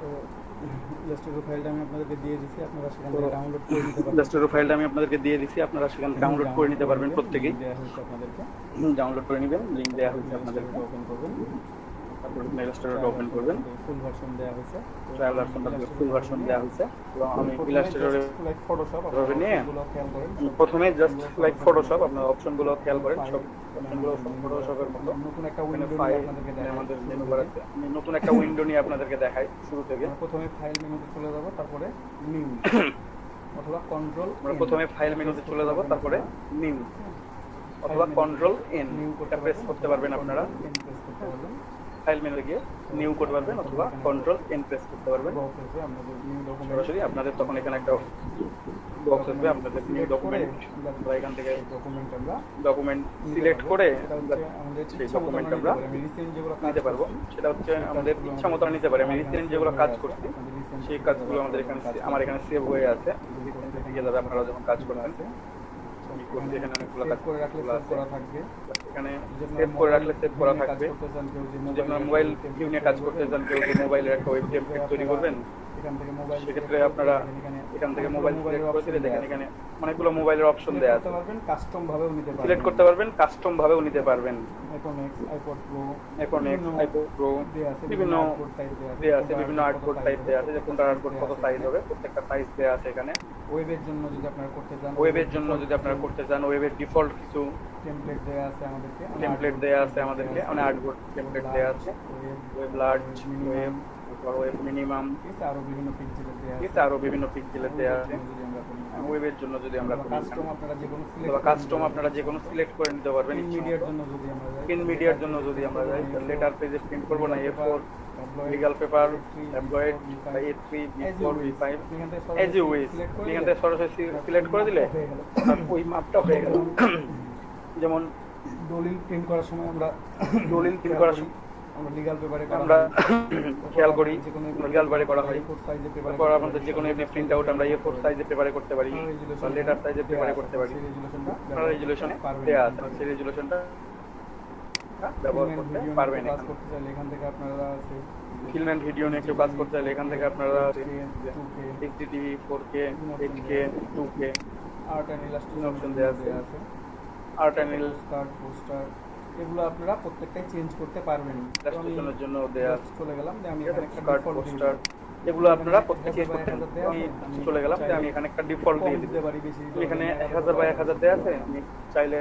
তো ইলাস্ট্রেটর ফাইলটা আমি আপনাদেরকে দিয়ে দিচ্ছি, আপনারা সেখান থেকে ডাউনলোড করে নিতে পারবেন। ইলাস্ট্রেটর ফাইলটা আমি আপনাদেরকে দিয়ে দিচ্ছি, আপনারা সেখান থেকে ডাউনলোড করে নিতে পারবেন প্রত্যেকেই। দেওয়া হয়েছে আপনাদেরকে, ডাউনলোড করে নেবেন, লিংক দেওয়া হয়েছে আপনাদেরকে। ওপেন করবেন, তারপর ইলাস্ট্রেটরটা ওপেন করবেন। ফুল ভার্সন দেওয়া হয়েছে, ট্রায়াল ভার্সনটা ফুল ভার্সন দেওয়া হয়েছে। এবং আমি ইলাস্ট্রেটরে লাইক ফটোশপ এভাবে নিয়ে এগুলো খেয়াল করেন। প্রথমে জাস্ট লাইক ফটোশপ আপনার অপশনগুলো খেয়াল করেন, সব অপশনগুলো সব ফটোশপের মতো। নতুন একটা উইন্ডো ফাইল আপনাদেরকে দেখাই, আমাদের মেনু বার আছে, আমি নতুন একটা উইন্ডো নিয়ে আপনাদেরকে দেখাই শুরু থেকে। প্রথমে ফাইল মেনুতে চলে যাব, তারপরে নিউ অথবা কন্ট্রোল, আমরা প্রথমে ফাইল মেনুতে চলে যাব, তারপরে নিউ অথবা কন্ট্রোল এন এটা প্রেস করতে পারবেন। আপনারা ফাইল মেনুতে গিয়ে নিউ করতে পারবেন অথবা কন্ট্রোল এন প্রেস করতে পারবেন। সরাসরি আপনাদের তখন এখানে একটা বক্স আসবে, আপনাদের নিউ ডকুমেন্ট বা এখান থেকে ডকুমেন্ট সিলেক্ট করে সেই ডকুমেন্ট আমরা নিতে পারবো। সেটা হচ্ছে আমাদের ইচ্ছা মতো নিতে পারি। আমি রিসেন্ট যেগুলো কাজ করছি সেই কাজগুলো আমাদের এখানে আমার এখানে সেভ হয়ে আছে, দিয়ে যাবে আপনারা যখন কাজ করবেন। এখানে অনেকগুলো কাজ করে রাখলে করা থাকবে, এখানে সেভ করে রাখলে সেভ করা থাকবে। যদি আপনারা মোবাইল ভিউ নিয়ে কাজ করতে চান, কেউ মোবাইলের একটা ওয়েব টেমপ্লেট তৈরি করবেন, সেক্ষেত্রে আপনারা এখান থেকে মোবাইল সিলেক্ট করে দিলে দেখেন এখানে অনেকগুলো মোবাইলের অপশন দেওয়া আছে, কাস্টম ভাবেও নিতে পারবেন, সিলেক্ট করতে পারবেন, কাস্টম ভাবেও নিতে পারবেন। IPhone x, iPod pro, iPod pro বিভিন্ন দেওয়া আছে, বিভিন্ন আর্টবোর্ড টাইপ দেওয়া আছে, যে কোনটা আর্টবোর্ড কত সাইজ হবে প্রত্যেকটা সাইজ দেওয়া আছে এখানে। ওয়েবের জন্য যদি আপনারা করতে চান, ওয়েবের ডিফল্ট কিছু টেমপ্লেট দেওয়া আছে আমাদেরকে, মানে আর্টবোর্ড টেমপ্লেট দেওয়া আছে, ওয়েব লার্জ, ওয়েব মিনিমাম, আরো বিভিন্ন পিক্সেলের দেওয়া আছে, ওয়েবের জন্য যদি আমরা কাস্টম আপনারা যে কোনো সিলেক্ট করে নিতে পারবেন। মিডিয়ার জন্য যদি আমরা যাই, লেটার পেজে প্রিন্ট করবো না, A4 লিগ্যাল পেপার, এমব্রয়েড, A3, B4, B5 as you wish, এখান থেকে সরাসরি সিলেক্ট করে দিলে ওই মাপটা হয়ে গেল। যেমন দলিল প্রিন্ট করার সময় আমরা লিগ্যাল পেপারে আমরা খেয়াল করি, লিগ্যাল পেপারে করা হয়। তারপর আমাদের যে কোনো এমনি প্রিন্ট আউট আমরা A4 সাইজে পেপারে করতে পারি বা লেটার সাইজে পেপারে করতে পারি। আপনারা রেজুলেশনে দেওয়া আছে, সেই রেজুলেশনটা ব্যবহার করতে পারবেন। এখান থেকে আপনারা ফিল্ম এন্ড ভিডিও নিয়ে কেউ কাজ করতে চাইলে এখান থেকে আপনারা HDTV, 4K, HK, 2K art and illustration option দেওয়া আছে। আর্ট এন্ড পোস্টার এগুলো আপনারা প্রত্যেকটাই চেঞ্জ করতে পারবেন। ইলাস্ট্রেশনের জন্য দেয়া চলে গেলাম, আমি এখানে একটা কার্ড পোস্টার এগুলো আপনারা প্রত্যেকটা চেঞ্জ করতে আমি চলে গেলাম, আমি এখানে একটা ডিফল্ট দিয়ে দিতে পারি। এখানে 1000 বাই 1000 দেয়া আছে, আমি চাইলে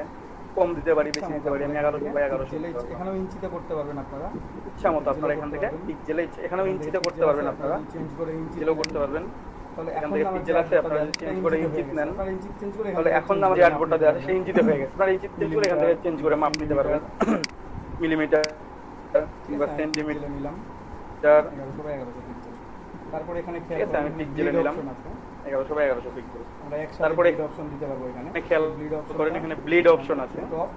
কম দিতে পারি, বেশি দিতে পারি। আমি 1100 বাই 1100 এখানেও ইঞ্চিতে করতে পারবেন আপনারা ইচ্ছা মতো। আপনারা এখান থেকে পিক্সেলে এখানেও ইঞ্চিতে করতে পারবেন, আপনারা চেঞ্জ করে ইঞ্চিতেও করতে পারবেন। তাহলে এখান থেকে পিক্সেল আছে, আপনারা যদি চেঞ্জ করে ইঞ্চিতে নেন তাহলে এখন আমার যে আর্টবোর্ডটা দেওয়া আছে সেই ইঞ্চিতে হয়ে গেছে। আপনারা ইঞ্চিতে চেঞ্জ করে এখান থেকে চেঞ্জ করে মাপ নিতে পারবেন, মিলিমিটার কিংবা সেন্টিমিটার নিলাম। তারপর এখানে আমি পিক্সেলে নিলাম 1100 বাই 1100 পিক্সেল। আমরা তারপরে অপশন দিতে পারবো, এখানে খেয়াল করেন এখানে ব্লিড অপশন আছে, টপ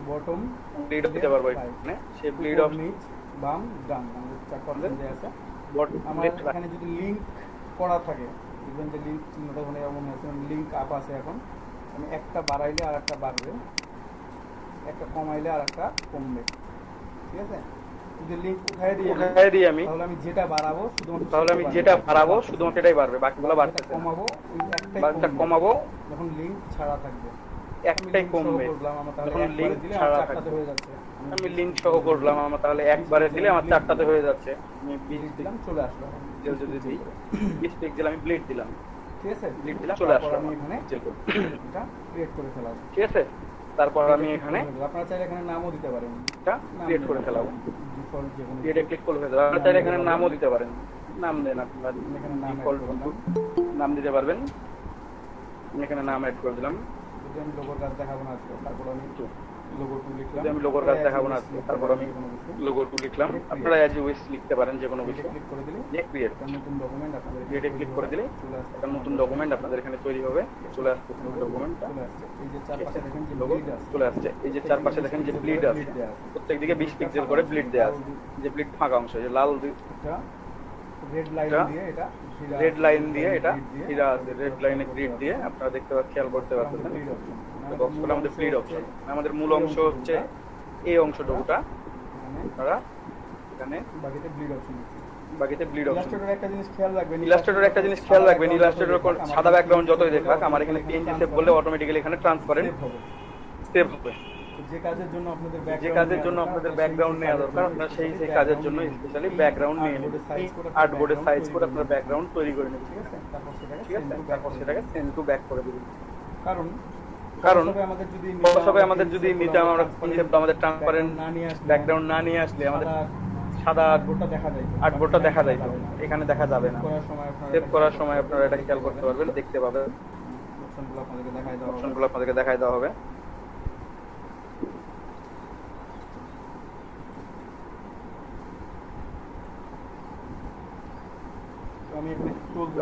বটম ব্লিড দিতে পারবো এখানে। সেই ব্লিড অপশন নিচ বাম ডান আমাদের চারটা অপশন দেওয়া আছে। বটম আমার এখানে যদি লিংক করা থাকে, দেখবেন যে লিংক চিহ্নটা ওখানে এমন আছে, লিংক আপ আছে। এখন আমি একটা বাড়াইলে আর একটা বাড়বে, একটা কমাইলে আর একটা কমবে, ঠিক আছে? যদি লিংক উঠায় দিই আমি, তাহলে আমি যেটা বাড়াবো শুধুমাত্র এটাই বাড়বে, বাকিগুলো বাড়তেছে। কমাবো ওই একটা কমাবো যখন লিংক ছাড়া থাকবে, একটাই কমবে। যখন লিংক ছাড়া থাকবে হয়ে যাচ্ছে, আমি লিংক সহ করলাম, আমার তাহলে একবারে দিলে আমার 4টাতে হয়ে যাচ্ছে। আমি 20 দিলাম, চলে আসলো। যদি দিই 20 পিক্সেল আমি ব্লিড দিলাম, ঠিক আছে? ব্লিড দিলাম, চলে আসলো। আমি এখানে এটা ক্রিয়েট করে ফেলাম, ঠিক আছে? তারপর আমি এখানে আপনারা চাইলে এখানে নামও দিতে পারেন, এটা ক্রিয়েট করে ফেলাবো। ডিফল্ট যে কোনো এটা ক্লিক করে ফেলতে আপনারা চাইলে এখানে নামও দিতে পারেন, নাম দেন আপনারা, এখানে ডিফল্ট নাম দিতে পারবেন। আমি এখানে নাম অ্যাড করে দিলাম। যদি আমি লোগোর কাজ দেখাবো না আজকে, তারপর আমি লোগো টু লিখলাম। আমি লোগোর কাজ দেখাবো না আজকে, তারপর আমি লোগো টু লিখলাম। আপনারা অ্যাজ ইউ উইশ লিখতে পারেন যে কোনো কিছু। ক্লিক করে দিলে যে ক্রিয়েট নতুন ডকুমেন্ট আপনাদের ক্রিয়েটে ক্লিক করে দিলে একটা নতুন ডকুমেন্ট আপনাদের এখানে তৈরি হবে, চলে আসছে ডকুমেন্টটা। চলে আসছে। এই যে চারপাশে দেখেন যে লোগো ব্লিড আছে, চলে আসছে। এই যে চারপাশে দেখেন যে ব্লিড আছে, প্রত্যেক দিকে 20 পিক্সেল করে ব্লিড দেয়া আছে। যে ব্লিড ফাঁকা অংশ, যে লাল রেড লাইন দিয়ে এটা হীরা আছে, রেড লাইনে গ্রিড দিয়ে আপনারা দেখতে পাচ্ছেন, খেয়াল করতে পারছেন। বক্সগুলো আমাদের ব্লিড অপশন, আমাদের মূল অংশ হচ্ছে এই অংশটুকুটা। আপনারা এখানে বাকিতে ব্লিড অপশন বাকিতে ব্লিড অপশন। ইলাস্ট্রেটর একটা জিনিস খেয়াল রাখবেন, ইলাস্ট্রেটর সাদা ব্যাকগ্রাউন্ড যতই দেখাক, আমার এখানে পিএনজি সেভ বললে অটোমেটিক্যালি এখানে ট্রান্সপারেন্ট সেভ হবে। যে কাজের জন্য আপনাদের ব্যাকগ্রাউন্ড নেওয়া দরকার, আপনারা সেই কাজের জন্য স্পেশালি ব্যাকগ্রাউন্ড নিয়ে নেবেন। আর্টবোর্ডের সাইজ করে আপনারা ব্যাকগ্রাউন্ড তৈরি করে নেবেন, ঠিক আছে? তারপর সেটাকে সেন্ড টু ব্যাক করে দিবেন। কারণ ফটোশপে আমাদের যদি নিতে আমরা কনসেপ্ট আমাদের ট্রান্সপারেন্ট ব্যাকগ্রাউন্ড না নিয়ে আসলে আমাদের সাদা আর্টবোর্ডটা দেখা যায়, তো এখানে দেখা যাবে না। সেভ করার সময় আপনারা এটা খেয়াল করতে পারবেন, দেখতে পাবেন। অপশনগুলো আপনাদেরকে দেখাই দেওয়া হবে।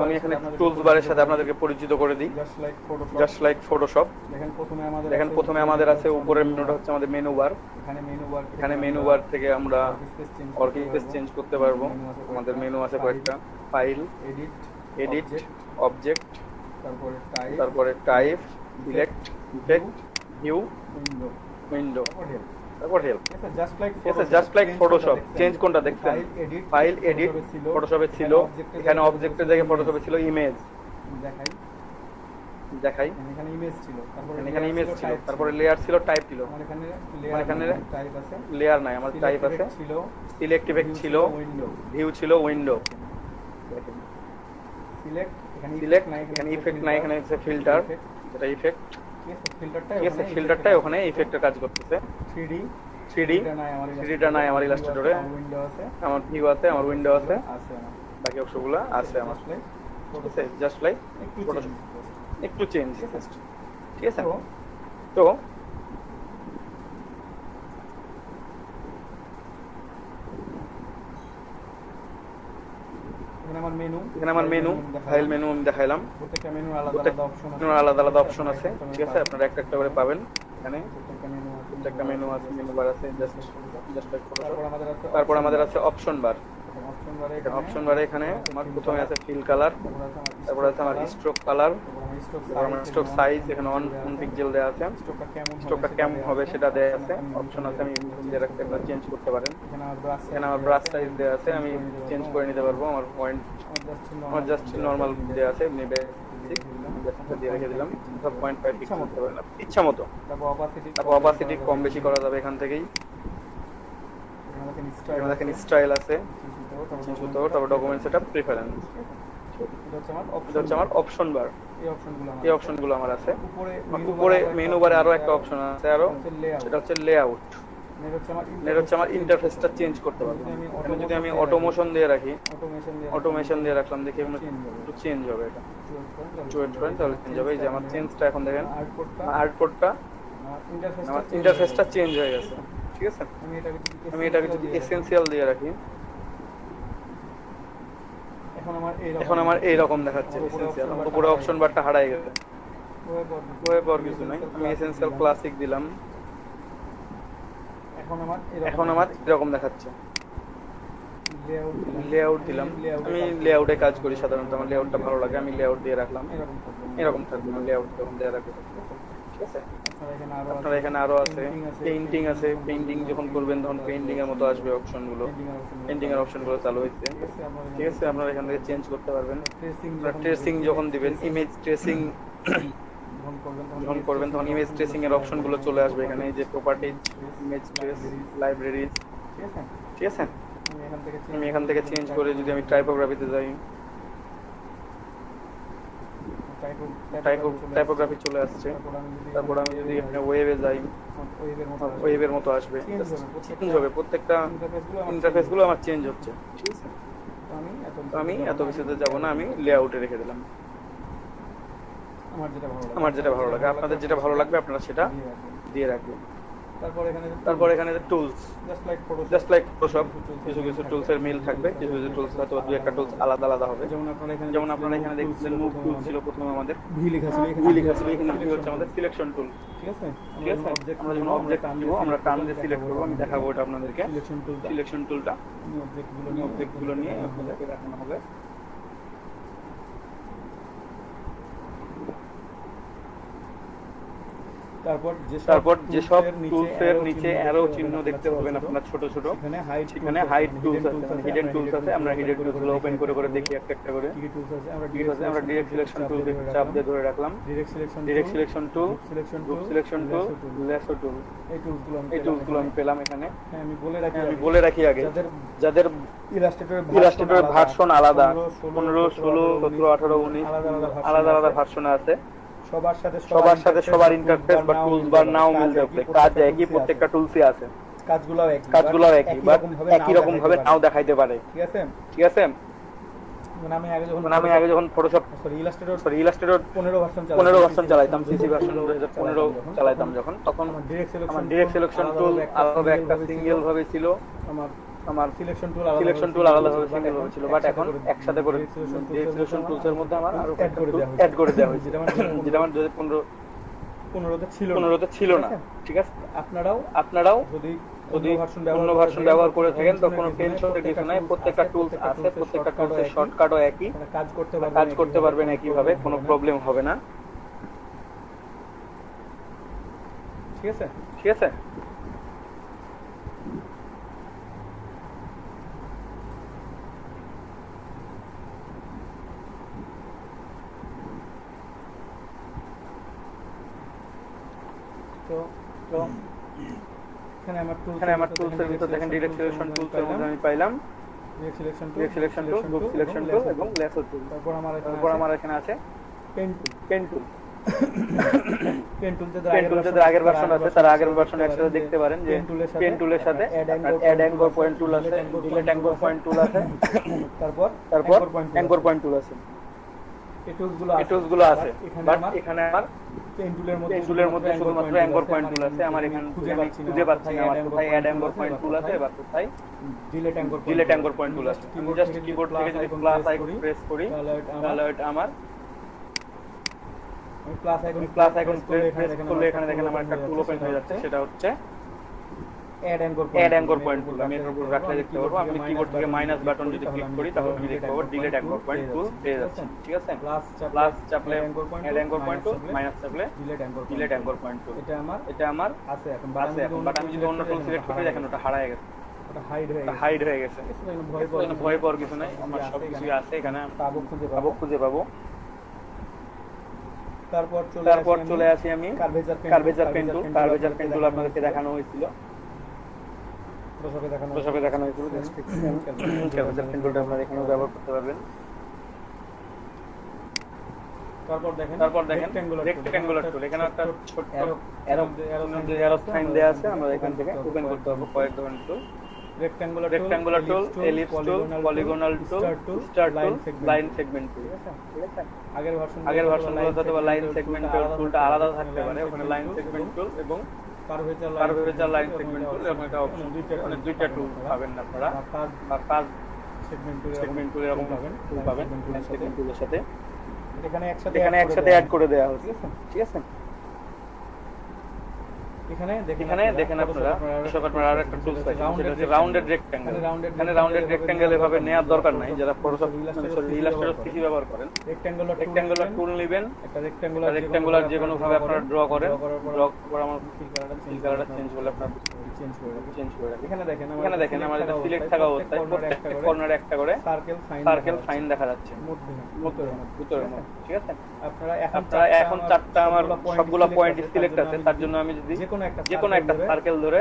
আমি এখানে টুলস বারের সাথে আপনাদেরকে পরিচিত করে দিই, জাস্ট লাইক ফটোশপ। দেখেন প্রথমে আমাদের আছে উপরের মেনুটা হচ্ছে আমাদের মেনু বার। এখানে মেনু বার থেকে আমরা ওয়ার্কস্পেস চেঞ্জ করতে পারবো। আমাদের মেনু আছে কয়েকটা, ফাইল, এডিট, অবজেক্ট, তারপরে type, select, effect, view, window, তারপর help. Just like Photoshop. Change কোনটা দেখছেন? ফাইল, এডিট ফটোশপে ছিল, এখানে অবজেক্টের জায়গায় ফটোশপে ছিল ইমেজ। দেখাই এখানে ইমেজ ছিল, তারপরে লেয়ার ছিল, টাইপ ছিল। এখানে লেয়ার নাই, আমার টাইপ আছে, সিলেক্ট, ইফেক্ট ছিল, ভিউ ছিল, উইন্ডো। সিলেক্ট, এখানে ইফেক্ট নাই, এখানে হচ্ছে ফিল্টার, যেটা ইফেক্ট। ঠিক আছে, ফিল্টারটাই ওখানে ইফেক্টের কাজ করতেছে। 3D নাই আমার ইলাস্ট্রেটরে, আমার ভিউ আছে, আমার উইন্ডো আছে, বাকি অংশগুলো আছে আমার। জাস্ট লাইক ফটোশপ, একটু চেঞ্জ, ঠিক আছে? তো এখানে আমার মেনু, ফাইল মেনু আমি দেখাইলাম। প্রত্যেকটা মেনু আলাদা আলাদা অপশন আছে, ঠিক আছে? আপনারা একটা একটা করে পাবেন। এখানে প্রত্যেকটা মেনু আছে, মেনু বার আছে, জাস্ট লাইক ফটোশপ। তারপর আমাদের আছে অপশন বার। অপশন বারে এখানে আমার প্রথমে আছে ফিল কালার, তারপর আছে আমার স্ট্রোক কালার, তারপর আমার স্ট্রোক সাইজ, এখানে 1 পিক্সেল দেওয়া আছে। স্ট্রোকটা কেমন হবে সেটা দেওয়া আছে, অপশন আছে, আমি দিয়ে রাখতে আপনারা চেঞ্জ করতে পারেন। এখানে আমার ব্রাশ সাইজ দেওয়া আছে, আমি চেঞ্জ করে নিতে পারবো। আমার পয়েন্ট আমার জাস্ট নরমাল দেওয়া আছে, এমনি বেসিক দিয়ে রেখে দিলাম। 0.5 পিক্সেল করতে পারেন ইচ্ছা মতো। তারপর অপাসিটি কম বেশি করা যাবে এখান থেকেই। দেখেন স্টাইল আছে, তারপর ডকুমেন্ট সেটআপ, প্রেফারেন্স। এটা হচ্ছে আমার অপশন বার। এই অপশনগুলো আমার আছে। উপরে মেনু বারে আরো একটা অপশন আছে, সেটা হচ্ছে লেআউট। এটা হচ্ছে আমার ইন্টারফেসটা চেঞ্জ করতে পারবো। এখানে যদি আমি অটোমেশন দিয়ে রাখলাম, দেখি একটু চেঞ্জ হবে। এটা ওয়েট করেন, তাহলে চেঞ্জ হবে। এই যে আমার চেঞ্জটা এখন দেখেন, আর্টবোর্ডটা আমার ইন্টারফেসটা চেঞ্জ হয়ে গেছে, ঠিক আছে? আমি এটাকে যদি এসেনশিয়াল দিয়ে রাখি, এখন আমার এইরকম দেখাচ্ছে এসেনশিয়াল। উপরে অপশন বারটা হারাই গেছে, ওয়েব আর কিছু নাই। আমি এসেনশিয়াল ক্লাসিক দিলাম, এখন আমার এরকম দেখাচ্ছে। লেআউট দিলাম, আমি লেআউটে কাজ করি সাধারণত, আমার লেআউটটা ভালো লাগে, আমি লেআউট দিয়ে রাখলাম। এরকম থাকবে, আমি লেআউট দিয়ে রাখবো, ঠিক আছে? আপনারা এখানে আরো আছে, পেইন্টিং আছে। পেইন্টিং যখন করবেন তখন পেইন্টিং এর মতো আসবে অপশনগুলো, পেইন্টিং এর অপশনগুলো চালু হয়েছে, ঠিক আছে? আপনারা এখান থেকে চেঞ্জ করতে পারবেন। ট্রেসিং যখন দিবেন, ইমেজ ট্রেসিং যখন করবেন তখন ইমেজ ট্রেসিং এর অপশনগুলো চলে আসবে এখানে। এই যে প্রপার্টিজ, ইমেজ ট্রেস, লাইব্রেরিজ, ঠিক আছে? আমি এখান থেকে চেঞ্জ করে যদি আমি টাইপোগ্রাফিতে যাই, টাইপোগ্রাফি চলে আসছে। তারপর আমি যদি এখানে ওয়েবে যাই, ওয়েবের মতো আসবে, চেঞ্জ হবে। প্রত্যেকটা ইন্টারফেসগুলো আমার চেঞ্জ হচ্ছে, ঠিক আছে? আমি এত কিছুতে যাব না, আমি লেআউটে রেখে দিলাম। আমার যেটা ভালো লাগে, আপনাদের যেটা ভালো লাগবে আপনারা সেটা দিয়ে রাখবেন। তারপর এখানে টুলস, জাস্ট লাইক ফটোশপ, কিছু কিছু টুলস এর মিল থাকবে, কিছু কিছু টুলস হয়তো দুই একটা টুলস আলাদা আলাদা হবে। যেমন আপনারা এখানে দেখছেন মুভ টুল ছিল প্রথমে, আমাদের ভি লেখা ছিল। এখানে কি হচ্ছে আমাদের সিলেকশন টুল, ঠিক আছে? আমরা যখন অবজেক্ট নিব, আমরা টার্ম দিয়ে সিলেক্ট করব। আমি দেখাবো এটা আপনাদেরকে। সিলেকশন টুলটা অবজেক্টগুলো নিয়ে আপনাদেরকে দেখানো হবে। তারপর যেসব টুলসের নিচে অ্যারো চিহ্ন দেখতে পাবেন আপনার ছোট ছোট, সেখানে হাইড টুলস আছে, মানে হিডেন টুলস আছে। আমরা হিডেন টুলস গুলো ওপেন করে করে দেখি একটা একটা করে। ঠিক আছে, আমরা ডিরেক্ট সিলেকশন টুল চাপ দিয়ে ধরে রাখলাম। Direct selection tool, group selection tool, lasso tool, এই টুলসগুলো আমি পেলাম এখানে। আমি বলে রাখি আগে, যাদের ইলাস্ট্রেটরের ভার্সন আলাদা, 15, 16, 17, 18, 19 আলাদা আলাদা ভার্সন আছে, সবার সাথে সবার ইন্টারফেস বা টুলস বার নাও মিলতে পারে। কাজ একই, প্রত্যেকটা টুলসই আছে, কাজগুলো একই, বাট একই রকম ভাবে নাও দেখাইতে পারে। ঠিক আছে, মানে আমি আগে যখন ফটোশপ ইলাস্ট্রেটর 15 ভার্সন চালাইতাম, সিসি ভার্সন 2015 চালাইতাম যখন, তখন আমার ডিরেক্ট সিলেকশন টুল আলাদা একটা সিঙ্গেল ভাবে ছিল, আমার সিলেকশন টুল আলাদা ভাবে সিঙ্গেল ভাবে ছিল, বাট এখন একসাথে করে ডিরেক্ট সিলেকশন টুলস এর মধ্যে আমার আরো অ্যাড করে দেওয়া হয়েছে, যেটা আমার 2015 তে ছিল না। ঠিক আছে, আপনারাও যদি অন্য ভার্সন ব্যবহার করে থাকেন তো কোনো টেনশনের কিছু নাই, প্রত্যেকটা টুলস আছে, প্রত্যেকটা টুলসের শর্টকাটও একই, কাজ করতে পারবেন একই ভাবে, কোনো প্রবলেম হবে না। ঠিক আছে, ঠিক আছে। তো এখানে আমার টুলসের ভিতর দেখেন ডিরেক্ট সিলেকশন টুলস এর মধ্যে আমি পাইলাম direct selection tool, group selection টুল এবং লেসো টুল। তারপর আমার এখানে আছে পেন টুল। পেন টুল যাদের আগের ভার্সন আছে তারা আগের ভার্সন একসাথে দেখতে পারেন যে পেন টুলের সাথে অ্যাড অ্যাঙ্কর পয়েন্ট টুল আছে, ডিলিট অ্যাঙ্কর পয়েন্ট টুল আছে, তারপর অ্যাঙ্কর পয়েন্ট টুল আছে। এই টুলসগুলো আছে, বাট এখানে আমার পেন টুলের মধ্যে শুধুমাত্র অ্যাঙ্কর পয়েন্ট টুল আছে। আমার এখানে খুঁজে পাচ্ছি না আমার কোথায় অ্যাড অ্যাঙ্কর পয়েন্ট টুল আছে বা কোথায় ডিলিট অ্যাঙ্কর পয়েন্ট টুল আছে। আমি জাস্ট কিবোর্ড থেকে যদি প্লাস আইকন প্রেস করি তাহলে আমার প্লাস আইকন প্রেস করলে এখানে দেখেন আমার একটা টুল ওপেন হয়ে যাচ্ছে, সেটা হচ্ছে অ্যাড অ্যাঙ্কর পয়েন্ট টুল। আমি এর উপর রাখলে দেখতে পারবো। আমি কিবোর্ড থেকে মাইনাস বাটন যদি ক্লিক করি তাহলে আমি দেখতে পাবো ডিলিট অ্যাঙ্কর পয়েন্ট টুল পেয়ে যাচ্ছে। ঠিক আছে, প্লাস চাপলে add anchor point tool, minus চাপলে ডিলিট অ্যাঙ্কর পয়েন্ট টুল। এটা আমার আছে এখন, বাট আমি যদি অন্য টুল সিলেক্ট করি দেখেন ওটা হারায় গেছে, ওটা হাইড হয়ে গেছে। ভয় পাওয়ার কিছু নাই, আমার সব কিছুই আছে এখানে, পাবো খুঁজে পাবো। তারপর চলে আসি আমি কার্ভেজার পেন টুল। কার্ভেজার পেন টুল আপনাদেরকে দেখানো হয়েছিল, প্রসবে দেখানো হয়েছিল। কার্ভেজার পেন টুলটা আপনারা এখানেও ব্যবহার করতে পারবেন। তারপর দেখেন রেক্ট্যাঙ্গুলার টুল। এখানে একটা ছোট অ্যারো সাইন দেয়া আছে, আমরা এখান থেকে ওপেন করতে পারবো কয়েক ধরনের টুল। রেক্ট্যাঙ্গুলার টুল, এলিপস টুল, পলিগনাল টুল, স্টার টুল, লাইন সেগমেন্ট টুল। ঠিক আছে, আগের ভার্সনগুলোতে বা লাইন সেগমেন্ট টুলটা আলাদা থাকতে পারে, ওখানে লাইন সেগমেন্ট টুল এবং কার্ভেচার লাইন সেগমেন্ট টুল এরকম একটা অপশন, মানে দুইটা টুল পাবেন আপনারা, বা কাজ সেগমেন্ট টুল এরকম টুল পাবেন সেগমেন্ট টুলের সাথে। এখানে একসাথে অ্যাড করে দেওয়া হচ্ছে। ঠিক আছে, এখানে দেখেন আপনারা আরেকটা টুলস পাচ্ছেন, সেটা হচ্ছে রাউন্ডেড রেক্ট্যাঙ্গেল। এখানে রাউন্ডেড রেক্ট্যাঙ্গেল এভাবে নেওয়ার দরকার নাই, যারা ফটোশপ ইলাস্ট্রেটর সিসি ব্যবহার করেন। রেক্ট্যাঙ্গুলার টুল নেবেন, একটা রেক্ট্যাঙ্গুলার যে কোনো ভাবে আপনারা ড্র করেন, ড্র করে আমার ফিল কালারটা চেঞ্জ করলে আপনারা চেঞ্জ করে রাখেন। এখানে দেখেন আমার এটা সিলেক্ট থাকা অবস্থায় প্রত্যেকটা কর্নারে একটা করে সার্কেল সাইন দেখা যাচ্ছে ভিতরে। ঠিক আছে, আপনারা এখন চারটা আমার সবগুলো পয়েন্ট সিলেক্ট আছে, তার জন্য আমি যদি যে কোনো একটা সার্কেল ধরে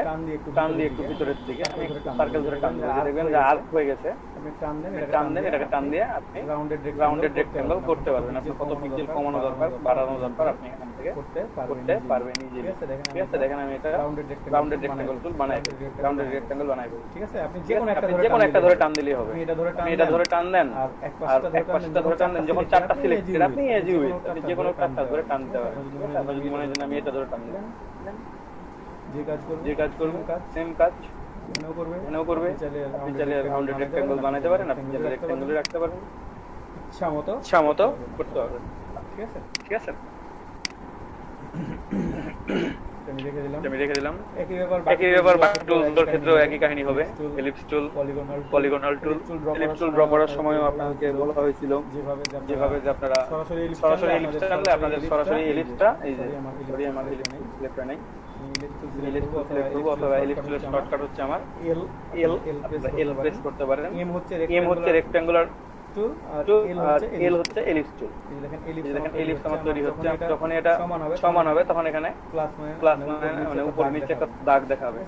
টান দিয়ে একটু ভিতরের দিকে সার্কেল ধরে টান দিয়ে দেখবেন যে আর্ক হয়ে গেছে, টান দেন, এটাকে টান দিয়ে আপনি রাউন্ডেড রেক্ট্যাঙ্গেল করতে পারবেন। আপনার কত পিক্সেল কমানো দরকার, বাড়ানো দরকার, আপনি এখান থেকে করতে পারবেন ইজিলি। ঠিক আছে, দেখেন আমি এটা রাউন্ডেড রেক্ট্যাঙ্গেল টুল বানাই ফেলি, রাউন্ডেড রেক্ট্যাঙ্গেল বানাই ফেলি। ঠিক আছে, আপনি যে কোনো একটা ধরে টান দিলেই হবে। এটা ধরে টান দেন আর এক পাশটা ধরে টান দেন। যখন চারটা সিলেক্ট করেন আপনি ইজি উইথ আপনি যে কোনো একটা ধরে টান দিতে পারবেন। আপনার যদি মনে হয় আমি এটা ধরে টান দিলাম, যে কাজ করবেন সেম কাজ এখানেও করবে। আপনি চাইলে রাউন্ডেড রেক্ট্যাঙ্গেল বানাইতে পারেন, আপনি চাইলে রেক্ট্যাঙ্গেল রাখতে পারেন, ইচ্ছা মতো করতে পারবেন। ঠিক আছে, আমি রেখে দিলাম। একই একই ব্যাপার বাকি টুলগুলোর ক্ষেত্রেও একই কাহিনী হবে। এলিপস টুল, পলিগনাল টুল, এলিপস টুল ড্র করার সময়ও আপনাদেরকে বলা হয়েছিল যেভাবে যে আপনারা সরাসরি এলিপস টানলে আপনাদের সরাসরি এলিপসটা এই যে সরি আমার এলিপস সিলেক্ট হয় নাই, এলিপস সিলেক্ট করব অথবা এলিপস টুলের শর্টকাট হচ্ছে আমার এল প্রেস করতে পারেন। এম হচ্ছে রেক্ট্যাঙ্গুলার টুল আর এল হচ্ছে এলিপস টুল। দেখেন এলিপস আমার তৈরি হচ্ছে, যখন এটা সমান হবে তখন এখানে প্লাস মানে উপর নিচে একটা দাগ দেখাবে।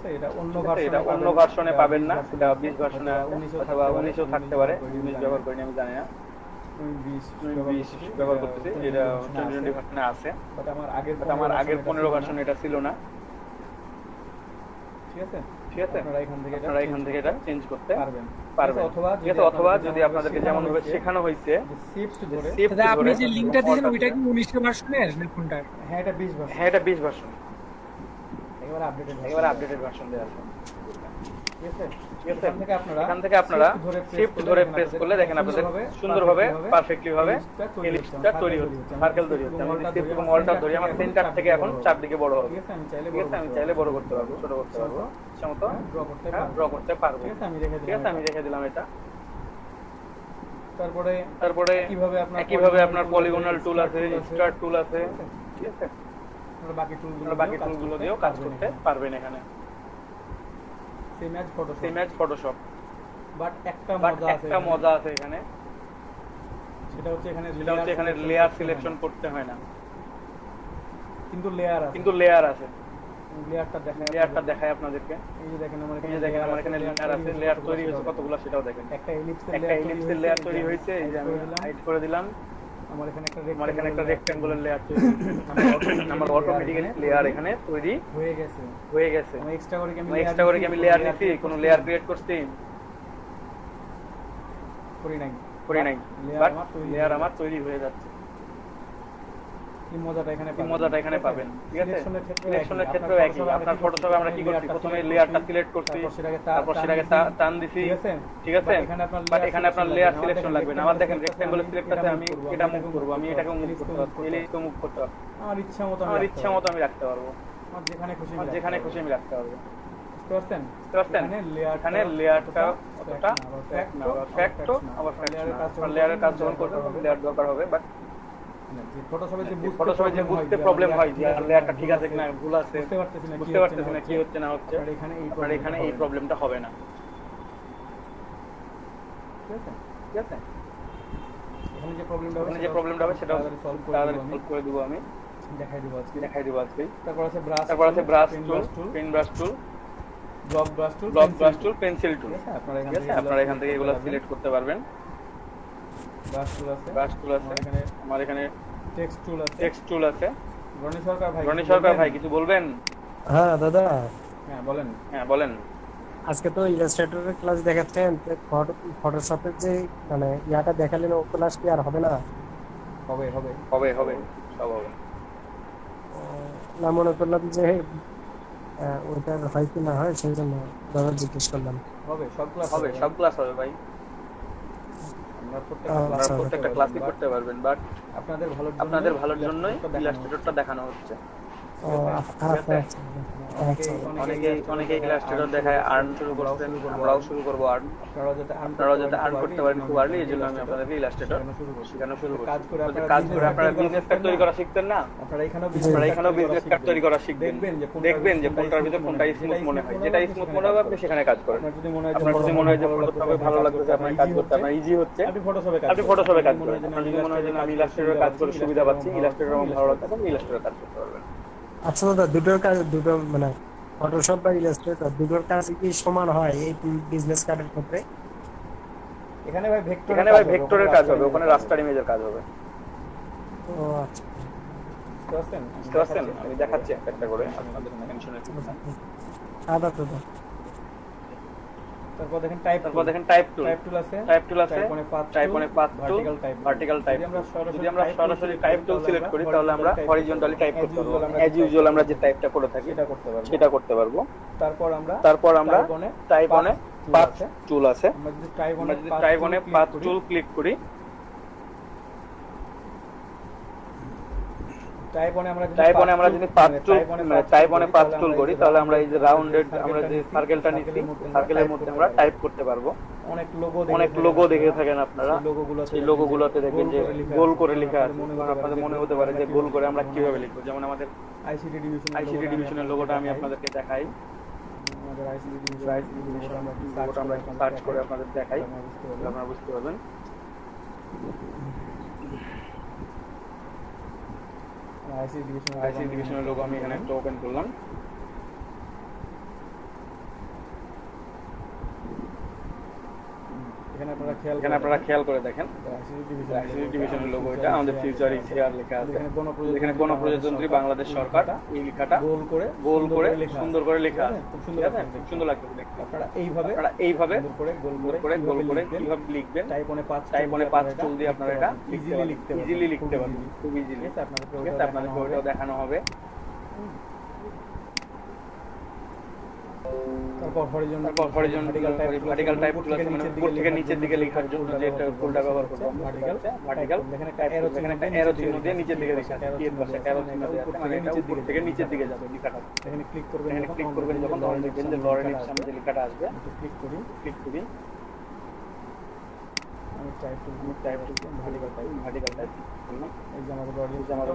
এটা অন্য ভার্সনে পাবেন না, এটা 20 ভার্সনে অথবা 19 থাকতে পারে, 19 ব্যবহার করিনি আমি জানি না, 20 ব্যবহার করতেছি, এটা 2020 ভার্সনে আছে, বাট আমার আগের 15 ভার্সনে এটা ছিল না। ঠিক আছে, আপনারা এখান থেকে এটা চেঞ্জ করতে পারবেন। অথবা যদি আপনাদেরকে যেমন ভাবে শেখানো হয়েছে শিফট ধরে আপনি যে লিংকটা দিয়েছেন ওইটা কি 19 ভার্সনের না কোনটা? হ্যাঁ এটা 20 ভার্সন। হ্যাঁ এটা 20 ভার্সন, এবারে আপডেটেড ভার্সন দেয়া আছে। ঠিক আছে, এখান থেকে আপনারা শিফট ধরে প্রেস করলে দেখেন আপনাদের সুন্দরভাবে পারফেক্টলি ভাবে এলিপসটা তৈরি হচ্ছে, সার্কেল তৈরি হচ্ছে। আমি শিফট এবং অল্টার ধরি, আমার সেন্টার থেকে এখন চারদিকে বড় হবে। ঠিক আছে, আমি চাইলে বড় করতে পারবো, ছোট করতে পারবো, ইচ্ছামতো ড্র করতে পারবো। ঠিক আছে, আমি রেখে দিলাম এটা। তারপরে কিভাবে আপনার পলিগনাল টুল আছে, স্টার টুল আছে। ঠিক আছে, বাকি টুলগুলো দিয়েও কাজ করতে পারবেন এখানে। সেম অ্যাজ ফটোশপ, বাট একটা মজা আছে এখানে, সেটা হচ্ছে এখানে লেয়ার সিলেকশন করতে হয় না, কিন্তু লেয়ার আছে। লেয়ারটা দেখায় আপনাদেরকে। এই যে দেখেন আমার এখানে লেয়ার আছে, লেয়ার তৈরি হয়েছে কতগুলো সেটাও দেখেন। একটা এলিপসের লেয়ার তৈরি হয়েছে, এই যে আমি হাইড করে দিলাম। আমার এখানে একটা রেক্ট্যাঙ্গুলার লেয়ার তৈরি হয়েছে, আমার অটোমেটিক্যালি লেয়ার এখানে তৈরি হয়ে গেছে। এক্সট্রা করে কি আমি লেয়ার নিছি, কোনো লেয়ার ক্রিয়েট করছি? করি নাই, বাট লেয়ার আমার তৈরি হয়ে যাচ্ছে। এই মজাটা এখানে পাবেন। ঠিক আছে, সিলেকশনের ক্ষেত্রেও একই। আপনার ফটোশপে আমরা কি করছি, প্রথমে লেয়ারটা সিলেক্ট করছি, তারপর সেটাকে টান দিছি। ঠিক আছে, বাট এখানে আপনার লেয়ার সিলেকশন লাগবে না। আমার দেখেন রেক্ট্যাঙ্গুলার সিলেক্ট আছে, আমি এটা মুভ করব, আমি এটাকে মুভ করতে পারবো, এলিপসকে মুভ করতে পারবো, আমার ইচ্ছা মতো আমি রাখতে পারবো, আমার যেখানে খুশি আমি রাখতে পারবো। বুঝতে পারছেন? এখানে লেয়ারটা অতটা ফ্যাক্ট আবার লেয়ারের কাজ যখন করবেন লেয়ার দরকার হবে, বাট ফটোশপে যে বুঝতে প্রবলেম হয় যে লেয়ারটা ঠিক আছে কিনা, ভুল আছে, বুঝতে পারতেছি না কি হচ্ছে না হচ্ছে, আপনার এখানে এই প্রবলেমটা হবে না। ঠিক আছে, এখানে যে প্রবলেমটা হবে সেটা তাড়াতাড়ি সলভ করে দেবো, আমি দেখাই দেবো আজকে। তারপর আছে brush tool, pen brush tool, block brush tool, pencil tool. ঠিক আছে, আপনারা এখান থেকে এগুলো সিলেক্ট করতে পারবেন। ব্রাশ টুল আছে, আমার এখানে টেক্সট টুল আছে। রনি সরকার ভাই কিছু বলবেন? হ্যাঁ দাদা, হ্যাঁ বলেন। আজকে তো ইলাস্ট্রেটরের ক্লাস দেখাচ্ছেন, ফটোশপের যে মানে ইয়াটা দেখালেন ও ক্লাস কি আর হবে না? হবে সব হবে। না মনে করলাম যে ওটা হয় কি না হয়, সেই জন্য দাদা জিজ্ঞেস করলাম। সব ক্লাস হবে ভাই, আপনারা প্রত্যেকটা ক্লাসই করতে পারবেন, বাট আপনাদের ভালোর জন্যই ইলাস্ট্রেটরটা দেখানো হচ্ছে। অনেকে ইলাস্ট্রেটর দেখায় আর্ন শুরু করছেন, আমরাও শুরু করবো আর্ন। আপনারাও যাতে আর্ন করতে পারেন খুব আর্লি, এই জন্য আমি আপনাদেরকে ইলাস্ট্রেটর শেখানো শুরু করছি। কাজ করে আপনারা বিজনেস কার্ড তৈরি করা শিখতেন না, আপনারা এখানেও বিজনেস কার্ড তৈরি করা শিখবেন। দেখবেন যে কোনটার ভিতরে কোনটা স্মুথ মনে হয়, যেটা স্মুথ মনে হবে আপনি সেখানে কাজ করেন। আপনার যদি মনে হয় যে ফটোশপে ভালো লাগছে, আপনার কাজ করতে আপনার ইজি হচ্ছে, আপনি ফটোশপে কাজ করেন। আপনার যদি মনে হয় যে আমি ইলাস্ট্রেটরে কাজ করে সুবিধা পাচ্ছি, ইলাস্ট্রেটর আমার ভালো লাগছে, আপনি ইলাস্ট্রেটরে কাজ করতে পারবেন। আচ্ছা দাদা, দুটো মানে ফটোশপ বা ইলাস্ট্রেটর দুটোর কাজ কি সমান হয় এই বিজনেস কার্ডের ক্ষেত্রে? এখানে ভাই ভেক্টরের কাজ হবে, ওখানে রাস্টার ইমেজের কাজ হবে। ও আচ্ছা, বুঝতে পারছেন? আমি দেখাচ্ছি একটা করে আপনাদের টেনশনের কিছু না। আদা দাদা। তারপর দেখেন টাইপ টুল আছে, টাইপ অনেক পাথ টু, ভার্টিক্যাল টাইপ। যদি আমরা সরাসরি টাইপ টুল সিলেক্ট করি তাহলে আমরা হরিজন্টালি টাইপ করতে পারবো, অ্যাজ ইউজুয়াল আমরা যে টাইপটা করে থাকি সেটা করতে পারবো। তারপর আমরা টাইপ অনে পাথ টুল আছে, আমরা যদি টাইপ অনে পাথ টুল ক্লিক করি, টাইপ 1 আমরা যদি 5 টুল টাইপ 1 এ 5 টুল করি তাহলে আমরা এই যে রাউন্ডেড আমরা যে সার্কেলটা নিচ্ছি সার্কেলের মধ্যে আমরা টাইপ করতে পারবো। অনেক লোগো দেখে থাকেন আপনারা, সেই লোগোগুলোতে দেখবেন যে গোল করে লেখা আছে। আপনাদের মনে হতে পারে যে গোল করে আমরা কিভাবে লিখবো, যেমন আমাদের আইসিটি ডিভিশনের লোগোটা আমি আপনাদেরকে দেখাই। আমাদের আইসিটি ডিভিশন লোগোটা আমরা সার্চ করে আপনাদের দেখাই, আপনারা বুঝতে পারবেন। আইসিটি ডিভিশনের লোগো আমি এখানে একটা ওপেন করলাম। এখানে আপনারা খেয়াল করে দেখেন আইসিটি ডিভিশনের লোগো, এটা আমাদের ফিউচার ইজ হিয়ার লেখা আছে। এখানে গণপ্রজাতন্ত্রী বাংলাদেশ সরকার এই লেখাটা গোল করে সুন্দর করে লেখা আছে, খুব সুন্দর লাগবে দেখতে। আপনারা এইভাবে গোল করে কিভাবে লিখবেন, টাইপ 1 এ 5 টুল দিয়ে আপনারা এটা ইজিলি লিখতে পারবেন, খুব ইজিলি। আপনাদেরকে ওটাও দেখানো হবে। তারপর ভার্টিক্যাল টাইপ টুল আছে, মানে উপর থেকে নিচের দিকে লেখার জন্য যে একটা টুলটা ব্যবহার করব ভার্টিক্যাল। এখানে একটা অ্যারো চিহ্ন দিয়ে নিচের দিকে লেখা আছে, এর পাশে অ্যারো চিহ্ন দিয়ে আছে, মানে এটা উপর থেকে নিচের দিকে যাবে লেখাটা। এখানে ক্লিক করবেন যখন তখন দেখবেন যে লরেন্স সামনে যে লেখাটা আসবে। ক্লিক করি আমি টাইপ টুল ভার্টিক্যাল টাইপ এই যে আমাদের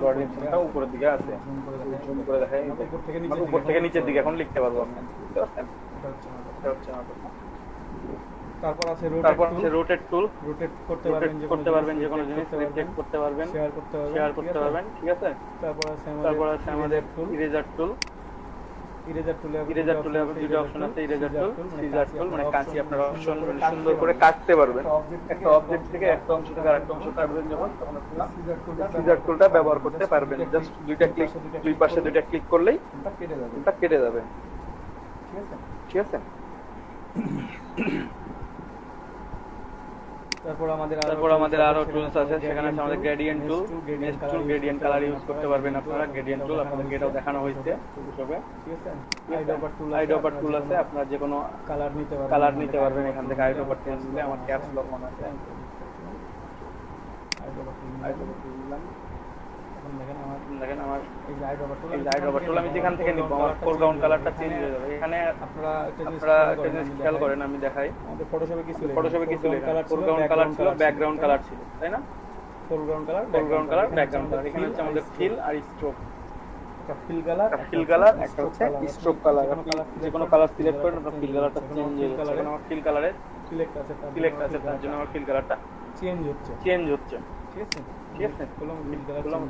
লরেন্সটা উপরের দিকে আছে, জুম করে দেখাই। উপর থেকে নিচের দিকে এখন লিখতে পারবো আমি, বুঝতে পারছেন? এটা হচ্ছে আমাদের। তারপর আছে রোটেট টুল, রোটেট করতে পারবেন যে কোনো জিনিস রিফ্লেক্ট করতে পারবেন, শেয়ার করতে পারবেন, ঠিক আছে। তারপর আছে আমাদের ইরেজার টুল। ইরেজার টুলে আবার দুটো অপশন আছে, ইরেজার টুল, সিজার টুল, মানে কাঁচি আপনারা অপশন সুন্দর করে কাটতে পারবেন। একটা অবজেক্ট থেকে একটা অংশ থেকে আরেকটা অংশ কাটবেন যখন, তখন আপনারা সিজার টুলটা ব্যবহার করতে পারবেন। জাস্ট দুই পাশে দুইটা ক্লিক করলেই এটা কেটে যাবে, ঠিক আছে। তারপর আমাদের আরো টুলস আছে, সেখানে আছে আমাদের গ্রেডিয়েন্ট টুল, গ্রেডিয়েন্ট কালার ইউজ করতে পারবেন আপনারা। গ্রেডিয়েন্ট টুল আপনাদেরকে এটাও দেখানো হয়েছে সবে, ঠিক আছে। আইড্রপার টুল আছে, আপনারা যে কোনো কালার নিতে পারবেন এখান থেকে। আইড্রপার চেঞ্জ করলে আমার ক্যাপস লক মনে আছে, আইড্রপার টুল দিলাম। দেখেন আমার এই আইড্রপার টুল আমি যেখান থেকে নিব, আমার ফোরগ্রাউন্ড কালারটা চেঞ্জ হয়ে যাবে। এখানে আপনারা একটা জিনিস খেয়াল করেন, আমি দেখাই। ফটোশপে কি ছিল? ফোরগ্রাউন্ড কালার ছিল, ব্যাকগ্রাউন্ড কালার ছিল, তাই না? Foreground colour, background colour. এখানে হচ্ছে আমাদের ফিল আর স্ট্রোক। ফিল কালার একটা হচ্ছে স্ট্রোক কালার। যে কোনো কালার সিলেক্ট করেন, আপনার ফিল কালারটা চেঞ্জ হয়ে যাচ্ছে। এখন আমার ফিল কালারে সিলেক্ট আছে, তার জন্য আমার ফিল কালারটা চেঞ্জ হচ্ছে, ঠিক আছে।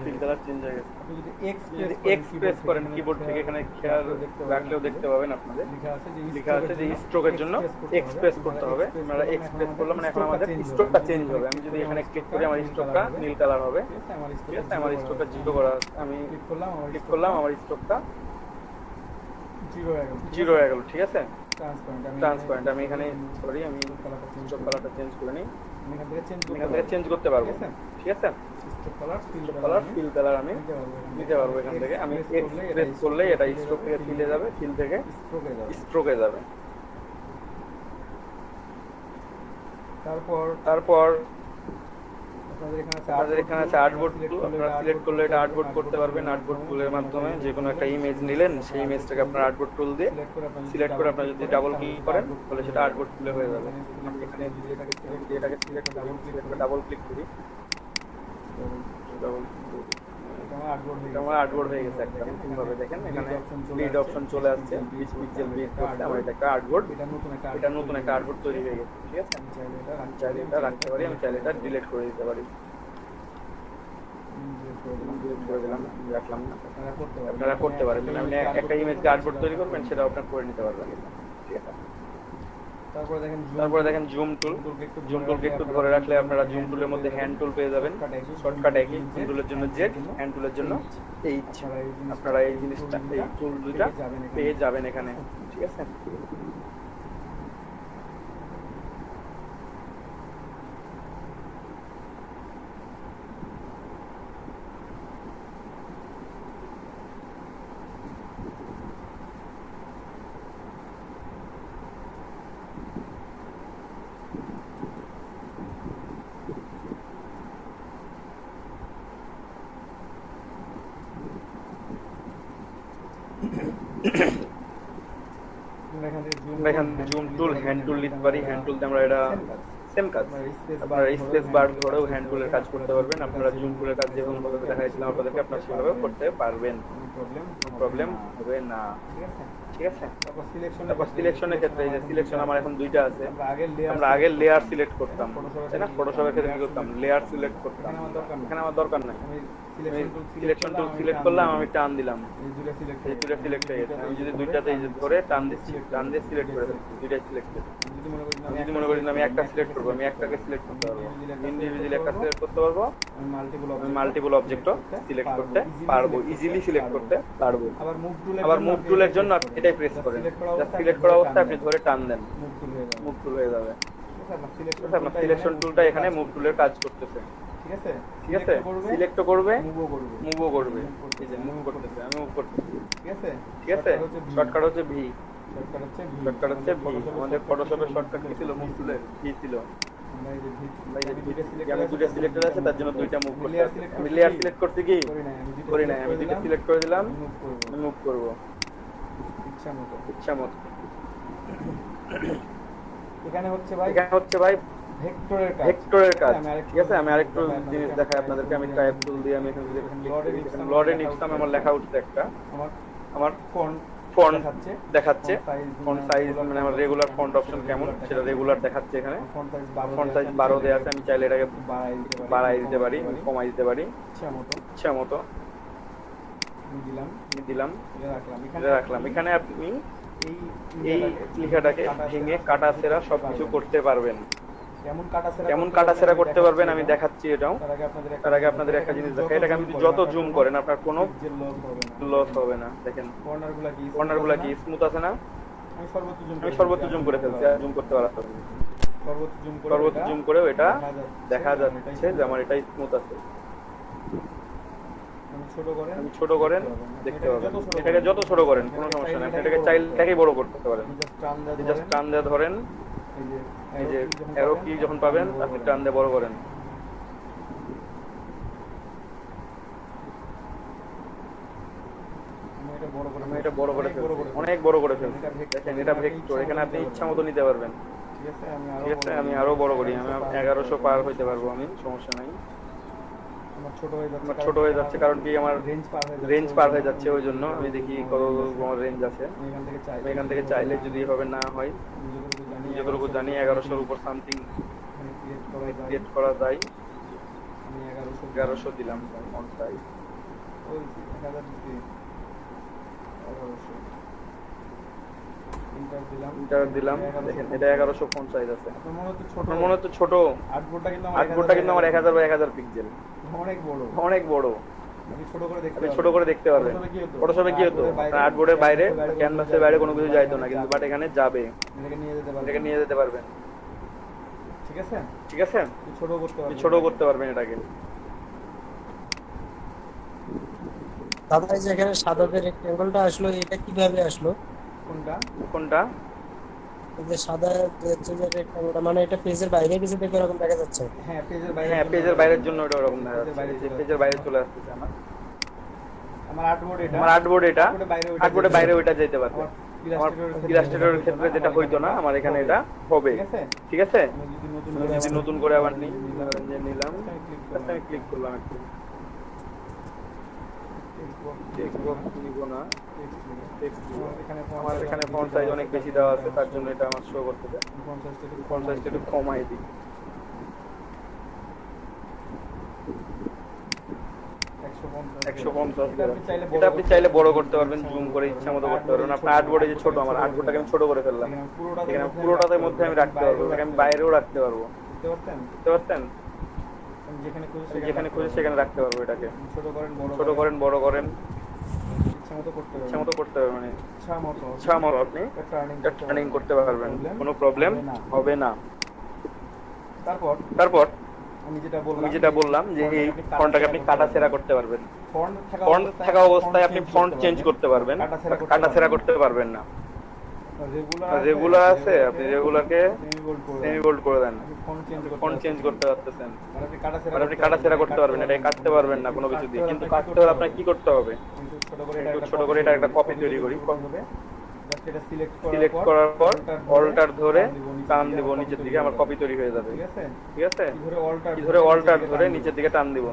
ফিল কালার চেঞ্জ হয়ে গেছে। আপনি যদি এক্স প্রেস করেন কিবোর্ড থেকে, এখানে খেয়াল রাখলেও দেখতে পাবেন আপনাদের লেখা আছে যে স্ট্রোকের জন্য এক্স প্রেস করতে হবে। আপনারা এক্স প্রেস করলে মানে এখন আমাদের স্ট্রোকটা চেঞ্জ হবে। আমি যদি এখানে ক্লিক করি, আমার স্ট্রোকটা নীল কালার হবে, ঠিক আছে। আমার স্ট্রোকটা জিরো করা, আমি ক্লিক করলাম, আমার স্ট্রোকটা জিরো হয়ে গেল, ঠিক আছে। ট্রান্সপারেন্ট। আমি এখানে সরি, আমি স্ট্রোক কালারটা চেঞ্জ করে নিই, এখান থেকে চেঞ্জ করতে পারবো, ঠিক আছে। ফিল কালার আমি নিতে পারবো এখান থেকে। আমি এক্স প্রেস করলে এটা স্ট্রোক থেকে ফিলে যাবে, ফিল থেকে স্ট্রোকে যাবে। তারপর আপনাদের এখানে আছে আর্টবোর্ড টুল। আপনারা সিলেক্ট করলে এটা আর্টবোর্ড করতে পারবেন। আর্টবোর্ড টুলের মাধ্যমে যে কোনো একটা ইমেজ নিলেন, সেই ইমেজটাকে আপনারা আর্টবোর্ড টুল দিয়ে সিলেক্ট করে আপনারা যদি ডাবল ক্লিক করেন তাহলে সেটা আর্টবোর্ড টুলে হয়ে যাবে। এখানে এটাকে সিলেক্ট করে ডাবল ক্লিক করি, আমার আর্টবোর্ড হয়ে গেছে একটা। এইভাবে দেখেন এখানে গ্রিড অপশন চলে আসছে, 20 পিক্সেল গ্রিড করতে আমার এটা একটা আর্টবোর্ড, এটা নতুন একটা আর্টবোর্ড তৈরি হয়ে গেছে, ঠিক আছে। আমি চাইলে এটা রাখতে পারি, আমি চাইলে এটা ডিলিট করে দিতে পারি। রাখলাম না, আপনারা করতে পারেন। আপনি একটা ইমেজকে আর্টবোর্ড তৈরি করবেন, সেটা আপনারা করে নিতে পারবেন, ঠিক আছে। তারপরে দেখেন জুম টুলকে একটু ধরে রাখলে আপনারা জুম টুলের মধ্যে হ্যান্ড টুল পেয়ে যাবেন। শর্টকাট একই, জুম টুলের জন্য জেড, হ্যান্ড টুলের জন্য এইচ। আপনারা এই জিনিসটা, এই টুল দুইটা পেয়ে যাবেন এখানে, ঠিক আছে। আমরা এখান থেকে আমরা এখান থেকে জুম টুল, হ্যান্ড টুল নিতে পারি। হ্যান্ড টুল দিয়ে আমরা এটা সেম কাজ, আপনারা স্পেস বার ধরেও হ্যান্ড টুলের কাজ করতে পারবেন। আপনারা জুম টুলের কাজ যেভাবে ভাবে দেখাইছিলাম আপনাদেরকে, আপনারা সেভাবে করতে পারবেন, প্রবলেম হবে না। ঠিক আছে? ঠিক আছে? তারপর সিলেকশনের ক্ষেত্রে, এই যে সিলেকশন আমার এখন দুইটা আছে, আমরা আগে লেয়ার সিলেক্ট করতাম, তাই না? ফটোশপের ক্ষেত্রে কি করতাম, লেয়ার সিলেক্ট করতাম। এখানে আমার দরকার নাই, আমি সিলেকশন টুল সিলেক্ট করলাম, আমি টান দিলাম, এই দুটো সিলেক্ট হয়ে গেছে। আমি যদি দুইটাতে এই যে ধরে টান দিচ্ছি, টান দিয়ে সিলেক্ট করে ফেলছি, দুইটাই সিলেক্টেড। আমি যদি মনে করি না আমি একটা সিলেক্ট করবো, আমি একটাকে সিলেক্ট করতে পারবো, ইন্ডিভিজুয়ালি একটা সিলেক্ট করতে পারবো, আমি মাল্টিপল অবজেক্টও সিলেক্ট করতে পারবো, ইজিলি সিলেক্ট করতে পারবো। আবার মুভ টুলের জন্য আপনি এটাই প্রেস করেন, জাস্ট সিলেক্ট করা অবস্থায় আপনি ধরে টান দেন, মুভ টুল হয়ে যাবে। আপনার সিলেকশন টুলটা এখানে মুভ টুলের কাজ করতেছে। ঠিক আছে? ঠিক আছে, সিলেক্ট করবে, মুভও করবে, এই যে মুভ করতেছে, আমি মুভ করতেছি। ঠিক আছে? ঠিক আছে, শর্টকাট হচ্ছে ভি, শর্টকাট হচ্ছে ভি। আমাদের ফটোশপের শর্টকাট কি ছিল, মুভ টুলের ভি ছিল। আমরা এই যে ভি, আমি দুটো সিলেক্টেড আছে, তার জন্য দুইটা মুভ করতে হবে। আমি লেয়ার সিলেক্ট করতে কি করি না, আমি দুটো সিলেক্ট করে দিলাম, আমি মুভ করব ইচ্ছা মতো। এখানে হচ্ছে ভাই ভেক্টরের কাজ। ঠিক আছে, আমি আরেকটু জিনিস দেখাই আপনাদেরকে। আমি টাইপ টুল দিয়ে আমি এখানে লর্ডে নিক্সাম আমার লেখা উঠছে একটা, আমার ফন্ট দেখাচ্ছে, ফন্ট সাইজ মানে আমার রেগুলার ফন্ট অপশন কেমন সেটা রেগুলার দেখাচ্ছে। এখানে ফন্ট সাইজ 12 দেয়া আছে, আমি চাইলে এটাকে বাড়াই দিতে পারি, কমাই দিতে পারি ইচ্ছা মতো। দিলাম, রাখলাম। এখানে আপনি এই লেখাটাকে ভেঙে কাটা ছেঁড়া সবকিছু করতে পারবেন। কেমন কাটাছেড়া করতে পারবেন আমি দেখাচ্ছি এটাও। তার আগে আপনাদের একটা জিনিস দেখাই, এটাকে আমি যত জুম করেন আপনার কোনো লস হবে না। দেখেন কর্নারগুলা কি স্মুথ আছে না? আমি সর্বোচ্চ জুম করে ফেলছি, আর জুম করতে পারতাম না। সর্বোচ্চ জুম করেও এটা দেখা যাচ্ছে যে আমার এটাই স্মুথ আছে। আমি ছোট করেন দেখতে পাবেন, এটাকে যত ছোট করেন কোনো সমস্যা নেই। এটাকে চাইলেই বড় করতে পারেন, জাস্ট টান দিয়ে ধরেন, এই যে অ্যারো কি যখন পাবেন আপনি টান দিয়ে বড় করেন। আমি এটা বড় করে ফেলছি, অনেক বড় করে ফেলছি। দেখেন এটা ভেক্টর, এখানে আপনি ইচ্ছা মতো নিতে পারবেন। ঠিক আছে, আমি আরো বড় করি, আমি 1100 পার হইতে পারবো, আমি সমস্যা নাই। আমার ছোট হয়ে যাচ্ছে কারণ কি আমার রেঞ্জ পার হয়ে যাচ্ছে, ওই জন্য আমি দেখি কত আমার রেঞ্জ আছে। আমি এখান থেকে চাইলে যদি এভাবে না হয়, যতটুকু জানি 1100-র উপর সামথিং ক্রিয়েট করা যায়। আমি 1100 দিলাম ফন্ট সাইজ, ইন্টার দিলাম। দেখেন এটা 1100 ফন্ট সাইজ আছে। আপনার মনে হচ্ছে ছোট, আর্টবোর্ডটা কিন্তু আমার 1000 বাই 1000 পিক্সেল, অনেক বড়। আপনি ছোট করে দেখতে পারবেন। ফটোশপে কি হতো, আর্টবোর্ডের বাইরে ক্যানভাসের বাইরে কোনো কিছু যাইতো না, কিন্তু বাট এখানে যাবে, এটাকে নিয়ে যেতে পারবেন। ঠিক আছে, ছোট করতে পারবেন এটাকে। দাদা এই যে এখানে সাদা যে রেক্টেঙ্গলটা আসলো, এটা কিভাবে আসলো? কোনটা? এই যে সাদা যে রেক্টেঙ্গলটা, মানে এটা পেজের বাইরে কিছু দেখে এরকম দেখা যাচ্ছে? হ্যাঁ, পেজের বাইরের জন্য এটা ওরকম দেখা যাচ্ছে, পেজের বাইরে চলে আসছে। আমার আর্টবোর্ড এটা, আর্টবোর্ডের বাইরে ওইটা যেতে পারবে। আমার ইলাস্ট্রেটরের ক্ষেত্রে যেটা হইতো না, আমার এখানে এটা হবে। ঠিক আছে, যদি নতুন করে আবার নিলাম, আমি ক্লিক করলাম একটু, আমার এখানে ফন্ট সাইজ অনেক বেশি দেওয়া আছে, তার জন্য এটা আমার শো করতেছে। ফন্ট সাইজটা একটু কমাই দিই, 150। এটা আপনি চাইলে বড় করতে পারবেন, জুম করে ইচ্ছা মতো করতে পারবেন। আপনার আর্টবোর্ডে যে ছোট, আমার আর্টবোর্ডটাকে আমি ছোট করে ফেললাম, এখানে পুরোটার মধ্যে আমি রাখতে পারবো, এটাকে আমি বাইরেও রাখতে পারবো। বুঝতে পারছেন? যেখানে খুশি সেখানে রাখতে পারবো। এটাকে ছোট করেন, বড় করেন, ইচ্ছা মতো করতে পারবেন, মানে ইচ্ছা মতো আপনি টার্নিং করতে পারবেন, কোনো প্রবলেম হবে না। তারপর আমি যেটা বললাম যে এই ফন্টটাকে আপনি কাটাছেঁড়া করতে পারবেন। ফন্ট থাকা অবস্থায় আপনি ফন্ট চেঞ্জ করতে পারবেন, কাটাছেঁড়া করতে পারবেন না। রেগুলার আছে, আপনি রেগুলারকে সেমি বোল্ড করে দেন, ফন্ট চেঞ্জ করতে পারতেছেন, আর আপনি কাটাছেঁড়া করতে পারবেন, এটাকে কাটতে পারবেন না কোনো কিছু দিয়ে। কিন্তু কাটতে হলে আপনাকে কি করতে হবে, ছোট করে এটা একটা কপি তৈরি করি। জাস্ট এটা সিলেক্ট সিলেক্ট করার পর অল্টার ধরে টান দিব নিচের দিকে, আমার কপি তৈরি হয়ে যাবে। ঠিক আছে? ঠিক আছে, কি ধরে অল্টার ধরে নিচের দিকে টান দিব,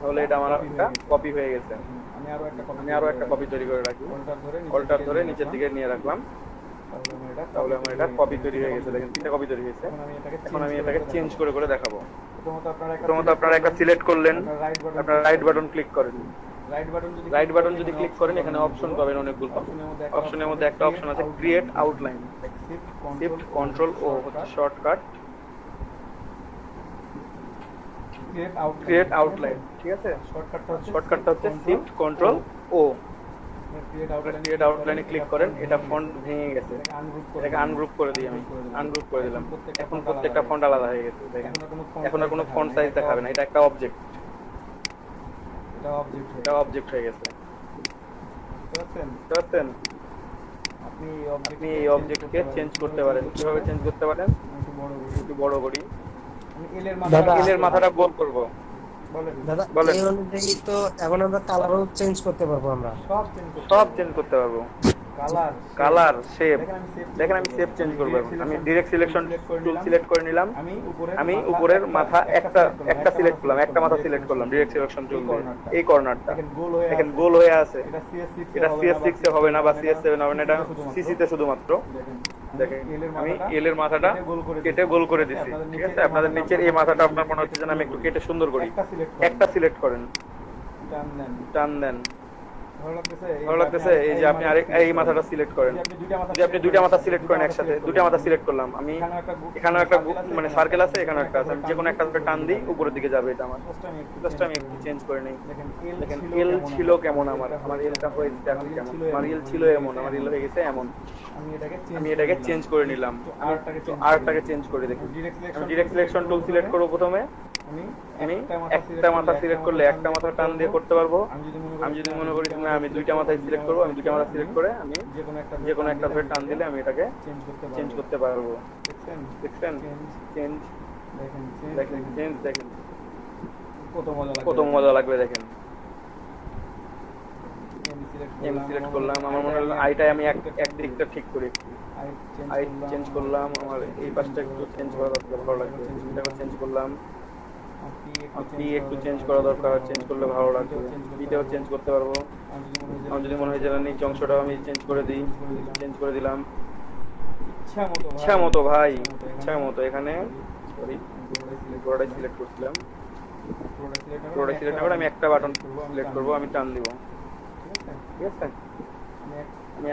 তাহলে এটা আমার একটা কপি হয়ে গেছে। আমি আমি আরো একটা কপি তৈরি করে রাখি, অল্টার ধরে নিচের দিকে নিয়ে রাখলাম, তাহলে আমার এটা কপি তৈরি হয়ে গেছে। দেখেন তিনটা কপি তৈরি হয়েছে। এখন আমি এটাকে চেঞ্জ করে করে দেখাবো। প্রথমত আপনারা একটা সিলেক্ট করলেন, আপনারা রাইট বাটন ক্লিক করেন। রাইট বাটন যদি ক্লিক করেন এখানে অপশন পাবেন অনেকগুলো। অপশনের মধ্যে একটা অপশন আছে ক্রিয়েট আউটলাইন। শিফট কন্ট্রোল ও হচ্ছে শর্টকাট ক্রিয়েট আউটলাইন। ঠিক আছে, শর্টকাটটা হচ্ছে শিফট কন্ট্রোল ও। ক্রিয়েট আউটলাইনে ক্লিক করেন, এটা ফন্ট ভেঙে গেছে, এটাকে আনগ্রুপ করে দিই। আমি আনগ্রুপ করে দিলাম। এখন প্রত্যেকটা ফন্ট আলাদা হয়ে গেছে। দেখেন এখন আর কোনো ফন্ট সাইজ দেখাবে না, এটা একটা অবজেক্ট, এটা অবজেক্ট হয়ে গেছে। বুঝতে পারছেন? আপনি এই অবজেক্টকে চেঞ্জ করতে পারেন। কিভাবে চেঞ্জ করতে পারেন? একটু বড় করি, এলের মাথাটা গোল করব। দাদা বলেন। এই অনুযায়ী তো এখন আমরা কালারও চেঞ্জ করতে পারবো, আমরা সব চেঞ্জ করতে পারবো, কালার, শেপ। দেখেন আমি শেপ চেঞ্জ করব। আমি ডাইরেক্ট সিলেকশন টুল সিলেক্ট করে নিলাম। আমি উপরের মাথা একটা সিলেক্ট করলাম, একটা মাথা সিলেক্ট করলাম ডাইরেক্ট সিলেকশন টুল দিয়ে। এই কর্নারটা দেখেন গোল হয়ে আছে। এটা CS6 এ হবে না বা CS7 হবে না, এটা CC তে শুধুমাত্র। দেখেন আমি এল এর মাথাটা কেটে গোল করে দিছি। ঠিক আছে, আপনাদের নিচের এই মাথাটা আপনার মনে হচ্ছে যেন আমি একটু কেটে সুন্দর করি। একটা সিলেক্ট করেন, টান দেন, ভালো লাগতেছে। এই যে আপনি আরেক এই মাথাটা সিলেক্ট করেন। যদি আপনি দুইটা মাথা সিলেক্ট করেন একসাথে, দুইটা মাথা সিলেক্ট করলাম আমি, এখানেও একটা মানে সার্কেল আছে, এখানেও একটা আছে। আমি যে কোনো একটা টান দিই উপরের দিকে যাবে এটা আমার। জাস্ট আমি একটু চেঞ্জ করে নেই। দেখেন এল ছিল কেমন, আমার এলটা হয়েছে এখন কেমন। আমার এল ছিল এমন, আমার এল হয়ে গেছে এমন। আমি এটাকে চেঞ্জ করে নিলাম, আরটাকে চেঞ্জ করে দেখি। আমি ডাইরেক্ট সিলেকশন টুল সিলেক্ট করব প্রথমে। আমি একটা মাথা সিলেক্ট করলে একটা মাথা টান দিয়ে করতে পারবো। আমি যদি মনে করি না আমি দুইটা মাথায় সিলেক্ট করবো, আমি দুইটা মাথা সিলেক্ট করে আমি যে কোনো একটা ধরে টান দিলে আমি এটাকে চেঞ্জ করতে পারবো। দেখছেন চেঞ্জ, দেখেন চেঞ্জ, দেখেন কত মজা লাগবে। দেখেন এম সিলেক্ট করলাম, আমার মনে হলো আইটাই আমি এক দিকটা ঠিক করি, আই চেঞ্জ করলাম। আমার এই পাশটা একটু চেঞ্জ করা দরকার, ভালো লাগবে। এটাকে চেঞ্জ করলাম, আপনি একটু চেঞ্জ করা দরকার, চেঞ্জ করলে ভালো লাগবে। এটাও চেঞ্জ করতে পারবো। আমার যদি মনে হয় যে নিচ অংশটাও আমি চেঞ্জ করে দিই, চেঞ্জ করে দিলাম ইচ্ছা মতো ভাই, ইচ্ছা মতো। এখানে সরি পুরোটাই সিলেক্ট করছিলাম, পুরোটাই সিলেক্ট করে আমি একটা বাটন সিলেক্ট করবো, আমি টান দিব। ঠিক আছে, আমি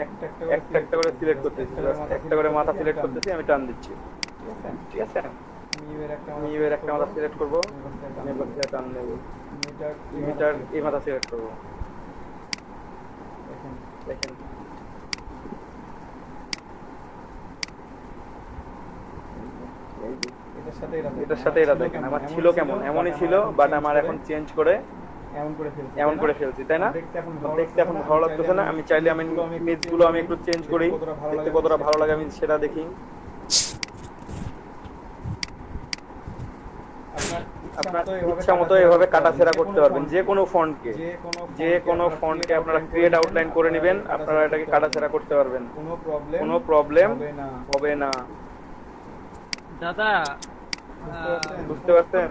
একটা একটা করে সিলেক্ট করতেছি, একটা করে মাথা সিলেক্ট করতেছি, আমি টান দিচ্ছি। ঠিক আছে, আমি এবার একটা মাথা সিলেক্ট করবো, আমি এবার টান নেব, মিটার এই মাথা সিলেক্ট করবো। দেখেন এটার সাথে এটা দেখেন আমার ছিল কেমন, এমনই ছিল, বাট আমার এখন চেঞ্জ করে এমন করে ফেলছি, তাই না? দেখতে এখন ভালো লাগতেছে না। আমি চাইলে আমি ইমেজগুলো আমি একটু চেঞ্জ করি, দেখতে কতটা ভালো লাগে আমি সেটা দেখি। আপনার ইচ্ছা মতো এভাবে কাটাছেড়া করতে পারবেন যে কোনো ফন্টকে আপনারা ক্রিয়েট আউটলাইন করে নেবেন, আপনারা এটাকে কাটাছেড়া করতে পারবেন, কোনো প্রবলেম হবে না। দাদা বুঝতে পারছেন?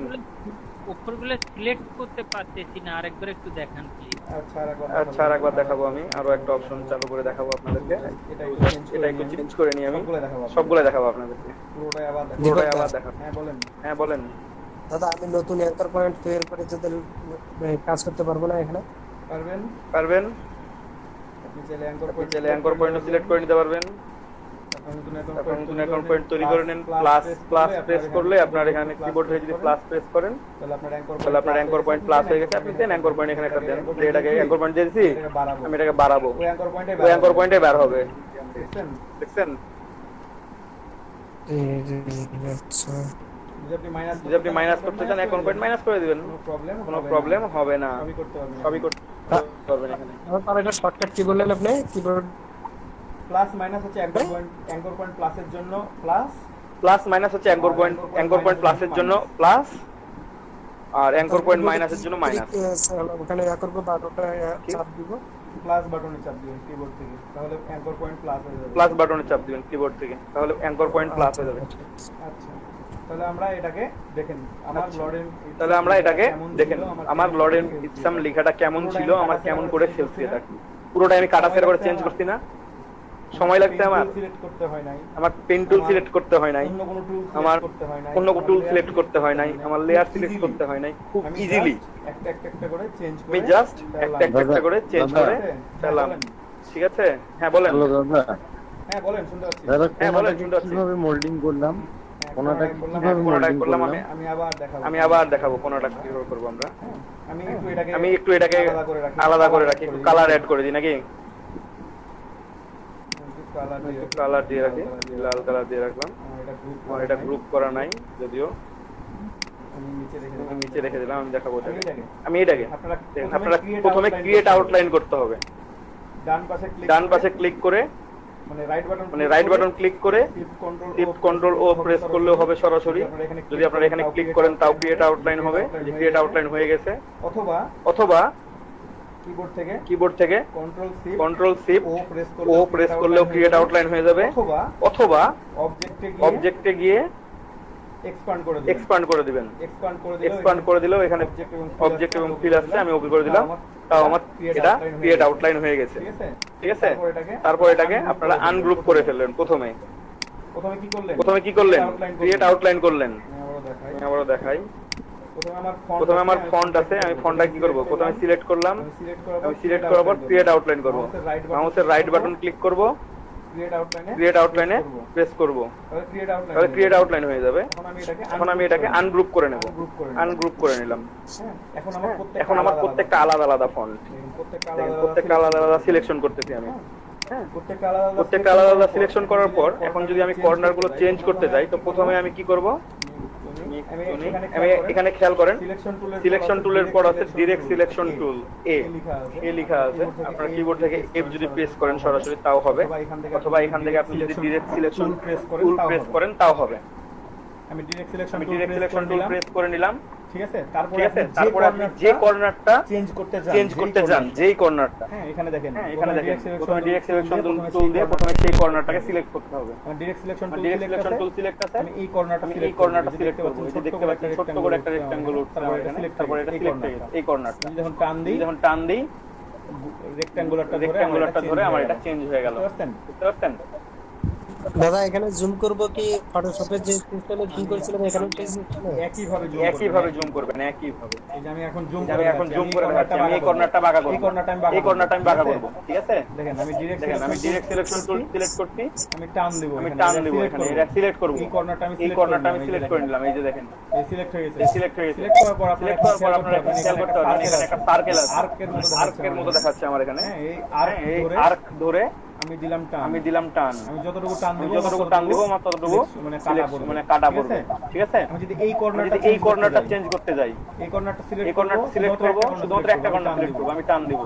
অক্ষরগুলো সিলেক্ট করতে পারতেছি না, আরেকবার একটু দেখান প্লিজ। আচ্ছা আরেকবার দেখাবো, আমি আরো একটা অপশন চালু করে দেখাবো আপনাদেরকে। এটা একটু চেঞ্জ করে নিই, আমি সবগুলো দেখাবো আপনাদেরকে, পুরোটাই আবার দেখাবো। হ্যাঁ বলেন। দাদা আমি নতুন অ্যাঙ্কর পয়েন্ট তৈরি করে যদি কাজ করতে পারবো না এখানে? পারবেন। আপনি চাইলে অ্যাঙ্কর পয়েন্ট সিলেক্ট করে নিতে পারবেন। এখন নতুন অ্যাকাউন্ট পয়েন্ট তৈরি করে নেন, প্লাস প্রেস করলে আপনার এখানে কিবোর্ড থেকে যদি প্লাস প্রেস করেন তাহলে আপনার অ্যাঙ্কর পয়েন্ট প্লাস হয়ে গেছে। আপনি দেন অ্যাঙ্কর পয়েন্ট এখানে একটা দেন, এটাকে অ্যাঙ্কর পয়েন্ট দিয়েছি, আমি এটাকে বাড়াবো, ওই অ্যাঙ্কর পয়েন্টে বের হবে। দেখছেন? আচ্ছা, যদি আপনি মাইনাস করতে চান অ্যাকাউন্ট পয়েন্ট মাইনাস করে দিবেন, কোনো প্রবলেম হবে না, সবই করতে পারবেন এখানে। তাহলে এটা শর্টকাট কি বললেন আপনি? কিবোর্ড প্লাস মাইনাস হচ্ছে অ্যাঙ্কর পয়েন্ট প্লাসের জন্য প্লাস, প্লাস মাইনাস হচ্ছে অ্যাঙ্কর পয়েন্ট প্লাসের জন্য প্লাস, আর অ্যাঙ্কর পয়েন্ট মাইনাসের জন্য মাইনাস। ওখানে অ্যাঙ্কর পয়েন্ট 12টা চাপ দিব। প্লাস বাটনে চাপ দিবেন কিবোর্ড থেকে, তাহলে অ্যাঙ্কর পয়েন্ট প্লাস হয়ে যাবে। প্লাস বাটনে চাপ দিবেন কিবোর্ড থেকে, তাহলে অ্যাঙ্কর পয়েন্ট প্লাস হয়ে যাবে। আচ্ছা, তাহলে আমরা এটাকে দেখেন আমার লর্ডেন, তাহলে আমরা এটাকে দেখেন আমার লর্ডেন ইসলাম লেখাটা কেমন ছিল, আমার কেমন করে ফেলছি এটা পুরোটা আমি কাটা ফের করে চেঞ্জ করছি না, সময় লাগছে আমার। সিলেক্ট করতে হয় নাই, আমার পেন টুল সিলেক্ট করতে হয় নাই, অন্য কোনো টুল আমার করতে হয় নাই, অন্য কোনো টুল সিলেক্ট করতে হয় নাই, আমার লেয়ার সিলেক্ট করতে হয় নাই, খুব আমি ইজিলি just একটা একটা করে চেঞ্জ করে আমি জাস্ট একটা একটা করে চেঞ্জ করে ফেললাম। ঠিক আছে, হ্যাঁ বলেন। হ্যালো দাদা, হ্যাঁ বলেন, শুনতে পাচ্ছি। দাদা হ্যাঁ, বলেন, কোনাটাকে শুনতে পাচ্ছি। কিভাবে মোল্ডিং করলাম? কোনাটা কিভাবে কোনাটা মোল্ডিং করলাম করলাম? আমি আবার দেখাবো, আমি আবার দেখাবো কোনটা কিভাবে করবো আমরা। আমি একটু এটাকে আলাদা করে রাখি, একটু কালার অ্যাড করে দিই নাকি, কালার কালার দিয়ে রাখি, লাল কালার দিয়ে রাখলাম। আমার এটা গ্রুপ করা নাই যদিও, আমি আমি নিচে রেখে দিলাম, আমি দেখাবো এটাকে। এটাকে আমি এটাকে আপনারা আপনারা প্রথমে ক্রিয়েট আউটলাইন করতে হবে। ডান পাশে ক্লিক করে মানে রাইট বাটন ক্লিক করে শিফট কন্ট্রোল ও প্রেস করলেও হবে সরাসরি। যদি আপনারা এখানে ক্লিক করেন তাও ক্রিয়েট আউটলাইন হবে, যে ক্রিয়েট আউটলাইন হয়ে গেছে। অথবা কিবোর্ড থেকে কন্ট্রোল শিফট ও প্রেস করলেও ক্রিয়েট আউটলাইন হয়ে যাবে। অথবা অবজেক্টে গিয়ে এক্সপান্ড করে দিবেন, এক্সপান্ড করে দিলেও এখানে অবজেক্ট এবং ফিল আসছে, আমি ওকে করে দিলাম, তাও আমার এটা ক্রিয়েট আউটলাইন হয়ে গেছে। ঠিক আছে, তারপর এটাকে আপনারা আনগ্রুপ করে ফেললেন। প্রথমে কি করলেন, ক্রিয়েট আউটলাইন করলেন। আমি আবারও দেখাই, প্রথমে আমার ফন্ট আছে, আমি ফন্টটা কি করব, প্রথমে সিলেক্ট করলাম, আমি সিলেক্ট করার পর ক্রিয়েট আউটলাইন করব, মাউসের রাইট বাটন ক্লিক করব, ক্রিয়েট আউটলাইনে প্রেস করব, তাহলে ক্রিয়েট আউটলাইন হয়ে যাবে। এখন আমি এটাকে আনগ্রুপ করে নেব, আনগ্রুপ করে নিলাম। এখন আমার প্রত্যেকটা আলাদা আলাদা ফন্ট, প্রত্যেকটা আলাদা আলাদা সিলেকশন করতেছি আমি। হ্যাঁ, প্রত্যেকটা আলাদা আলাদা সিলেকশন করার পর এখন যদি আমি কর্নার গুলো চেঞ্জ করতে যাই, তো প্রথমে আমি কি করব, আমি এখানে খেয়াল করেন সিলেকশন টুলের পর আছে ডিরেক্ট সিলেকশন টুল, এ লেখা আছে। আপনারা কিবোর্ড থেকে এফ যদি প্রেস করেন সরাসরি তাও হবে, অথবা এখান থেকে আপনি যদি ডিরেক্ট সিলেকশন টুল প্রেস করেন তাও হবে। আমি ডিরেক্ট সিলেকশন টুল প্রেস করে নিলাম। ঠিক আছে, তারপরে আপনি যে কর্নারটা চেঞ্জ করতে যান, যেই কর্নারটা, হ্যাঁ এখানে দেখেন, প্রথমে ডিরেক্ট সিলেকশন টুল দিয়ে প্রথমে সেই কর্নারটাকে সিলেক্ট করতে হবে। ডিরেক্ট সিলেকশন টুল সিলেক্ট আছে, আমি এই কর্নারটা সিলেক্ট করব। এই যে দেখতে পাচ্ছেন ছোট করে একটা রেক্ট্যাঙ্গল উঠছে আমার এখানে, তারপরে এটা সিলেক্ট হয়ে গেছে এই কর্নারটা। যখন টান দিই রেক্ট্যাঙ্গুলারটা ধরে আমার এটা চেঞ্জ হয়ে গেল। বুঝতে পারছেন দাদা? এখানে জুম করব কি ফটোশপে যে সিস্টেমে জুম করেছিলাম এখানে একইভাবে জুম করবেন, একইভাবে। এই যে আমি এখন জুম করে দেখাচ্ছি, আমি এই কর্নারটা বাঁকা করব, এই কর্নারটা আমি বাঁকা করব। ঠিক আছে, দেখেন আমি ডিরেক্ট সিলেকশন টুল সিলেক্ট করছি, আমি টান দেব, এখানে এটা সিলেক্ট করব। এই কর্নারটা আমি সিলেক্ট করে নিলাম, এই যে দেখেন এই সিলেক্ট হয়ে গেছে। সিলেক্ট করার পর আপনারা খেয়াল করতে হবে এখানে একটা সার্কেল আছে, আর্কের মতো দেখাচ্ছে আমার এখানে। এই আর্ক ধরে আমি দিলাম টান, আমি যতটুকু টান দিব মাত্র ততটুকু মানে কাটা পড়বে। ঠিক আছে, আমি যদি এই কর্নারটা চেঞ্জ করতে যাই, এই কর্নারটা সিলেক্ট করব, শুধুমাত্র একটা কর্নার সিলেক্ট করব, আমি টান দিব,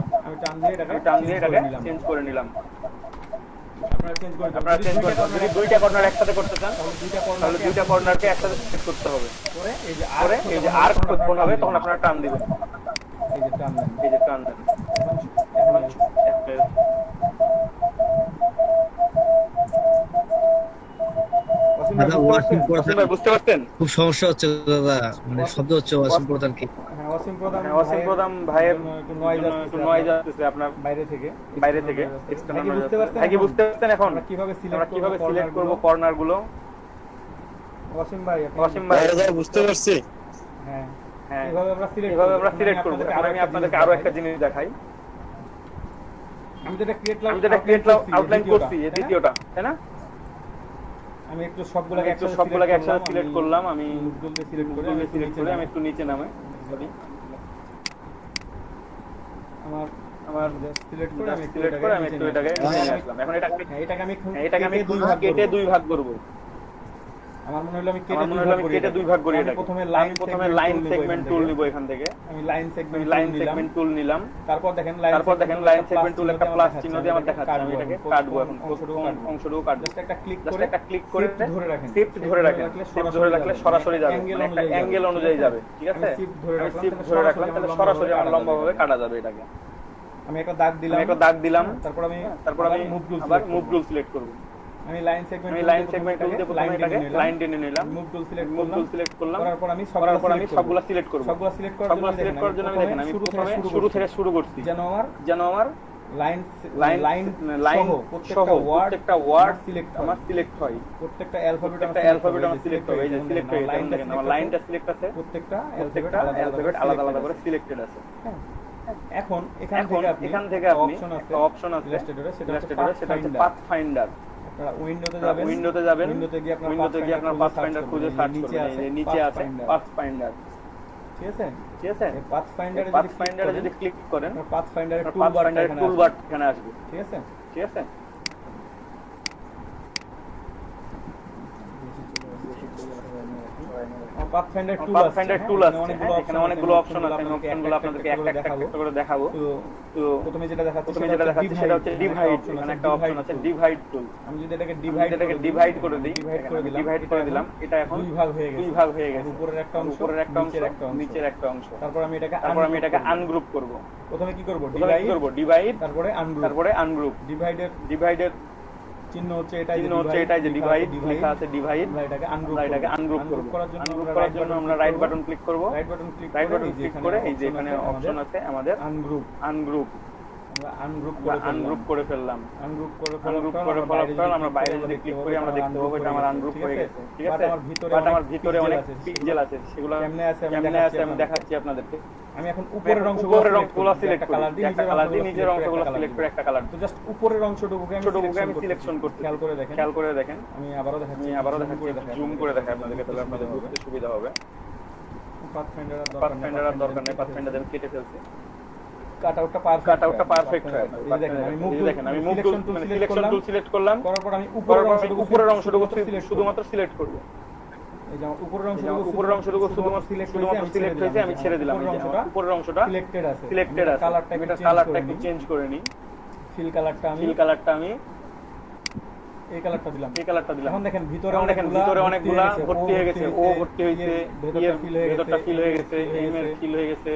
টান দিয়ে এটাকে চেঞ্জ করে নিলাম। আপনারা চেঞ্জ করতে, যদি দুইটা কর্নার একসাথে করতে চান তাহলে দুইটা কর্নারকে একসাথে সিলেক্ট করতে হবে। পরে এই যে আর্ক উৎপন্ন হবে তখন আপনারা টান দিবেন, এই যে টান দেন। দাদা ওয়াশিং প্রধান বুঝতে পারছেন? খুব সমস্যা হচ্ছে দাদা, মানে শব্দ হচ্ছে ওয়াশিং প্রধান কি? ওয়াসিম প্রধান ভাইয়ের একটু নয়েজ আসছে আপনার বাইরে থেকে এক্সটার্নাল নয়েজ আসছে। কি বুঝতে পারছেন এখন আমরা কিভাবে সিলেক্ট করব কর্নার গুলো? ওয়াসিম ভাই বুঝতে পারছি। হ্যাঁ, এভাবে আমরা সিলেক্ট করব। এখন আমি আপনাদেরকে আরো একটা জিনিস দেখাই। আমি যেটা ক্রিয়েট আউটলাইন করছি এই দ্বিতীয়টা, তাই না? আমি একটু সবগুলোকে একসাথে সিলেক্ট করলাম, আমি সিলেক্ট করে আমি একটু নিচে নামে সিলেক্ট করে আমি একটু এটাকে নিয়ে আসলাম। এখন এটাকে আমি কেটে দুই ভাগ করব। আমার মনে হলো আমি কেটে দুই ভাগ করি। এটাকে প্রথমে লাইন সেগমেন্ট টুল নিব, এখান থেকে আমি লাইন সেগমেন্ট টুল নিলাম। তারপর দেখেন লাইন সেগমেন্ট টুল একটা প্লাস চিহ্ন দিয়ে আমার দেখাচ্ছে, আমি এটাকে কাটবো। এখন অংশটুকু কাটবো, জাস্ট একটা ক্লিক করে শিফট ধরে রাখলে সরাসরি যাবে, একটা অ্যাঙ্গেল অনুযায়ী যাবে। ঠিক আছে, আমি শিফট ধরে রাখলাম তাহলে সরাসরি আমার লম্বা ভাবে কাটা যাবে এটাকে। আমি একটা দাগ দিলাম, তারপর আমি আবার মুভ টুল সিলেক্ট করব। আমি লাইন সেগমেন্ট টুল দিয়ে প্রথমে এটাকে লাইন টেনে নিলাম, মুভ টুল সিলেক্ট করলাম, করার পর আমি সবগুলা সিলেক্ট করব। সবগুলা সিলেক্ট করার জন্য আমি দেখেন আমি প্রথমে শুরু থেকে শুরু করছি, যেন আমার লাইন সহ প্রত্যেকটা ওয়ার্ড আমার সিলেক্ট হয়, প্রত্যেকটা অ্যালফাবেট আমার সিলেক্ট হবে। এই যে সিলেক্ট হয়ে গেছে, দেখেন আমার লাইনটা সিলেক্ট আছে, প্রত্যেকটা অ্যালফাবেট আলাদা আলাদা করে সিলেক্টেড আছে। এখন এখান থেকে আপনি একটা অপশন আছে ইলাস্ট্রেটরে, সেটা হচ্ছে পাথফাইন্ডার। আপনারা উইন্ডোতে যাবেন, উইন্ডোতে গিয়ে আপনার পাথফাইন্ডার খুঁজে সার্চ করবেন। এই নিচে আছে পাথফাইন্ডার, ঠিক আছে? পাথফাইন্ডারে যদি ক্লিক করেন, পাথফাইন্ডারের টুলবার এখানে আসবে, ঠিক আছে? পাথফাইন্ডার টুল আছে, এখানে অনেকগুলো অপশন আছে। আমি অপশনগুলো আপনাদেরকে একটা একটা করে দেখাবো। তো প্রথমে যেটা দেখাচ্ছি সেটা হচ্ছে ডিভাইড। এখানে একটা অপশন আছে ডিভাইড টুল। আমি যদি এটাকে ডিভাইড করে দিই, ডিভাইড করে দিলাম, এটা এখন দুই ভাগ হয়ে গেছে, উপরের একটা অংশ, নিচের একটা অংশ। তারপর আমি এটাকে আনগ্রুপ করব। প্রথমে কি করব? ডিভাইড, তারপরে আনগ্রুপ। ডিভাইডের চিহ্ন হচ্ছে এটাই যে ডিভাইড লেখা আছে, ডিভাইড। এটাকে আনগ্রুপ করার জন্য আমরা রাইট বাটন ক্লিক করব। রাইট বাটন ক্লিক করে এই যে এখানে অপশন আছে আমাদের আনগ্রুপ। আমরা আনগ্রুপ করে ফেললাম। আনগ্রুপ করে ফেলার পর আমরা বাইরে যদি ক্লিক করি, আমরা দেখতে পাবো এটা আমার আনগ্রুপ হয়ে গেছে, ঠিক আছে? বাট আমার ভিতরে অনেক পিক্সেল আছে, সেগুলো কেমনে আছে আমি দেখাচ্ছি আপনাদেরকে। আমি এখন উপরের অংশগুলো সিলেক্ট করি, একটা কালার দিয়ে নিজের অংশগুলো সিলেক্ট করে একটা কালার, তো জাস্ট উপরের অংশটুকুকে আমি সিলেকশন করতে। খেয়াল করে দেখেন আমি আবারও দেখাচ্ছি, জুম করে দেখাই আপনাদেরকে, তাহলে আপনাদের বুঝতে সুবিধা হবে। পাথফাইন্ডার আর দরকার নেই, পাথফাইন্ডার আমি কেটে ফেলছি। কাটআউটটা পারফেক্ট হয়। দেখেন আমি move tool selection tool select করলাম, করার পর আমি উপরের অংশটুকু শুধুমাত্র সিলেক্ট করব। এই যে উপরের অংশটুকু শুধুমাত্র সিলেক্ট হয়েছে, আমি ছেড়ে দিলাম। এই যে উপরের অংশটা সিলেক্টেড আছে। কালারটা একটু চেঞ্জ করে নিই। ফিল কালারটা আমি এই কালারটা দিলাম। এখন দেখেন ভিতরে অনেকগুলা ভর্তি হয়ে গেছে, ও ভর্তি হয়েছে, ভেতরটা ফিল হয়ে গেছে, এম এর ফিল হয়ে গেছে,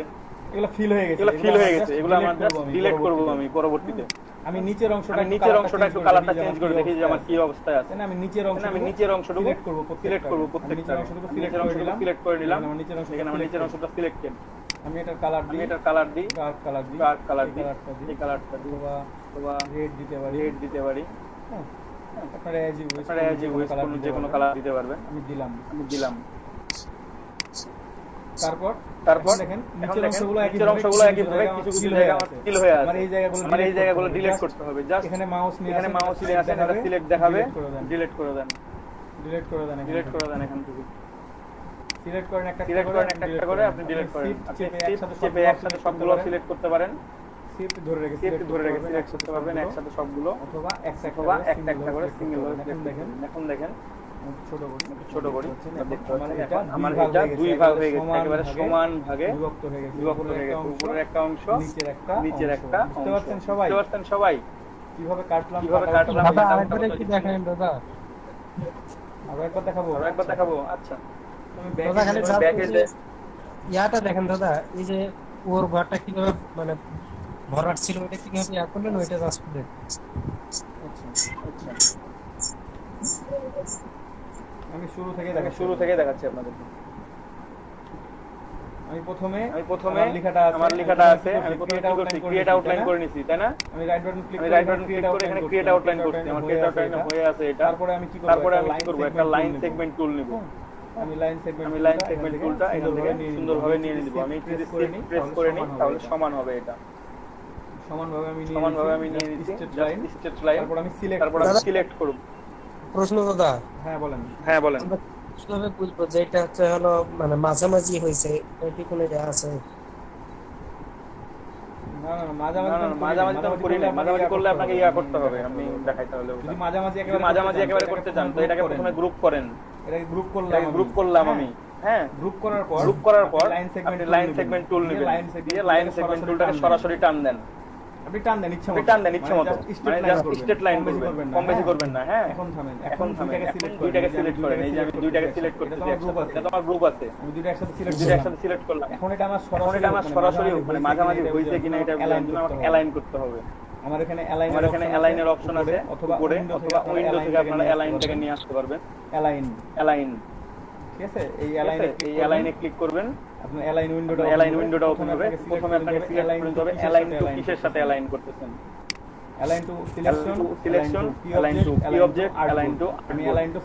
এগুলো ফিল হয়ে গেছে। এগুলো আমরা জাস্ট ডিলিট করব আমি পরবর্তীতে। আমি নিচের অংশটা একটু কালারটা চেঞ্জ করে দেখি যে আমার কি অবস্থায় আছে। আমি নিচের অংশটুকু সিলেক্ট করব প্রত্যেকটা অংশটুকু সিলেক্ট করে নিলাম। এখানে আমার নিচের অংশটা সিলেক্টেড। আমি এটার কালার দিই, ডার্ক কালার দিই, এই কালারটা দিই, অথবা রেড দিতে পারি। হ্যাঁ, আপনারা এজ ইউ উইশ যে কোনো কালার দিতে পারবেন। আমি দিলাম। তারপর দেখেন নিচের অংশগুলো একই ভাবে কিছু জায়গা সিল হয়ে আছে। আমার এই জায়গাগুলো ডিলিট করতে হবে। জাস্ট এখানে মাউস নিয়ে আসেন, এটা সিলেক্ট দেখাবে, ডিলিট করে দেন এখান থেকে। সিলেক্ট করেন একটা করে আপনি ডিলিট করেন। চেপে একসাথে সবগুলো সিলেক্ট করতে পারেন। শিফট ধরে রেখে সিলেক্ট করতে পারবেন একসাথে সবগুলো, অথবা একটা করে সিঙ্গেল ভাবে সিলেক্ট দেখেন। এখন দেখেন ছোট করি আমার এটা দুই ভাগ হয়ে গেছে, একেবারে সমান ভাগে বিভক্ত হয়ে গেছে। উপরের একটা অংশ, নিচের একটা অংশ। বুঝতে পারছেন সবাই কিভাবে কাটলাম? দাদা আরেকবার একটু দেখেন দাদা। আরো একবার দেখাবো। আচ্ছা তুমি দাদা খালি ব্যাকে ইয়াটা দেখেন দাদা, এই যে ওর ঘরটা কিভাবে মানে ভরাট ছিল, ওটা কিভাবে ইয়া করলেন, ওইটা জাস্ট দেখ। আচ্ছা আমি শুরু থেকে দেখাচ্ছি আপনাদেরকে। আমি প্রথমে আমার লেখাটা আছে, আমি প্রথমে ক্রিয়েট আউটলাইন করে নিছি, তাই না? আমি রাইট বাটন ক্লিক করে এখানে ক্রিয়েট আউটলাইন করছি। আমার ক্রিয়েট আউটলাইন হয়ে আছে এটা। তারপরে আমি কি করব? একটা লাইন সেগমেন্ট টুল নিব। আমি লাইন সেগমেন্ট টুলটা এখান থেকে সুন্দরভাবে নিয়ে নিব। আমি প্রেস করে নিই, তাহলে সমান হবে এটা। সমানভাবে আমি নিয়ে নিচ্ছি স্ট্রেট লাইন। তারপর আমি সিলেক্ট করব। প্রশ্ন দাদা। হ্যাঁ বলেন। কিভাবে বুঝবো যে এটা হচ্ছে হলো মানে মাঝামাঝি হয়েছে, এটি কোনো ইয়া আছে? না মাঝামাঝি করলে আপনাকে ইয়া করতে হবে। আমি দেখাই তাহলে। যদি মাঝামাঝি একেবারে করতে চান, তো এটাকে প্রথমে গ্রুপ করেন। এটাকে গ্রুপ করলাম আমি। হ্যাঁ, গ্রুপ করার পর লাইন সেগমেন্ট টুল নেবেন। লাইন সেগমেন্ট টুলটাকে সরাসরি টান দেন। আপনি টান দেন ইচ্ছা আপনি মতো, টান দেন ইচ্ছা মতো, মানে জাস্ট স্ট্রেট লাইন বেশি করবেন, না, কম বেশি হ্যাঁ? করবেন না। হ্যাঁ, এখন থামেন, এখন থামেন, দুইটাকে এখন select করেন, দুইটাকে এই যে আমি সিলেক্ট করেন, এই যে আমি দুইটাকে সিলেক্ট এটা করতেছি তো আমার group একসাথে, আছে। এটা তো আমার গ্রুপ আছে, আমি দুইটা একসাথে সিলেক্ট দুইটা একসাথে সিলেক্ট করলাম। এখন এটা আমার এখন এটা আমার সরাসরি মানে মাঝামাঝি হয়েছে কিনা এটা অ্যালাইন জন্য আমাকে অ্যালাইন করতে হবে। আমার এখানে আমার এখানে অ্যালাইনের অপশন আছে অথবা উপরে, অথবা উইন্ডো থেকে আপনারা অ্যালাইনটাকে নিয়ে আসতে পারবেন। অ্যালাইন, অ্যালাইন, ঠিক আছে? এই ঠিক অ্যালাইনে আছে? এই অ্যালাইনে ক্লিক করবেন, আপনার অ্যালাইন উইন্ডোটা অ্যালাইন উইন্ডোটা ওপেন হবে। প্রথমে আপনাকে সিলেক্ট করতে হবে অ্যালাইন টু কিসের সাথে অ্যালাইন করতেছেন। Align two selection, align two কি অবজেক্ট, অ্যালাইন টু আমি অ্যালাইন টু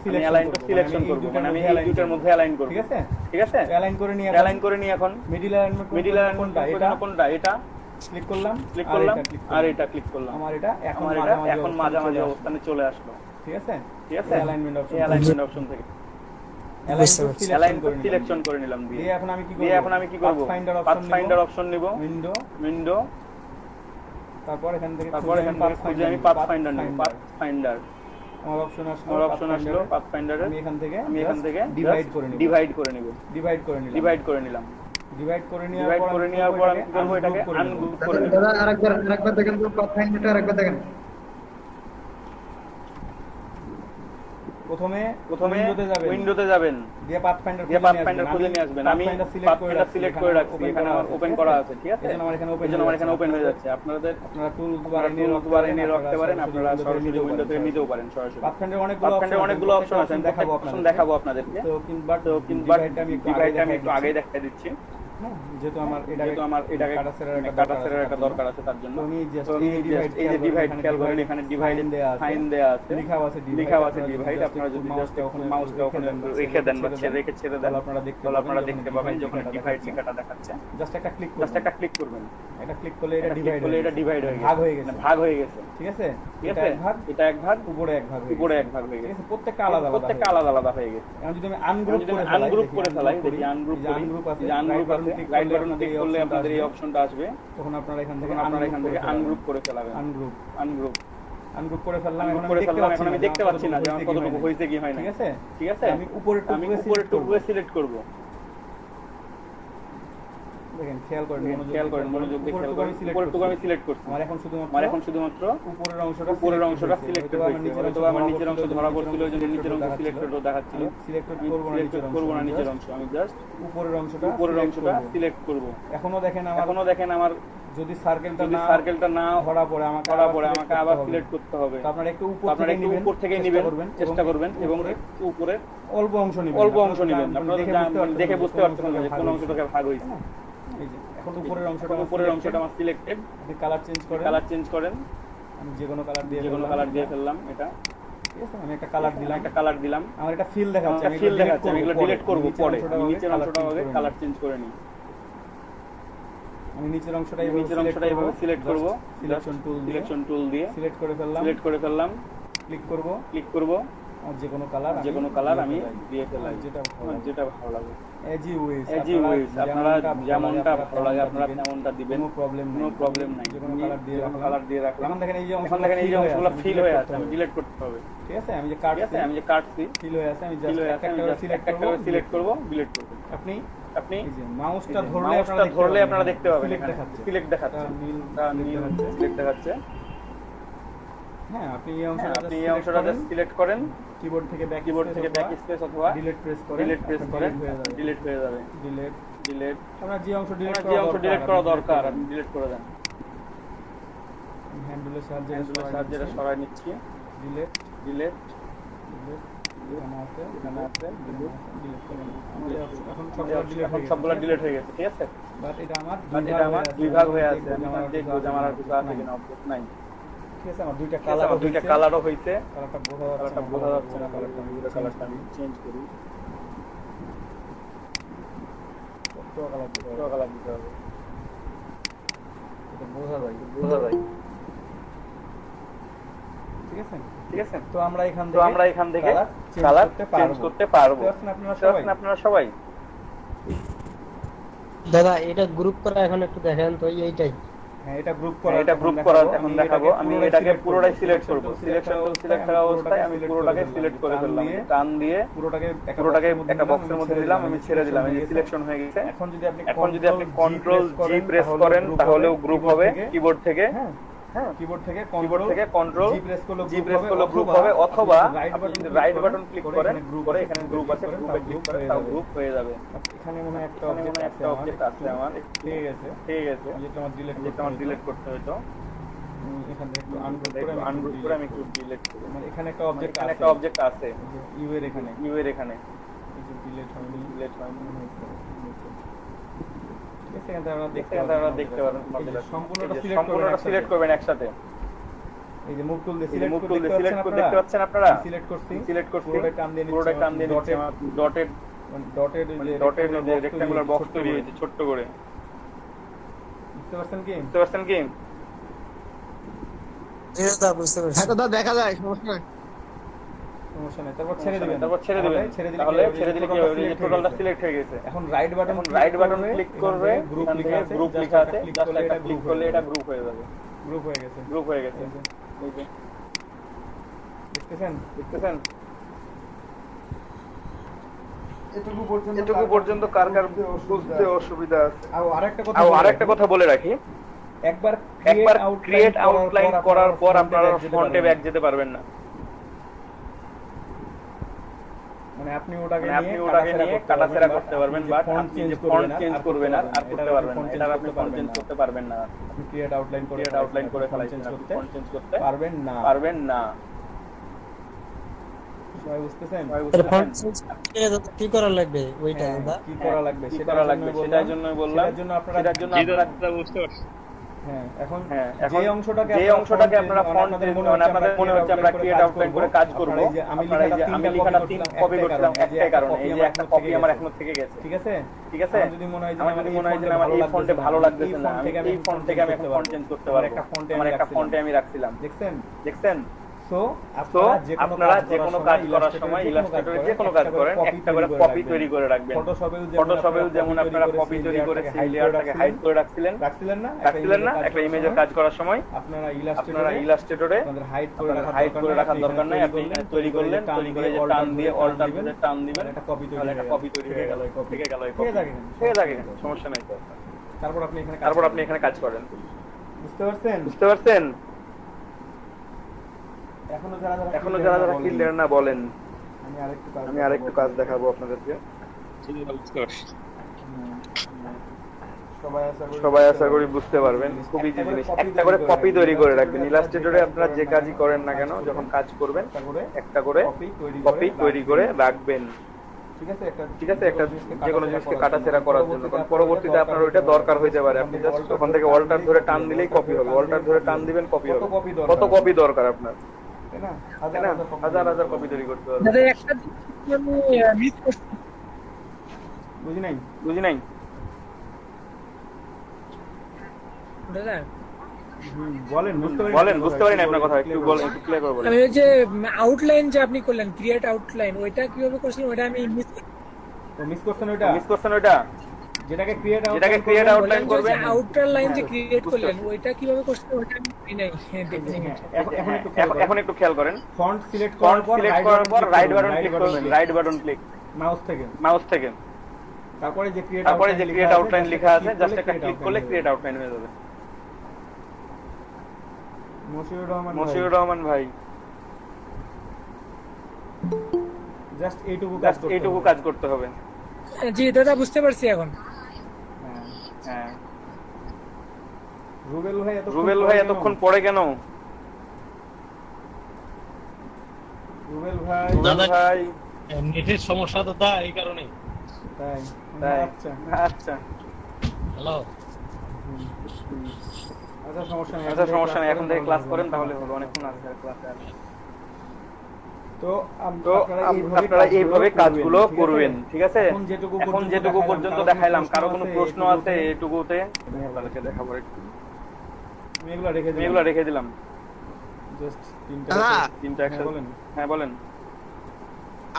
সিলেকশন করব, মানে আমি এই দুইটার মধ্যে অ্যালাইন করব, ঠিক আছে? ঠিক আছে? অ্যালাইন করে নিয়ে অ্যালাইন করে নিয়ে এখন মিডল অ্যালাইনমেন্ট মিডল অ্যালাইনমেন্ট কোনটা, এটা ক্লিক করলাম, ক্লিক করলাম আর এটা ক্লিক করলাম। আমার এটা আমার এটা এখন মাঝামাঝি অবস্থানে চলে আসলো, ঠিক আছে? ঠিক আছে? অ্যালাইনমেন্ট অপশন, এই অ্যালাইনমেন্ট অপশন থেকে অ্যালাইন টু সিলেকশন করে নিলাম, দিয়ে এখন আমি কি করব? দিয়ে এখন আমি কি করব? পাথ ফাইন্ডার অপশন নিব, উইন্ডো, তারপর এখান থেকে খুঁজে আমি পাথ ফাইন্ডার নিব, পাথ ফাইন্ডার। আমার অপশন আসলো পাথ ফাইন্ডারে আমি এখান থেকে ডিভাইড করে নিব, ডিভাইড করে নিলাম, ডিভাইড করে নেওয়ার পর আমি কি করব? এটাকে আনগ্রুপ করে নিব। দাদা আরেকবার দেখেন তো, পাথফাইন্ডারটা আরেকবার দেখেন। প্রথমে উইন্ডোতে যাবেন, দিয়ে পাথফাইন্ডার খুঁজে নিয়ে আসবেন। আমি পাথফাইন্ডার সিলেক্ট করে রাখছি, এখানে আমার ওপেন করা আছে, ঠিক আছে? এজন্য আমার এখানে ওপেন হয়ে যাচ্ছে। আপনারা টুলস বার এনে রাখতে পারেন, আপনারা সরাসরি উইন্ডো থেকে নিতেও পারেন সরাসরি। পাথফাইন্ডার অনেকগুলো অপশন আছে, দেখাবো আপনাদেরকে। তো কিংবা ডিভাইডটা আমি একটু আগে দেখাই দিচ্ছি, যেহেতু আমার এটাকে কাটাছেড়ার একটা দরকার আছে তার জন্য। এই যে ডিভাইড খেয়াল করেন, এখানে ডিভাইড সাইন দেয়া আছে, লেখা আছে ডিভাইড। আপনারা যদি জাস্ট মাউসটা ওখানে রেখে দেন বা ছেড়ে দেন, তাহলে আপনারা দেখতে পাবেন যখন ডিভাইড লেখাটা দেখাচ্ছে। জাস্ট একটা ক্লিক করবেন, এটা ক্লিক করলে এটা ডিভাইড হয়ে গেছে, ভাগ হয়ে গেছে, ঠিক আছে? এটা এক ভাগ, উপরে এক ভাগ হয়ে গেছে, প্রত্যেকটা আলাদা আলাদা হয়ে গেছে। এখন যদি আমি আনগ্রুপ করে ফেলাই, দেখি আনগ্রুপ আছে, রাইট বাটন ক্লিক করলে আপনাদের এই অপশনটা আসবে, তখন আপনারা এখান থেকে আনগ্রুপ করে ফেলাবেন। আনগ্রুপ করে ফেললাম। এখন আমি দেখতে পাচ্ছি না যে আমার কতটুকু হয়েছে কি হয় না, ঠিক আছে? আমি উপরের টুকরো সিলেক্ট করব। দেখেন খেয়াল করেন, মনোযোগ দিয়ে খেয়াল করেন। উপরের টুকু আমি সিলেক্ট করছি, আমার এখন শুধুমাত্র উপরের অংশটা সিলেক্ট হয়েছে। হয়তো আমার নিচের অংশ ধরা পড়ছিল, ওই জন্য নিচের অংশ সিলেক্ট দেখাচ্ছিল। সিলেক্ট করব না নিচের অংশ, আমি জাস্ট উপরের অংশটা সিলেক্ট করব। এখনো দেখেন আমার যদি সার্কেলটা না ধরা পড়ে আমাকে আবার সিলেক্ট করতে হবে। তো আপনারা একটু উপর থেকে নেবেন, চেষ্টা করবেন, এবং একটু উপরে অল্প অংশ নেবেন। আপনারা দেখে বুঝতে পারছেন যে কোন অংশটাকে ভাগ হয়েছে। এই যে এখন উপরের অংশটা আমার সিলেক্টেড। আপনি কালার চেঞ্জ করেন, আমি যে কোনো কালার দিয়ে ফেললাম। এটা ঠিক আছে, আমি একটা কালার দিলাম, আমার এটা ফিল দেখাচ্ছে, আমি এগুলো ডিলিট করব পরে। আমি নিচের অংশটা আগে কালার চেঞ্জ করে নিই। আমি নিচের অংশটা এইভাবে সিলেক্ট করব, সিলেকশন টুল দিয়ে সিলেক্ট করে ফেললাম। ক্লিক করব, আর যে কোনো কালার আমি দিয়ে ফেলাই, যেটা ভালো লাগে। এজ ইউ উইশ, আপনারা যেমনটা ভালো লাগে আপনারা তেমনটা দিবেন, কোনো প্রবলেম নাই। যে কোনো কালার দিয়ে রাখলাম। এখন দেখেন এই যে অংশগুলো ফিল হয়ে আছে, আমি ডিলিট করতে হবে, ঠিক আছে? আমি যে কাটছি ফিল হয়ে আছে, আমি জাস্ট একটা করে সিলেক্ট করব, ডিলিট করব। আপনি মাউসটা ধরলে আপনারা দেখতে পাবেন এখানে সিলেক্ট দেখাচ্ছে, নীল সিলেক্ট দেখাচ্ছে। হ্যাঁ, আপনি এই অংশটা সিলেক্ট করেন, কিবোর্ড থেকে ব্যাক স্পেস অথবা ডিলিট প্রেস করেন, ডিলিট হয়ে যাবে। ডিলিট আমরা যে অংশ ডিলিট করা দরকার আপনি ডিলিট করে দেন। হ্যান্ডেলের সাহায্যে এটা সরাই নিচ্ছি। ডিলিট এখানে আছে ডিলিট করেন। এখন সবগুলো ডিলিট হয়ে গেছে, ঠিক আছে? বাট এটা আমার দুই ভাগ হয়ে আছে। আমি দেখবো যে আমার আর কিছু আছে কিনা, অবজেক্ট নাই, ঠিক আছে? আমার দুইটা কালারও হইছে, কালারটা বোঝা যাচ্ছে না। কালারটা আমি চেঞ্জ করি, কালার দিতে হবে, এটা বোঝা যায়, ঠিক আছে? তো আমরা এখান থেকে কালার চেঞ্জ করতে পারবো। আপনারা সবাই দাদা এটা গ্রুপ করা এখন একটু দেখেন তো, এইটাই হ্যাঁ এটা গ্রুপ করা এখন দেখাবো। আমি এটাকে পুরোটাই সিলেক্ট করব। সিলেকশন থাকা অবস্থায় আমি পুরোটাকে সিলেক্ট করে ফেললাম, টান দিয়ে পুরোটাকে একটা বক্সের মধ্যে দিলাম, আমি ছেড়ে দিলাম, এই যে সিলেকশন হয়ে গেছে। এখন যদি আপনি কন্ট্রোল জি প্রেস করেন তাহলেও গ্রুপ হবে কিবোর্ড থেকে। হ্যাঁ, কিবোর্ড থেকে কন্ট্রোল জি প্রেস করলে গ্রুপ হবে, অথবা আপনি যদি রাইট বাটন ক্লিক করেন, করে এখানে গ্রুপ আছে, গ্রুপে ক্লিক করে তাও গ্রুপ হয়ে যাবে। এখানে মনে হয় একটা অবজেক্ট আছে আমার, ঠিক আছে যেটা আমার ডিলিট করতে হতো। এখান থেকে একটু আনগ্রুপ করে আমি একটু ডিলিট করি। মানে এখানে একটা অবজেক্ট আছে ইউ এর এখানে এই যে ডিলিট হয়নি ঠিক আছে, এখানে আমরা দেখতে পারেন সম্পূর্ণটা সিলেক্ট করবেন একসাথে। এই যে মুভ টুল দিয়ে সিলেক্ট করে দেখতে পাচ্ছেন আপনারা, সিলেক্ট করছি পুরোটা টান দিয়ে নিচে ডটেড যে রেক্ট্যাঙ্গুলার বক্স তৈরি হয়েছে ছোট করে, বুঝতে পারছেন কি? দাদা বুঝতে পারছি। হ্যাঁ দাদা দেখা যায়, সমস্যা নাই। তারপর ছেড়ে দিবেন ছেড়ে দিলে কি হবে, এই টোটালটা সিলেক্ট হয়ে গেছে। এখন রাইট বাটন ক্লিক করবে, গ্রুপ লেখা আছে, জাস্ট একটা ক্লিক করলে এটা গ্রুপ হয়ে যাবে। গ্রুপ হয়ে গেছে এই যে দেখতেছেন এটুকু পর্যন্ত কার বুঝতে অসুবিধা আছে। আর আরেকটা কথা বলে রাখি, একবার ক্রিয়েট আউটলাইন করার পর আপনারা ফন্টে ব্যাক যেতে পারবেন না। মানে আপনি ওটাকে নিয়ে কাটাছেঁড়া করতে পারবেন, বাট আপনি যে ফন্ট চেঞ্জ করবেন আর করতে পারবেন না, এটা আপনি ফন্ট চেঞ্জ করতে পারবেন না। আপনি ক্রিয়েট আউটলাইন করে ফেলাইছেন, ফন্ট চেঞ্জ করতে পারবেন না। সবাই বুঝতেছেন? কি করা লাগবে ওইটা দাদা? কি করা লাগবে সেটার জন্যই বললাম। সেটার জন্য আপনারা বুঝতে পারছেন। হ্যাঁ, এখন যে অংশটাকে আপনারা ফন্ট মানে আপনাদের মনে হচ্ছে আমরা ক্রিয়েট আউটলাইন করে কাজ করব, আমি লেখাটা 3 কপি করছিলাম একটাই কারণে, এই যে একটা কপি আমার এখনো থেকে গেছে। ঠিক আছে আমার যদি মনে হয় যে আমার এই ফন্টে ভালো লাগতেছে না, আমি এই ফন্ট থেকে আমি এখন ফন্ট চেঞ্জ করতে পারবো। আমার একটা ফন্টে আমি রাখছিলাম, দেখছেন? সো আপনারা যে কোনো কাজ করার সময় ইলাস্ট্রেটরে যে কোনো কাজ করেন একটা করে কপি তৈরি করে রাখবেন। ফটোশপেও যেমন আপনারা কপি তৈরি করে সেই লেয়ারটাকে হাইড করে রাখছিলেন না একটা ইমেজের কাজ করার সময়, আপনারা ইলাস্ট্রেটরে হাইড করে রাখার দরকার নাই। আপনি তৈরি করলেন, তৈরি করে যে টান দিয়ে অল্টার দিয়ে টান দিবেন, একটা কপি তৈরি হয়ে গেল, থেকে গেল, ঠিক আছে, সমস্যা নাই। তারপর আপনি এখানে কাজ করেন। বুঝতে পারছেন? এখনো যারা ক্লিয়ার না বলেন, আমি আরেকটু কাজ দেখাবো আপনাদেরকে। সবাই আশা করি বুঝতে পারবেন, খুব ইজি জিনিস। একটা করে কপি তৈরি করে রাখবেন। ইলাস্ট্রেটরে আপনারা যে কাজই করেন না কেন, যখন কাজ করবেন একটা করে কপি তৈরি করে রাখবেন। ঠিক আছে, একটা যে কোনো জিনিসকে কাটাছেঁড়া করার জন্য, কারণ পরবর্তীতে আপনার ওইটা দরকার হইতে পারে। আপনি জাস্ট ওখান থেকে অল্টার ধরে টান দিলেই কপি হবে, অল্টার ধরে টান দিবেন কপি হবে। কত কপি দরকার আপনার, হাজার কপি তৈরি করতে পারবেন। বুঝি নাই বলেন, বুঝতে পারি না আপনার কথা, একটু ক্লিয়ার করে বলেন। আমি ওই যে আউটলাইন যে আপনি করলেন, ক্রিয়েট আউটলাইন, ওইটা কিভাবে করছিলেন? ওইটা আমি মিস করছেন ওইটা যেটাকে ক্রিয়েট আউটলাইন করবেন, আউটার লাইন যে ক্রিয়েট করলেন ওইটা কিভাবে করছিলেন? ওইটা আমি জানি নাই। এখন একটু খেয়াল করেন। ফন্ট সিলেক্ট করার পর রাইট বাটন ক্লিক মাউস থেকে তারপরে যে ক্রিয়েট আউটলাইন লেখা আছে, জাস্ট একটা ক্লিক করলে ক্রিয়েট আউটলাইন হয়ে যাবে। মশিউর রহমান ভাই, জাস্ট এইটুকু কাজ করতে হবে। জি দাদা, বুঝতে পারছি এখন। হ্যাঁ, রুবেল ভাই এতক্ষণ পড়ে কেন? রুবেল ভাই নেটের সমস্যা দাদা, এই কারণে। তাই আচ্ছা হ্যালো, সমস্যা নেই, এখন থেকে ক্লাস করেন তাহলে হবে, অনেকক্ষণ আছে ক্লাসে। তো আপনারা এইভাবে কাজগুলো করবেন, ঠিক আছে? এখন যেটুকু পর্যন্ত দেখাইলাম, কারো কোনো প্রশ্ন আছে এটুকুতে? দেখাবো একটু, এগুলো রেখে দিলাম, জাস্ট তিনটা একসাথে। হ্যাঁ বলেন।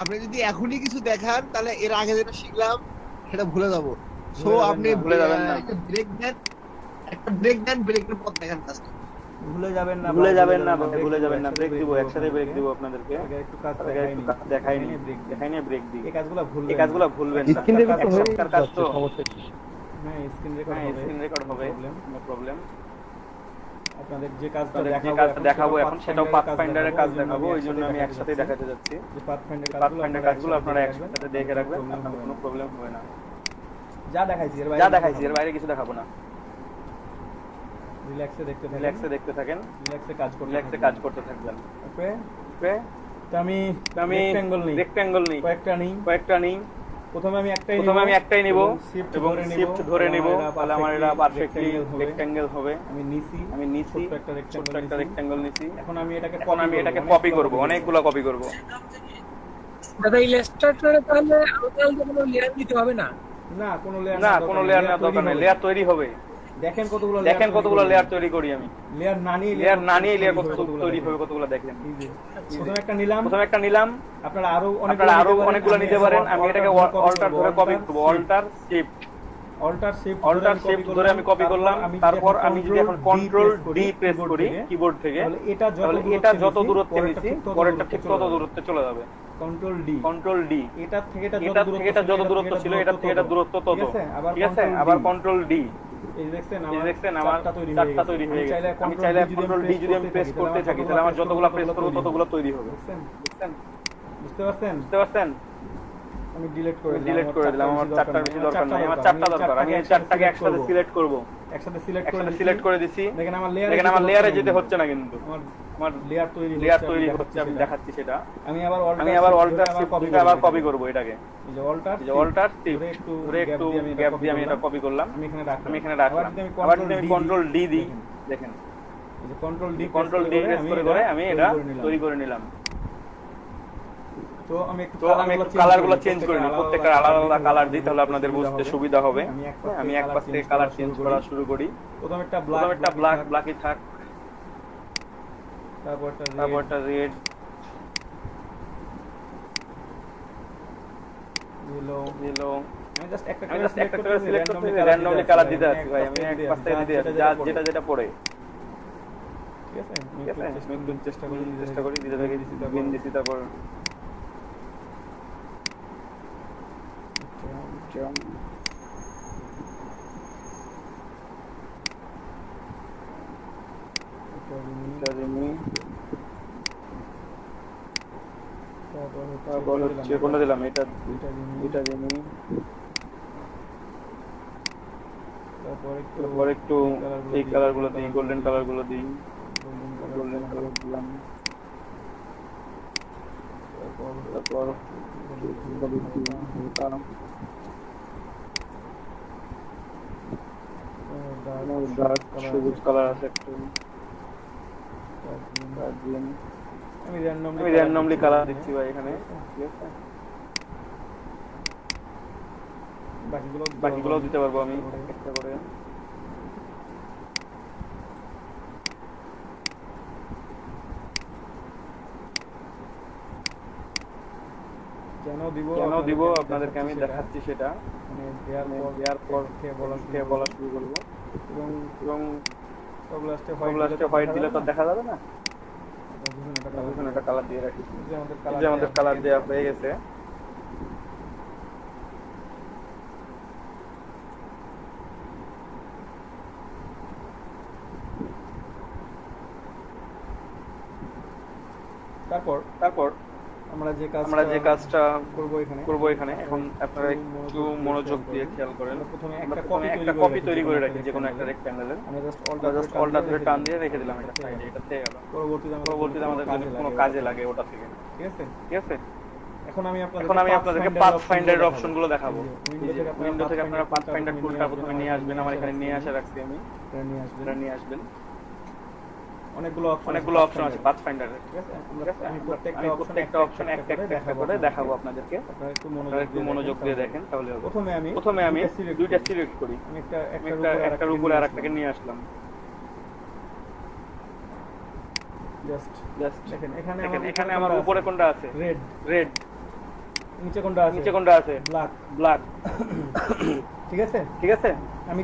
আপনি যদি এখনই কিছু দেখান তাহলে এর আগে যেটা শিখলাম সেটা ভুলে যাবো। সো আপনি ভুলে যাবেন না, ব্রেক দেন, একটা ব্রেক দেন, ব্রেকের পথ দেখান কাজটা। ভুলে যাবেন না ভুলে যাবেন না ভাই, ভুলে যাবেন না, ব্রেক দিব, একসাথে ব্রেক দিব আপনাদেরকে। একটু কাজ দেখাইনি, দেখাইনি ব্রেক দিই। এই কাজগুলো ভুলবেন এই কাজগুলো ভুলবেন না। স্ক্রিন রেকর্ড তো হয়ে একটার কাজ তো সমস্যা কি? হ্যাঁ স্ক্রিন রেকর্ড হ্যাঁ হবে, স্ক্রিন রেকর্ড হবে, নো প্রবলেম। আপনাদের যে কাজটা আপনাদের যে কাজটা দেখাবো এখন সেটাও পাথফাইন্ডারের কাজ দেখাবো, ওই জন্য আমি একসাথে দেখাতে যাচ্ছি। যে পাথফাইন্ডার পাথফাইন্ডার কাজগুলো আপনারা একসাথে দেখে রাখবেন, আপনাদের কোনো প্রবলেম হবে না। যা দেখাইছি এর যা দেখাইছি এর বাইরে কিছু দেখাবো না। রিল্যাক্সে দেখতে থাকেন, রিল্যাক্সে দেখতে থাকেন, রিল্যাক্সে কাজ করতে রিল্যাক্সে কাজ করতে থাকবেন। ওকে ওকে, তো আমি আমি রেক্ট্যাঙ্গল নিই, কয়েকটা নিই। প্রথমে আমি একটাই নিব এবং শিফট ধরে নিব, তাহলে আমার এটা পারফেক্টলি রেক্ট্যাঙ্গেল হবে। আমি নিছি ছোট্ট একটা রেক্ট্যাঙ্গল নিছি। এখন আমি এটাকে কপি করব, অনেকগুলো কপি করব। দাদা ইলাস্ট্রেটরে তাহলে আলাদা আলাদা কোনো লেয়ার দিতে হবে না? না কোনো না, কোনো লেয়ার না দরকার নেই, লেয়ার তৈরি হবে। দেখেন কতগুলো লেয়ার তৈরি করি আমি। লেয়ার না নিয়ে লেয়ার কত তৈরি হবে, কতগুলো দেখেন। প্রথমে একটা নিলাম, আপনারা আরো অনেকগুলো নিতে পারেন। আমি এটাকে অল্টার ধরে কপি করব, অল্টার শিফট ধরে আমি কপি করলাম। তারপর আমি যদি এখন কন্ট্রোল ডি প্রেস করি কিবোর্ড থেকে, তাহলে এটা যত দূরত্বে নিছি পরেরটা ঠিক তত দূরত্বে চলে যাবে। কন্ট্রোল ডি, এটা থেকে এটা যত দূরত্ব ছিল এটা থেকে এটা দূরত্ব তত, ঠিক আছে? আবার কন্ট্রোল ডি, এই দেখছেন আমার চারটা তৈরি হয়ে গেছে। আমি চাইলে কন্ট্রোল ডি যদি আমি প্রেস করতে থাকি তাহলে আমার যতগুলো প্রেস করব ততগুলো তৈরি হবে। বুঝতে পারছেন? আমি ডিলিট করে দিলাম, আমার চারটার বেশি দরকার নাই, আমার চারটা দরকার। আমি এই চারটাকে একসাথে সিলেক্ট করব, একসাথে সিলেক্ট করে দিছি। দেখেন আমার লেয়ারে যেতে হচ্ছে না, কিন্তু আমার লেয়ার তৈরি হচ্ছে, আমি দেখাচ্ছি সেটা। আমি আবার অল্টার শিফট দিয়ে আবার কপি করব এটাকে, এই যে অল্টার শিফট ধরে একটু গ্যাপ দিয়ে আমি এটা কপি করলাম, আমি এখানে রাখলাম। আবার যদি আমি কন্ট্রোল ডি দিই, দেখেন এই যে কন্ট্রোল ডি প্রেস করে আমি এটা তৈরি করে নিলাম। তো আমি একটু কালারগুলো চেঞ্জ করে নিই, প্রত্যেকটা আলাদা আলাদা কালার দিই, তাহলে আপনাদের বুঝতে সুবিধা হবে। আমি এক পাশ থেকে কালার চেঞ্জ করা শুরু করি। প্রথমে একটা ব্ল্যাকই থাক, তারপর একটা রেড, ইয়েলো। আমি জাস্ট একটা করে সিলেক্ট করতে র্যান্ডমলি কালার দিতে আছি ভাই, আমি এক পাশ থেকে দিতে আছি যেটা পড়ে। ঠিক আছে, আমি চেষ্টা করি দিতে থাকি, গ্রিন দিছি, তারপর তারপর হচ্ছে কোনটা দিলাম, এটা দিই। তারপর একটু এই কালারগুলো দিই, গোল্ডেন কালারগুলো দিই, গোল্ডেন কালার দিলাম। তারপর ডার্ক সবুজ কালার আছে একটু, আমি র্যান্ডমলি কালার দিচ্ছি ভাই এখানে। ঠিক আছে, বাকিগুলো দিতে পারবো আমি একটা করে। কেন দিব আপনাদেরকে আমি দেখাচ্ছি সেটা, দেওয়ার পর বলা শুরু করবো। এবং লাস্টে হোয়াইট দিলে তো দেখা যাবে না, একটা কালার দিয়ে রাখি। যে আমাদের কালার দেওয়া হয়ে গেছে। তারপর আমরা যে কাজটা করব এখানে, এখন আপনারা একটু মনোযোগ দিয়ে খেয়াল করেন। প্রথমে একটা কপি তৈরি করে রাখি, যে কোনো একটা রেক্ট্যাঙ্গেলের। আমি জাস্ট অল্টার ধরে টান দিয়ে রেখে দিলাম, এটা সাইডে, এটা থেকে গেল। পরবর্তীতে আমাদের যদি কোনো কাজে লাগে ওটা থেকে, ঠিক আছে? এখন আমি আপনাদেরকে পাথফাইন্ডারের অপশনগুলো দেখাবো। উইন্ডো থেকে আপনারা পাথফাইন্ডার টুলটা প্রথমে নিয়ে আসবেন, আমার এখানে নিয়ে রাখছি আমি, এটা নিয়ে আসবেন। অনেকগুলো অপশন আছে পাথফাইন্ডারে, ঠিক আছে? আমি প্রত্যেকটা অপশন একটা করে দেখাবো আপনাদেরকে, আপনারা একটু মনোযোগ দিয়ে দেখেন তাহলে হবে। প্রথমে আমি দুইটা সিলেক্ট করি, আমি একটার উপরে আরেকটাকে নিয়ে আসলাম। জাস্ট দেখেন এখানে আমার উপরে কোনটা আছে, রেড। নিচে কোনটা আছে? নিচে কোনটা আছে? ব্ল্যাক। ব্ল্যাক। ঠিক আছে? ঠিক আছে? আমি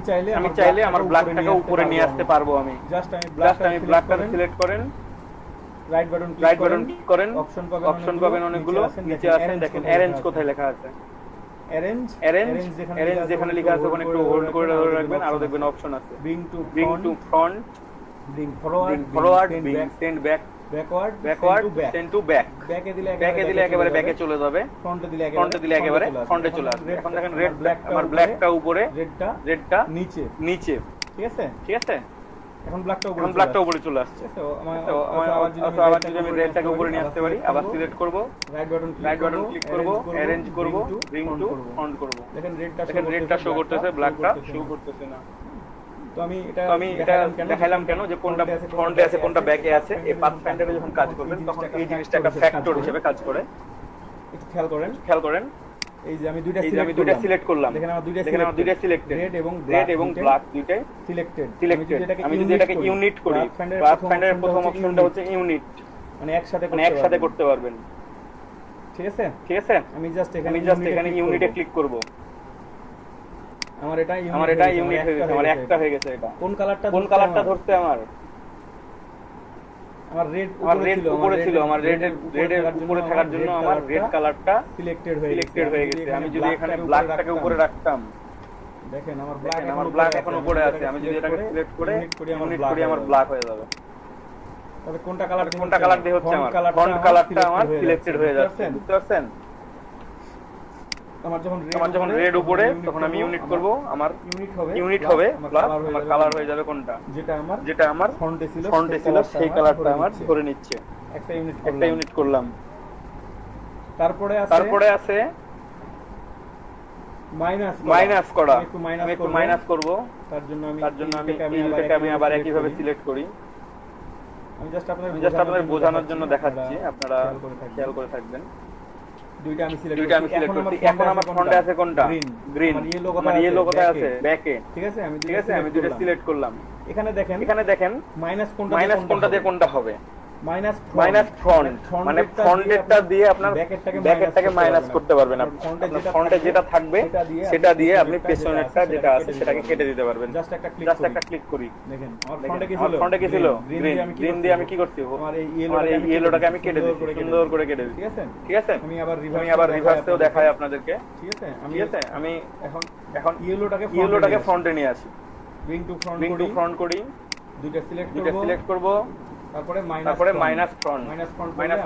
চাইলে আমার ব্ল্যাকটাকে উপরে নিয়ে আসতে পারবো আমি। জাস্ট আমি ব্ল্যাকটা সিলেক্ট করেন, রাইট বাটন ক্লিক করেন, অপশন পাবেন অনেকগুলো। নিচে আসেন, দেখেন অ্যারেঞ্জ কোথায় লেখা আছে। অ্যারেঞ্জ যেখানে লেখা আছে ওখানে একটু হোল্ড করে ধরে রাখবেন, আরো দেখবেন অপশন আছে। Bring to front, bring forward, send back, backward, send to back. ব্যাকে দিলে একেবারে ব্যাকে চলে যাবে, ফ্রন্টে দিলে একেবারে ফ্রন্টে চলে আসবে। এখন দেখেন রেড, আমার ব্ল্যাকটা উপরে, রেডটা নিচে। ঠিক আছে? ঠিক আছে? এখন ব্ল্যাকটা উপরে চলে আসছে। তো আবার যদি আমি রেডটাকে উপরে নিয়ে আসতে পারি, আবার সিলেক্ট করব, রাইট বাটন ক্লিক করব, অ্যারেঞ্জ করব, ব্রিং টু ফ্রন্ট করব। দেখেন দেখেন রেডটা শো করতেছে, ব্ল্যাকটা শো করতেছে না। তো আমি এটা দেখাইলাম কেন যে কোনটা ফ্রন্টে আছে কোনটা ব্যাকে আছে। এই পাথফাইন্ডারে যখন কাজ করবেন তখন এই জিনিসটা একটা ফ্যাক্টর হিসেবে কাজ করে। একটু খেয়াল করেন এই যে আমি দুইটা সিলেক্ট করলাম, দেখেন আমার দুইটা সিলেক্টেড, রেড এবং ব্ল্যাক দুইটাই সিলেক্টেড। আমি যদি এটাকে ইউনিট করি, পাথফাইন্ডারের প্রথম অপশনটা হচ্ছে ইউনিট, মানে একসাথে করতে পারবেন। ঠিক আছে? আমি জাস্ট এখানে ইউনিটে ক্লিক করব। আমার এটা ইউনিট হয়ে গেছে, আমার একটা হয়ে গেছে। এটা কোন কালারটা ধরতে আমার রেড উপরে ছিল, আমার রেডের উপরে থাকার জন্য আমার রেড কালারটা সিলেক্টেড হয়ে গেছে। আমি যদি এখানে ব্ল্যাকটাকে উপরে রাখতাম, দেখেন আমার ব্ল্যাক এখন উপরে আছে। আমি যদি এটাকে সিলেক্ট করে ইউনিট করি আমার ব্ল্যাক হয়ে যাবে। তবে কোনটা কালার দিয়ে হচ্ছে আমার ফন্ট কালারটা আমার সিলেক্টেড হয়ে যাচ্ছে। বুঝতে পারছেন? আমার যখন রেড উপরে তখন আমি ইউনিট করব, আমার ইউনিট হবে প্লাস আমার কালার হয়ে যাবে কোনটা, যেটা আমার ফন্টে ছিল সেই কালারটা আমার ধরে নিচ্ছে। একটা ইউনিট করলাম। তারপরে আছে মাইনাস করা। আমি একটু মাইনাস করব, তার জন্য আমি আবার একই ভাবে সিলেক্ট করি। আমি জাস্ট আপনাদের বোঝানোর জন্য দেখাচ্ছি, আপনারা খেয়াল করে থাকবেন। দুইটা আমি সিলেক্ট করছি। এখন আমার ফ্রন্টে আছে কোনটা? গ্রিন। আমার ইয়েলো কোথায় আছে? ব্যাকে। ঠিক আছে? আমি দুইটা সিলেক্ট করলাম। এখানে দেখেন মাইনাস কোনটা দিয়ে কোনটা হবে? মাইনাস ফ্রন্ট, মানে ফ্রন্টেরটা দিয়ে আপনার ব্যাকেরটাকে মাইনাস করতে পারবেন। আপনার ফ্রন্টে যেটা থাকবে সেটা দিয়ে আপনি পেছনেরটা যেটা আছে সেটাকে কেটে দিতে পারবেন। জাস্ট একটা ক্লিক করি। দেখেন আমার ফ্রন্টে কি ছিল? গ্রিন দিয়ে আমি কি করছি? আমার এই ইয়েলোটাকে আমি কেটে দিচ্ছি, সুন্দর করে কেটে দিচ্ছি। ঠিক আছে? আমি আবার রিভার্সেও দেখাই আপনাদেরকে। ঠিক আছে? আমি এখন ইয়েলোটাকে ফ্রন্টে নিয়ে আসি, ব্রিং টু ফ্রন্ট করি, দুইটা সিলেক্ট করব। তারপরে মাইনাস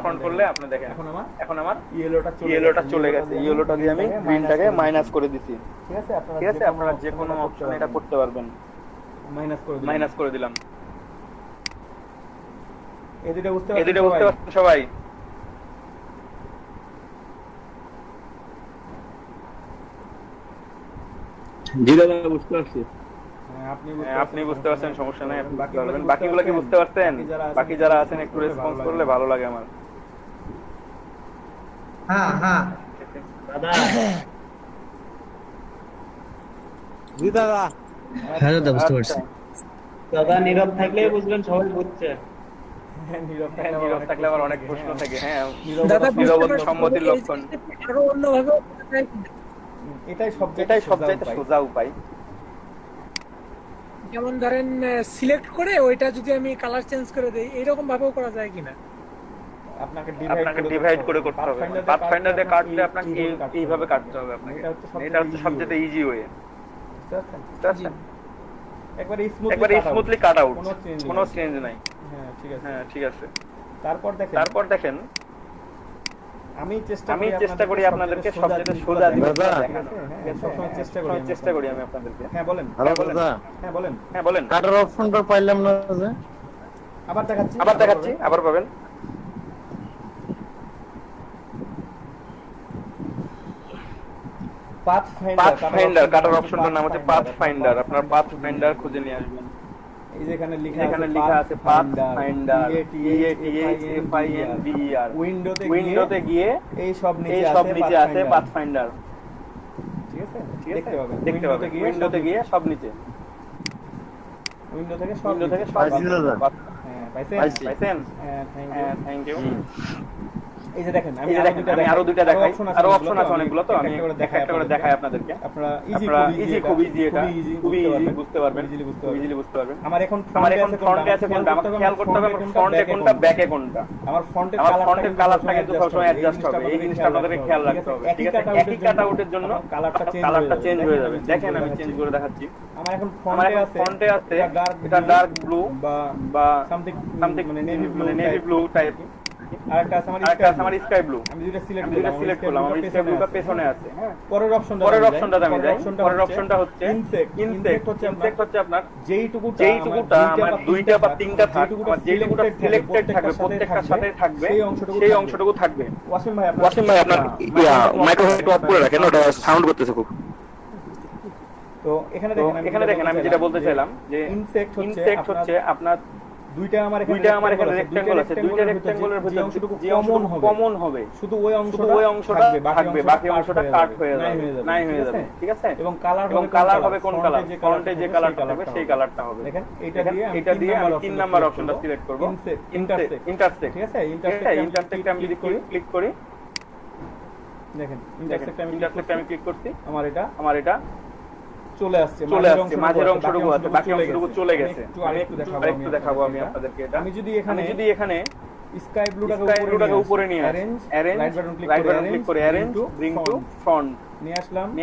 ফ্রন্ট করলে আপনি দেখেন এখন আমার ইয়েলোটা চলে গেছে। ইয়েলোটা দিয়ে আমি গ্রিনটাকে মাইনাস করে দিছি। ঠিক আছে? আপনারা যে কোনো অপশন এটা করতে পারবেন। মাইনাস করে দিলাম। এই দুটো বুঝতে পারছেন সবাই? জি দাদা, বুঝতে পারছি। আপনি বুঝতে পারছেন, সমস্যা নাই, আপনি বুঝতে পারবেন। বাকিগুলো কি বুঝতে পারছেন? বাকি যারা আছেন একটু রেসপন্স করলে ভালো লাগে আমার। দাদা জি দাদা। হ্যাঁ দাদা, বুঝতে পারছি। দাদা নীরব থাকলে বুঝবেন সবাই বুঝছে। নীরব থাকলে আবার অনেক প্রশ্ন থাকে। হ্যাঁ, দাদা নীরবতা সম্মতির লক্ষণ। আরো অন্যভাবে এটাই সবচেয়ে সোজা উপায়। যেমন ধরেন সিলেক্ট করে ওইটা যদি আমি কালার চেঞ্জ করে দেই, এরকম ভাবেও করা যায় কিনা? আপনাকে ডিভাইড করে করতে হবে। পাথফাইন্ডার দিয়ে কাটলে আপনাকে এইভাবে কাটতে হবে আপনাকে। এটা হচ্ছে সবচেয়ে ইজি ওয়ে। বুঝতে পারছেন? একবারে স্মুথলি কাট আউট, কোনো চেঞ্জ নাই। হ্যাঁ, ঠিক আছে। তারপর দেখেন আমি চেষ্টা করি আপনাদেরকে সবচেয়ে সোজা দিতে দেখানো। সবসময় চেষ্টা করি আমি আপনাদেরকে। হ্যাঁ বলেন। হ্যাঁ বলেন। কাটার অপশনটা পাইলাম না যে। আবার দেখাচ্ছি, আবার পাবেন। পাথফাইন্ডার কাটার অপশনটার নাম হচ্ছে পাথফাইন্ডার। আপনারা পাথফাইন্ডার খুঁজে নিয়ে আসবেন। এই যেখানে লেখা আছে পাথফাইন্ডার, PATHFINDER। উইন্ডোতে গিয়ে এই সব নিচে আছে পাথফাইন্ডার। ঠিক আছে? দেখতে পাবেন উইন্ডোতে গিয়ে সব নিচে। উইন্ডো থেকে সব পাইছেন? হ্যাঁ, থ্যাংক ইউ। এই যে দেখেন আমি আরো দুইটা দেখাই, আরো অপশন আছে অনেকগুলো, তো আমি একটা করে দেখাই আপনাদেরকে। আপনারা খুব ইজি, এটা খুবই ইজি বুঝতে পারবেন, ইজিলি বুঝতে পারবেন। আমার এখন ফ্রন্টে আছে কোনটা, আমাকে খেয়াল করতে হবে ফ্রন্টে কোনটা ব্যাকে কোনটা। আমার ফ্রন্টের কালারটা কিন্তু সবসময় অ্যাডজাস্ট হবে, এই জিনিসটা আপনাদেরকে খেয়াল রাখতে হবে, ঠিক আছে? একই কাট আউটের জন্য কালারটা চেঞ্জ হয়ে যাবে। দেখেন আমি চেঞ্জ করে দেখাচ্ছি। আমার এখন ফ্রন্টে আছে এটা ডার্ক ব্লু বা সামথিং মানে নেভি ব্লু টাইপ, আরেকটা আছে আমার স্কাই ব্লু। আমি যেটা সিলেক্ট করলাম, আমার স্কাই ব্লুটা পেছনে আছে। হ্যাঁ, পরের অপশনটাতে আমি যাই। পরের অপশনটা হচ্ছে ইনসেক্ট হচ্ছে আপনার যেইটুকুটা আমার দুইটা বা তিনটা থাকবে, যেইটুকুটা সিলেক্টেড থাকবে প্রত্যেকটার সাথে থাকবে, সেই অংশটুকু থাকবে। ওয়াসিম ভাই আপনার মাইক্রোফোন অফ করে রাখেন, ওটা সাউন্ড করতেছে খুব। তো এখানে দেখেন আমি যেটা বলতে চাইলাম যে ইনসেক্ট হচ্ছে আপনার দুইটা আমার এখানে রেক্ট্যাঙ্গল আছে, দুইটা রেক্ট্যাঙ্গলের ভিতরে যে অংশটুকু কমন হবে শুধু ওই অংশটা থাকবে, বাকি অংশটা কাট হয়ে যাবে, নাই হয়ে যাবে, ঠিক আছে? এবং কালার হবে কোন কালার, ফ্রন্টে যে কালারটা থাকবে সেই কালারটা হবে। দেখেন এটা দিয়ে আমি 3 নাম্বার অপশনটা সিলেক্ট করব, ইন্টারসেক্ট, ঠিক আছে? ইন্টারসেক্ট আমি যদি ক্লিক করি, দেখেন ইন্টারসেক্ট আমি ক্লিক করছি, আমার এটা চলে আসছে, মাঝের অংশটুকু আছে, বাকি অংশটুকু চলে গেছে। আরেকটু দেখাবো আমি আপনাদেরকে এটা। আমি যদি এখানে স্কাই ব্লুটাকে উপরে নিয়ে অ্যারেঞ্জ রাইট বাটন ক্লিক করে অ্যারেঞ্জ ব্রিং টু ফ্রন্ট নিয়ে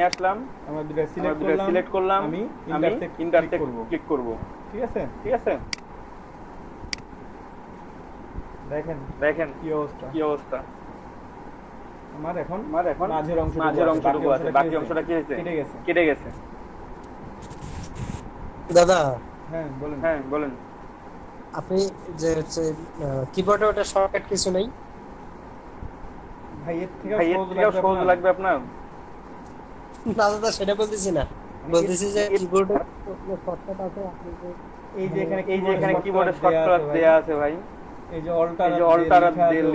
আসলাম, আমরা দুটো সিলেক্ট করলাম, আমি ইন্টারসেক্ট ক্লিক করব, ঠিক আছে? দেখেন কি অবস্থা। আমার এখন মাঝের অংশটুকু আছে, বাকি অংশটা কি হয়েছে? কেটে গেছে। দাদা হ্যাঁ বলেন। আপনি যে কিবোর্ডে ওটা শর্টকাট কিছু নেই? ভাই এর থেকে সহজ লাগবে আপনার? না দাদা, সেটা বলতেছি না, বলতেছি যে কিবোর্ডে শর্টকাট আছে। আপনি এই যে এখানে কিবোর্ডে শর্টকাট দেয়া আছে ভাই, এই যে অল্টার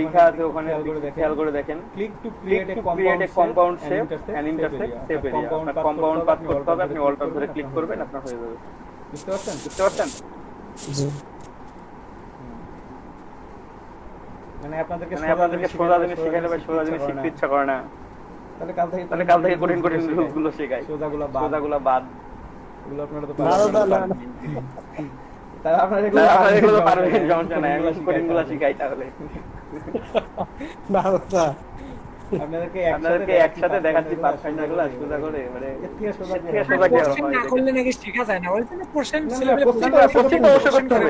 লেখা আছে ওখানে, খেয়াল করে দেখেন। Click to create a compound shape and intersect shape area. আপনার কম্পাউন্ড পাথ করতে হবে, আপনি অল্টার ধরে ক্লিক করবেন, আপনার হয়ে যাবে। বুঝতে পারছেন? জি। মানে আপনাদেরকে সোজা জিনিস শেখাইলে ভাই সোজা জিনিস শিখতে ইচ্ছা করে না। তাহলে কাল থেকে কঠিন রুলসগুলো শেখাই, সোজাগুলো বাদ। এগুলো আপনারা তো পারবেন। তাহলে আপনারা এগুলো তো পারবেন, সমস্যা নাই, আমি কঠিনগুলো শিখাই তাহলে। না দাদা, আপনাদেরকে একসাথে দেখাচ্ছি পাথফাইন্ডারগুলো সোজা করে, মানে সোজা না করলে নাকি শেখা যায় না, বলতে না কোশ্চেন কোশ্চেন তো অবশ্যই করতে হবে।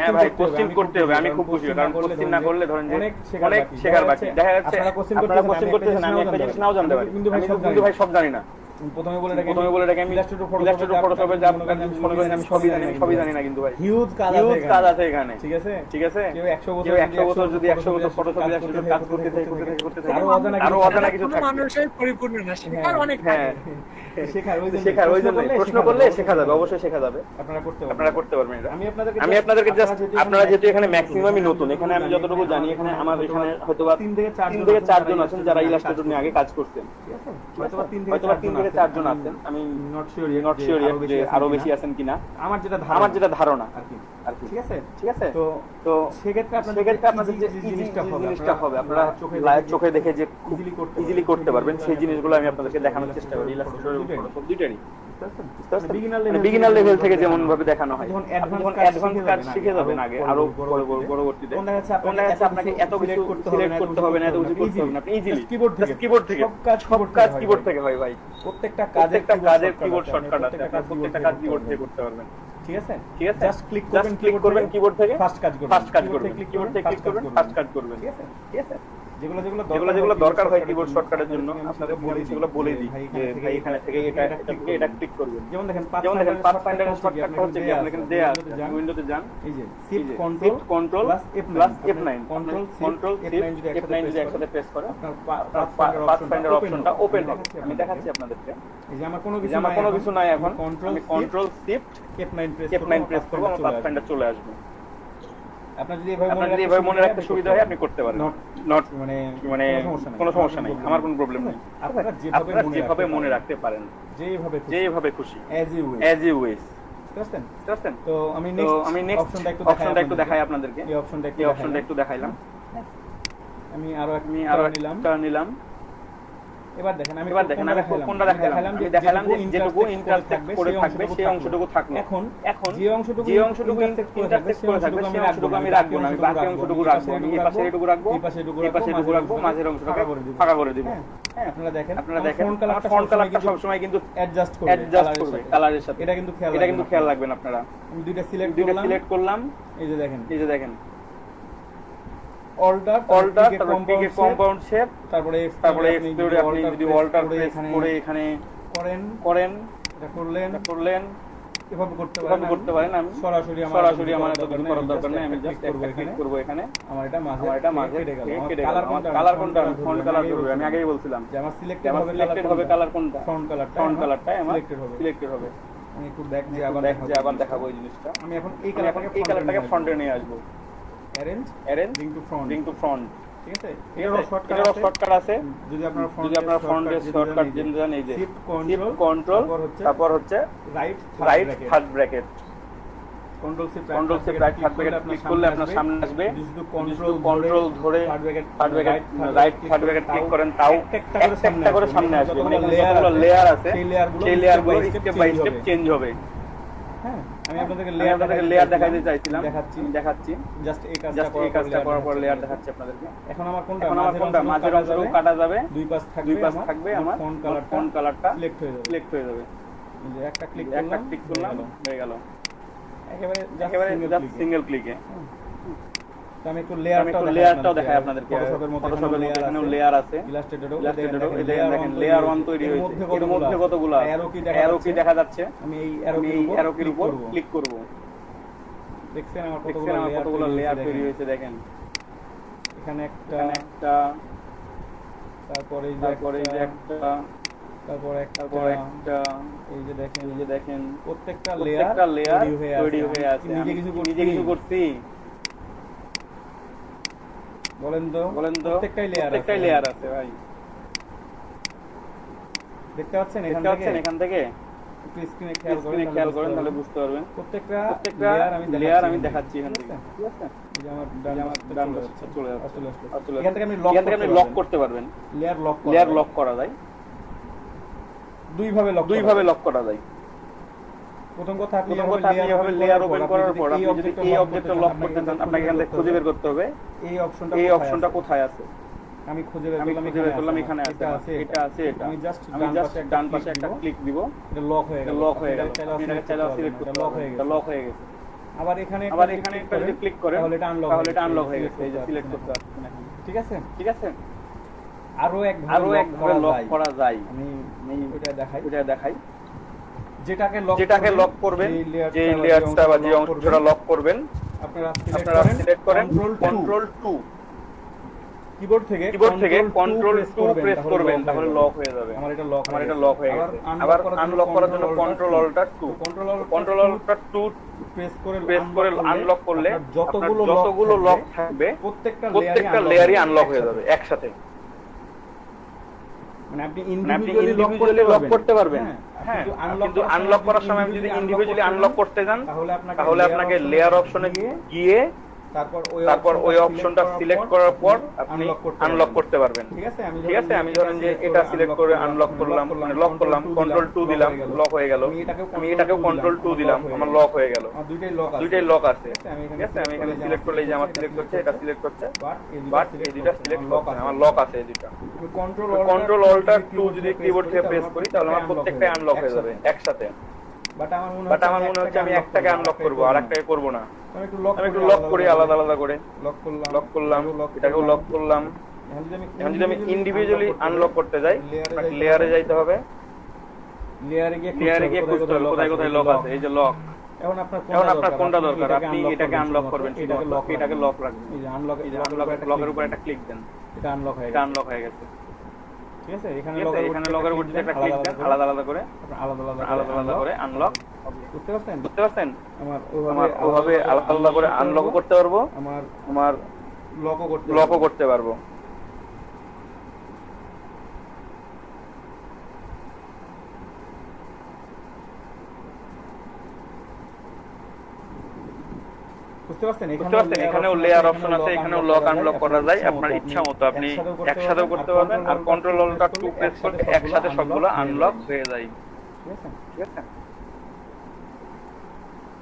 হ্যাঁ ভাই, কোশ্চেন করতে হবে। আমি খুব খুশি, কারণ কোশ্চেন না করলে ধরেন যে অনেক শেখার বাকি। দেখা যাচ্ছে আপনারা কোশ্চেন করতেছেন, আমি একটা জিনিস নাও জানতে পারি, কিন্তু ভাই সব জানি না। প্রথমে বলে রাখি আমি ইলাস্ট্রেটর ফটোশপে যা আপনারা মনে করেন আমি সবই জানি না, কিন্তু ভাই হিউজ কাজ আছে এখানে, ঠিক আছে? কেউ 100 বছর যদি 100 বছর ফটোশপ ইলাস্ট্রেটর কাজ করতে থাকে আরো অজানা কিছু থাকে, মানুষের পরিপূর্ণ না, শেখার অনেক হ্যাঁ শেখার ওই জন্য প্রশ্ন করলে শেখা যাবে, অবশ্যই শেখা যাবে, আপনারা করতে পারবেন এটা। আমি আপনাদেরকে জাস্ট, আপনারা যেহেতু এখানে ম্যাক্সিমামই নতুন, এখানে আমি যতটুকু জানি, এখানে আমার এখানে হয়তোবা 3 থেকে 4 জন আছেন যারা ইলাস্ট্রেটর নিয়ে আগে কাজ করছেন, হয়তোবা 3 থেকে 4 জন আছেন, আমি নট শিওর যে আরো বেশি আছেন কিনা, আমার যেটা ধারণা আর কি, ঠিক আছে? তো সেক্ষেত্রে আপনাদের যে জিনিসটা হবে, আপনারা চোখে দেখে যে ইজিলি করতে পারবেন, সেই জিনিসগুলো আমি আপনাদেরকে দেখানোর চেষ্টা করি। ইলাস্ট্রেটর ফটোশপ দুইটারই বিগিনার লেভেল থেকে যেমন ভাবে দেখানো হয়, যখন অ্যাডভান্স কাজ শিখে যাবেন আগে, আরো পরবর্তীতে আপনাকে এত কিছু সিলেক্ট করতে হবে না, এত কিছু করতে হবে না, আপনি ইজিলি কিবোর্ড থেকে সব কাজ কিবোর্ড থেকে হয় ভাই। প্রত্যেকটা কাজের কিবোর্ড শর্টকাট আছে, আপনারা প্রত্যেকটা কাজ কিবোর্ড থেকে করতে পারবেন, ঠিক আছে? জাস্ট ক্লিক করবেন কিবোর্ড থেকে, ফার্স্ট কাজ করবেন, কিবোর্ড থেকে ক্লিক করবেন, ফার্স্ট কাজ করবেন, ঠিক আছে? যেগুলো দরকার হয় কিবোর্ড শর্টকাটের জন্য আপনাদের সেগুলো বলে দিই, যে ভাই এখানে থেকে এটা ক্লিক করবেন। যেমন দেখেন পাথফাইন্ডারের শর্টকাটটা হচ্ছে কি, আপনি এখানে দেয়া আছে, উইন্ডোতে যান, এই যে shift control plus F9, control F9 যদি একসাথে প্রেস করেন পাথফাইন্ডার অপশনটা ওপেন হবে। আমি দেখাচ্ছি আপনাদেরকে, এই যে আমার কোনো কিছু নাই, এখন আমি কন্ট্রোল শিফট F9 প্রেস করব, আমার পাথফাইন্ডার চলে আসবে। আপনার যদি এভাবে মনে রাখতে সুবিধা হয় আপনি করতে পারেন, নট মানে কোনো সমস্যা নেই, আমার কোনো প্রবলেম নেই। আপনারা যেভাবে মনে রাখতে পারেন, যেভাবে খুশি, এজ ইউ উইশ। তো আমি নেক্সট অপশনটা একটু দেখাই আপনাদেরকে। এই অপশনটা একটু দেখাইলাম। আমি আরো নিলাম। একটা নিলাম। এবার দেখেন আমি কোনটা দেখালাম? আমি দেখালাম যে যেটুকু ইন্টারসেক্ট করে থাকবে সেই অংশটুকু থাকলো। এখন যে অংশটুকু ইন্টারসেক্ট করে থাকবে সেই অংশটুকু আমি রাখবো না, আমি বাকি অংশটুকু রাখবো। আমি এই পাশে এটুকু রাখবো, এই পাশে এটুকু রাখবো, মাঝের অংশটাকে ফাঁকা করে দিব। হ্যাঁ, আপনারা দেখেন ফন্ট কালারটা সব সময় কিন্তু অ্যাডজাস্ট করবে কালারের সাথে। এটা কিন্তু খেয়াল রাখবেন আপনারা। আমি দুইটা সিলেক্ট করলাম। এই যে দেখেন অল্টার কম্পাউন্ড শেপ, তারপরে এক্সপ্লোরে আপনি যদি অল্টার প্রেস করে এখানে করেন এটা করলেন এভাবে করতে পারেন। আমি সরাসরি আমার এত কিছু করার দরকার নেই, আমি জাস্ট একটা ক্লিক করব এখানে। আমার এটা মাঝে কেটে গেল। আমার কালার কোনটা? ফন্ট কালার করব। আমি আগেই বলছিলাম যে আমার সিলেক্টেড হবে কালার কোনটা? ফন্ট কালারটাই আমার সিলেক্টেড হবে। আমি একটু ব্যাক দিয়ে আবার দেখাবো এই জিনিসটা। আমি এখন এই কালারটাকে ফন্টে নিয়ে আসবো। Arrange link to front. ঠিক আছে, এটারও শর্টকাট আছে। যদি আপনার ফন্টের শর্টকাট জেনে যান, এই যে শিফট কন্ট্রোল তারপর হচ্ছে right third bracket, control shift right third bracket click করলে আপনার সামনে আসবে। যদি কন্ট্রোল ধরে রাইট থার্ড ব্র্যাকেট ক্লিক করেন তাও একটা করে সামনে আসবে। মানে যতগুলো লেয়ার আছে সেই লেয়ারগুলো স্টেপ বাই স্টেপ চেঞ্জ হবে। হ্যাঁ, আমি আপনাদেরকে লেয়ার দেখাইতে চাইছিলাম, দেখাচ্ছি। জাস্ট এই কাজটা করার পর লেয়ার দেখাচ্ছি আপনাদেরকে। এখন আমার কোনটা মাঝের অংশটুকু কাটা যাবে, দুই পাশ থাকবে। আমার ফন্ট কালারটা সিলেক্ট হয়ে যাবে। এই যে একটা ক্লিক করলাম, হয়ে গেল একেবারে জাস্ট সিঙ্গেল ক্লিকে। তো আমি একটু লেয়ারটাও দেখাই আপনাদেরকে। ফটোশপের মধ্যে এখানেও লেয়ার আছে, ইলাস্ট্রেটরও দেখেন লেয়ার 1 তৈরি হয়েছে। এর মধ্যে কতগুলো অ্যারো কি দেখা যাচ্ছে? আমি এই অ্যারো কির উপর ক্লিক করব। দেখছেন আমার কতগুলো লেয়ার তৈরি হয়েছে দেখেন। এখানে একটা তারপরে এই যে একটা তারপর একটা এই যে দেখেন প্রত্যেকটা লেয়ার তৈরি হয়ে আছে। নিজে কিছু করছি বলেন তো প্রত্যেকটাই লেয়ার আছে ভাই। দেখতে পাচ্ছেন এখান থেকে একটু স্ক্রিনে খেয়াল করেন তাহলে বুঝতে পারবেন। প্রত্যেকটা লেয়ার আমি দেখাচ্ছি এখান থেকে। ঠিক আছে, এই যে আমার ডান পাশে চলে যাচ্ছে। এখান থেকে আপনি লক করতে পারবেন। লেয়ার লক করা যায় দুই ভাবে লক করা যায়। প্রথম কথা আপনি এভাবে লেয়ার ওপেন করার পর আপনি যদি এই অবজেক্টটা লক করতে চান, আপনাকে এখান থেকে খুঁজে বের করতে হবে এই অপশনটা কোথায় আছে। আমি খুঁজে বের করলাম, এখানে আছে, এটা আছে। আমি জাস্ট ডান পাশে একটা ক্লিক দিব, এটা লক হয়ে গেল। আপনি এটাকে চাইলে সিলেক্ট করতে লক হয়ে গেছে। আবার এখানে একটা যদি ক্লিক করেন তাহলে এটা আনলক হয়ে গেছে। এই যে সিলেক্ট করতে পারছেন এখন। ঠিক আছে, আরো একভাবে লক করা যায়। আমি ওটা দেখাই। যেটাকে লক করবেন, যে লেয়ারটা বা যে অংশটা লক করবেন, আপনারা সিলেক্ট করেন কন্ট্রোল 2। কিবোর্ড থেকে কন্ট্রোল 2 প্রেস করবেন, তাহলে লক হয়ে যাবে। আমার এটা লক হয়ে গেছে। আবার আনলক করার জন্য কন্ট্রোল অল্টার 2 প্রেস করে আনলক করলে যতগুলো লক থাকবে প্রত্যেকটা লেয়ারই আনলক হয়ে যাবে একসাথে। মানে আপনি ইন্ডিভিজুয়ালি লক করতে পারবেন। হ্যাঁ, কিন্তু আনলক করার সময় যদি ইন্ডিভিজুয়ালি আনলক করতে যান তাহলে আপনাকে লেয়ার অপশনে গিয়ে তারপর ওই অপশনটা সিলেক্ট করার পর আপনি আনলক করতে পারবেন। ঠিক আছে, আমি ধরেন যে এটা সিলেক্ট করে আনলক করলাম, মানে লক করলাম, কন্ট্রোল 2 দিলাম, লক হয়ে গেল। আমি এটাকেও কন্ট্রোল 2 দিলাম, আমার লক হয়ে গেল। দুইটাই লক আছে। ঠিক আছে, আমি এখানে সিলেক্ট করলে যে আমার সিলেক্ট হচ্ছে, এটা সিলেক্ট হচ্ছে, বাট এই দুইটা সিলেক্ট হচ্ছে না, আমার লক আছে এই দুইটা। কন্ট্রোল অল্টার 2 যদি কিবোর্ড থেকে প্রেস করি তাহলে আমার প্রত্যেকটাই আনলক হয়ে যাবে একসাথে। বাট আমার মনে হচ্ছে আমি একটাকে আনলক করব, আর একটাকে করব না। আমি একটু লক করি আলাদা করে। লক করলাম, এটাকেও লক করলাম। এখন যদি আমি ইন্ডিভিজুয়ালি আনলক করতে যাই, লেয়ারে যাইতে হবে। লেয়ারে গিয়ে খুঁজতে হবে কোথায় লক আছে। এই যে লক। এখন আপনার কোনটা দরকার, আপনি এটাকে আনলক করবেন, এটাকে লক রাখবেন। এই যে লকের উপর একটা ক্লিক দেন, এটা আনলক হয়ে গেছে। ঠিক আছে, এখানে লকের উপর যদি একটা ক্লিক দেন, আলাদা করে আনলক। বুঝতে পারছেন? আমার ওভাবে আলাদা করে আনলক করতে পারবো, আমার লকও করতে পারবো। বুঝতে পারছেন? এখানেও লেয়ার অপশন আছে, এখানেও লক আনলক করা যায় আপনার ইচ্ছা মতো। আপনি একসাথেও করতে পারবেন, আর কন্ট্রোল অল্টার 2 প্রেস করলে একসাথে সবগুলো আনলক হয়ে যায়। ঠিক আছে? ঠিক আছে,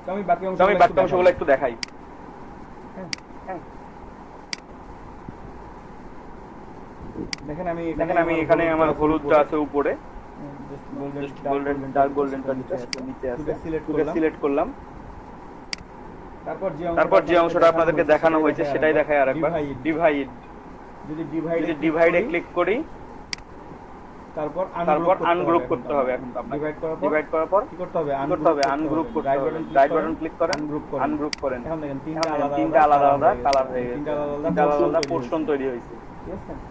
তো আমি বাকি অংশগুলো একটু দেখাই। দেখেন আমি এখানে আমার হলুদটা আছে উপরে, গোল্ডেন ডার্ক গোল্ডেনটা নিচে আছে, সিলেক্ট করলাম। তারপর যে অংশটা আপনাদেরকে দেখানো হয়েছে সেটাই দেখাই আরেকবার। ডিভাইড, যদি ডিভাইডে ক্লিক করি, তারপর আনগ্রুপ করতে হবে। এখন আপনাকে ডিভাইড করার পর কি করতে হবে? আনগ্রুপ করতে হবে। রাইট বাটন ক্লিক করেন, আনগ্রুপ করেন। এখন দেখেন তিনটা আলাদা আলাদা কালার হয়ে গেছে, তিনটা আলাদা পোরশন তৈরি হয়েছে।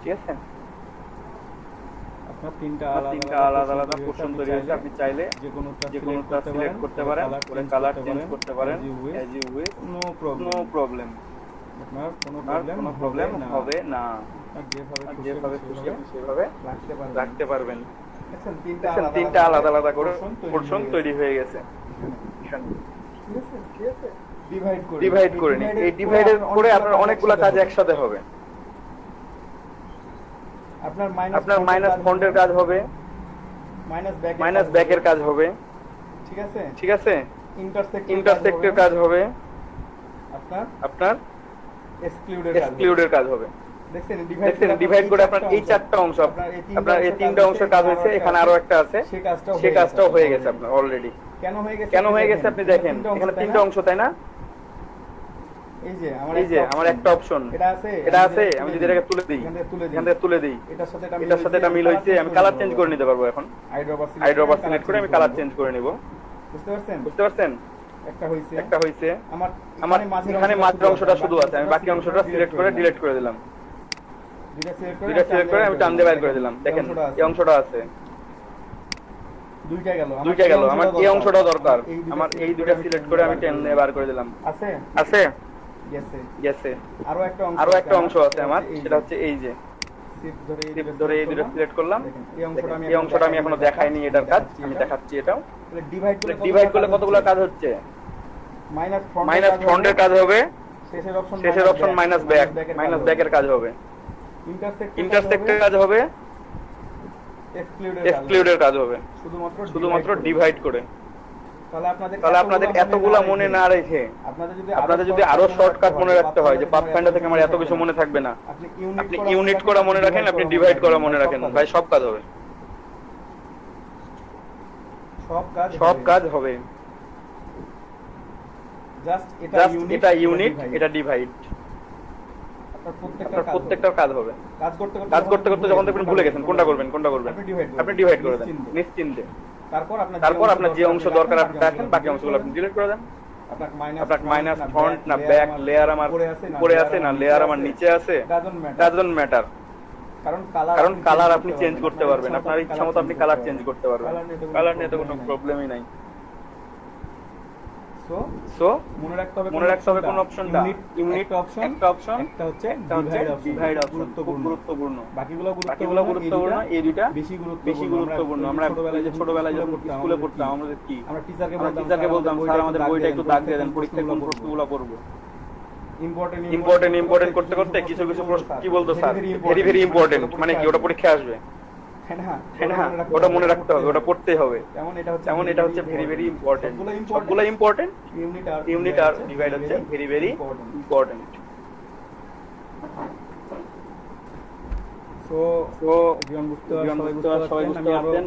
ঠিক আছে, আপনার তিনটা আলাদা আলাদা পোরশন তৈরি হয়েছে। আপনি চাইলে যে কোনোটা সিলেক্ট করতে পারেন, করে কালার চেঞ্জ করতে পারেন as you wish, no problem. আপনার কোনো প্রবলেম হবে না। যেভাবে খুশি আপনি সেভাবে রাখতে পারবেন। দেখছেন তিনটা আলাদা আলাদা করে পোরশন তৈরি হয়ে গেছে। ঠিক আছে, ডিভাইড করে নিন। এই ডিভাইডের করে আপনার অনেকগুলো কাজ একসাথে হবে। আপনার মাইনাস ফন্টের কাজ হবে, মাইনাস ব্যাকের কাজ হবে। ঠিক আছে, ইন্টারসেক্টের কাজ হবে, আপনার এক্সক্লুডের কাজ হবে। দেখছেন, ডিভাইড করে আপনার এই চারটা অংশ, আপনার এই তিনটা অংশের কাজ হয়েছে। এখানে আরো একটা আছে, সেই কাজটাও হয়ে গেছে আপনার অলরেডি। কেন হয়ে গেছে আপনি দেখেন, এখানে তিনটা অংশ, তাই না? এই যে আমার একটা অপশন এটা আছে, আমি যদি এটাকে তুলে দিই, এখান থেকে তুলে দিই, এটার সাথে এটা মিল হয়েছে। আমি কালার চেঞ্জ করে নিতে পারবো। এখন আইড্রপার সিলেক্ট করে আমি কালার চেঞ্জ করে নিব। বুঝতে পারছেন? একটা হয়েছে। আমার এখানে মাঝের অংশটা শুধু আছে, আমি বাকি অংশটা সিলেক্ট করে ডিলিট করে দিলাম। দুইটা সিলেক্ট করে আমি টান দিয়ে বাইর করে দিলাম। দেখেন এই অংশটা আছে, দুইটা গেল। আমার এই অংশটা দরকার, আমার এই দুইটা সিলেক্ট করে আমি টান দিয়ে বার করে দিলাম। আছে গেছে। আরো একটা অংশ আছে আমার, সেটা হচ্ছে এই যে টিপ ধরে এই দুটো সিলেক্ট করলাম। এই অংশটা আমি এখনো দেখাইনি, এটার কাজ আমি দেখাচ্ছি। এটাও ডিভাইড করলে কতগুলো কাজ হচ্ছে। মাইনাস ফ্রন্টের কাজ হবে, শেষের অপশন মাইনাস ব্যাকের কাজ হবে, ইন্টারসেক্টের কাজ হবে, এক্সক্লুডের কাজ হবে। শুধুমাত্র ডিভাইড করে। তাহলে আপনাদের এতগুলা মনে না রেখে আপনাদের যদি আরো শর্টকাট মনে রাখতে হয়, যে পাথফাইন্ডার থেকে আমার এত কিছু মনে থাকবে না, আপনি ইউনিট করা মনে রাখেন, আপনি ডিভাইড করা মনে রাখেন, ভাই সব কাজ হবে। সব কাজ হবে। জাস্ট এটা ইউনিট, এটা ডিভাইড। আপনার প্রত্যেকটার কাজ হবে। কাজ করতে করতে যখন দেখবেন ভুলে গেছেন কোনটা করবেন, আপনি ডিভাইড করে দেন নিশ্চিন্তে। তারপর আপনার যে অংশ দরকার আপনি রাখেন, বাকি অংশগুলো আপনি ডিলিট করে দেন। আপনার মাইনাস ফ্রন্ট না ব্যাক, লেয়ার আমার উপরে আছে না লেয়ার আমার নিচে আছে, ডাজন্ট ম্যাটার। কারণ কালার আপনি চেঞ্জ করতে পারবেন, আপনার ইচ্ছা মতো আপনি কালার চেঞ্জ করতে পারবেন। কালার নিয়ে তো কোনো প্রবলেমই নাই। সো মনে রাখতে হবে কোন অপশনটা ইউনিট অপশন, একটা অপশন, একটা হচ্ছে ডিভাইড অপশন। খুব গুরুত্বপূর্ণ, বাকিগুলো গুরুত্বপূর্ণ, এই দুইটা বেশি গুরুত্বপূর্ণ। আমরা ছোটবেলায় যখন স্কুলে পড়তাম, আমাদের কি আমরা টিচারকে বলতাম, স্যার আমাদের বইটা একটু দাগ দিয়ে দেন, পরীক্ষায় কোন প্রশ্নগুলো করব। ইম্পর্টেন্ট করতে করতে কিছু প্রশ্ন কি বলতো স্যার, ভেরি ভেরি ইম্পর্টেন্ট, মানে কি ওটা পরীক্ষায় আসবে, হ্যাঁ ওটা মনে রাখতে হবে, ওটা পড়তে হবে। যেমন এটা হচ্ছে ভেরি ভেরি ইম্পর্টেন্ট, সবগুলো ইম্পর্টেন্ট, ইউনিট আর ডিভাইড হচ্ছে ভেরি ভেরি ইম্পর্টেন্ট।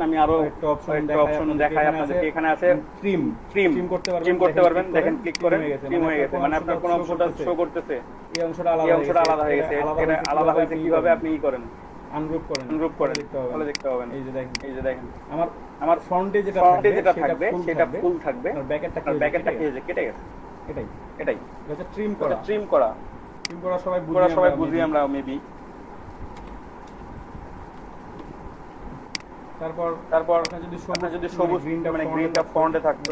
আমি আরো একটা অপশন দেখাই আপনাদেরকে। এখানে আছে ট্রিম করতে পারবেন। দেখেন ক্লিক করেন, ট্রিম হয়ে গেছে, মানে আপনার কোন অংশটা শো করতেছে, এই অংশটা আলাদা হয়ে গেছে। এটা আলাদা হয়েছে কিভাবে, আপনি ই করেন, আনগ্রুপ করেন, তাহলে দেখতে পাবেন। এই যে দেখেন আমার ফ্রন্টে যেটা থাকবে সেটা ফুল থাকবে, আর ব্যাকেরটা কি হয়েছে, কেটে গেছে। এটাই এটা ট্রিম করা সবাই বুঝি আমরা মেবি। তারপর আপনার যদি সবুজ মানে গ্রিনটা ফ্রন্টে থাকতো,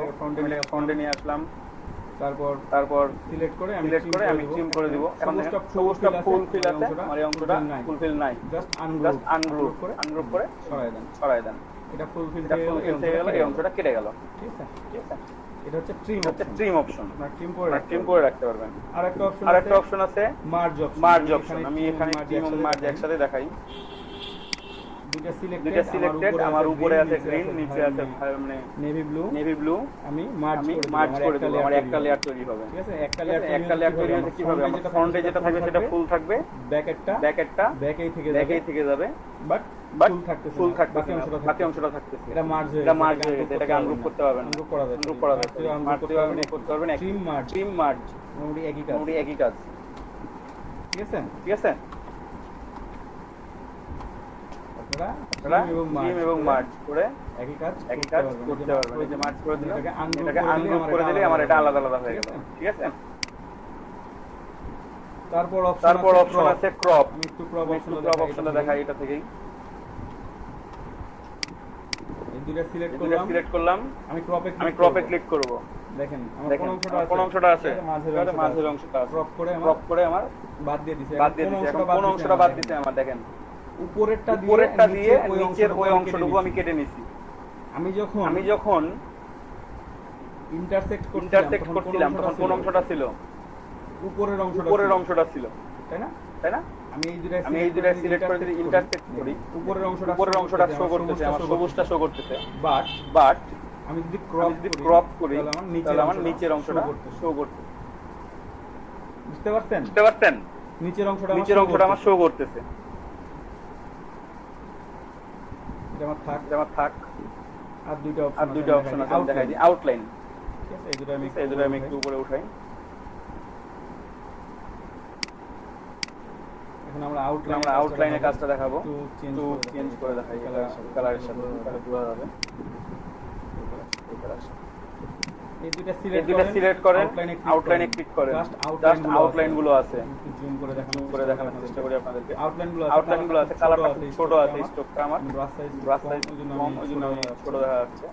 ফ্রন্টে নিয়ে আসলাম। তারপর সিলেক্ট করে আমি ট্রিম করে দিব। এখন সবুজটা ফুলফিল আছে, আমার এই অংশটা ফুলফিল নাই, জাস্ট আনগ্রুপ করে সরায় দেন। এটা ফুলফিল হয়ে গেল, এই অংশটা কেটে গেল। ঠিক আছে। এটা হচ্ছে ট্রিম ট্রিম অপশন, আপনার ট্রিম ট্রিম করে রাখতে পারবেন। আরেকটা অপশন আছে মার্জ অপশন। আমি এখানে ট্রিম এবং মার্জ একসাথে দেখাই। দুইটা সিলেক্টেড, আমার উপরে আছে গ্রিন, নিচে আছে মানে নেভি ব্লু। আমি মার্জ করে দেব, আমার একটা লেয়ার তৈরি হবে। ঠিক আছে, একটা লেয়ার তৈরি হলে কি হবে, আমার ফ্রন্টে যেটা থাকবে সেটা ফুল থাকবে, ব্যাকেটটা ব্যাকেই থেকে যাবে, বাট ফুল থাকবে, বাকি অংশটা থাকতেছে। এটা মার্জ হয়ে গেছে, এটাকে আনগ্রুপ করতে পারবেন, আনগ্রুপ করা যাবে, মার্জ করতে পারবেন। ট্রিম মার্জ মোটামুটি একই কাজ। ঠিক আছে, আপনারা ট্রিম এবং মার্জ করে একই কাজ করতে পারবেন। এই যে মার্জ করে দিলাম, এটাকে আনগ্রুপ করে দিলে আমার এটা আলাদা আলাদা হয়ে গেল। ঠিক আছে, তারপর অপশন আছে ক্রপ। আমি একটু ক্রপ অপশনটা দেখাই এটা থেকেই। এই দুটো সিলেক্ট করলাম, আমি ক্রপে ক্লিক করব। দেখেন আমার কোন অংশটা আছে, মাঝের অংশটা আছে, ক্রপ করে আমার বাদ দিয়ে দিয়েছে। এখন কোন অংশটা বাদ দিতে আমার, দেখেন উপরেরটা দিয়ে নিচের ওই অংশটুকু আমি কেটে নিছি। আমি যখন ইন্টারসেক্ট করছিলাম তখন কোন অংশটা ছিল, উপরের অংশটা ছিল, তাই না? আমি এই দুটো সিলেক্ট করে যদি ইন্টারসেক্ট করি, উপরের অংশটা শো করতেছে, আমার সবুজটা শো করতেছে। বাট আমি যদি ক্রপ করি তাহলে আমার নিচের অংশটা শো করতেছে। বুঝতে পারছেন? নিচের অংশটা আমার শো করতেছে। আমার থাক। আর দুইটা অপশন আছে, আমি দেখাই দিই। আউটলাইন, ঠিক আছে, এই দুটো আমি একটু উপরে উঠাই। এখন আমরা আউটলাইনের কাজটা দেখাবো। একটু চেঞ্জ করে দেখাই, কালারের সাথে তাহলে বোঝা যাবে। এই দুইটা সিলেক্ট করেন, আউটলাইনে ক্লিক করেন। জাস্ট আউটলাইন গুলো আছে, জুম করে দেখানোর চেষ্টা করি আপনাদেরকে। আউটলাইন গুলো আছে, কালারটা ছোট আছে, স্ট্রোকটা আমার ব্রাশ সাইজ কম, ওইজন্য আমি ছোট দেখা যাচ্ছে।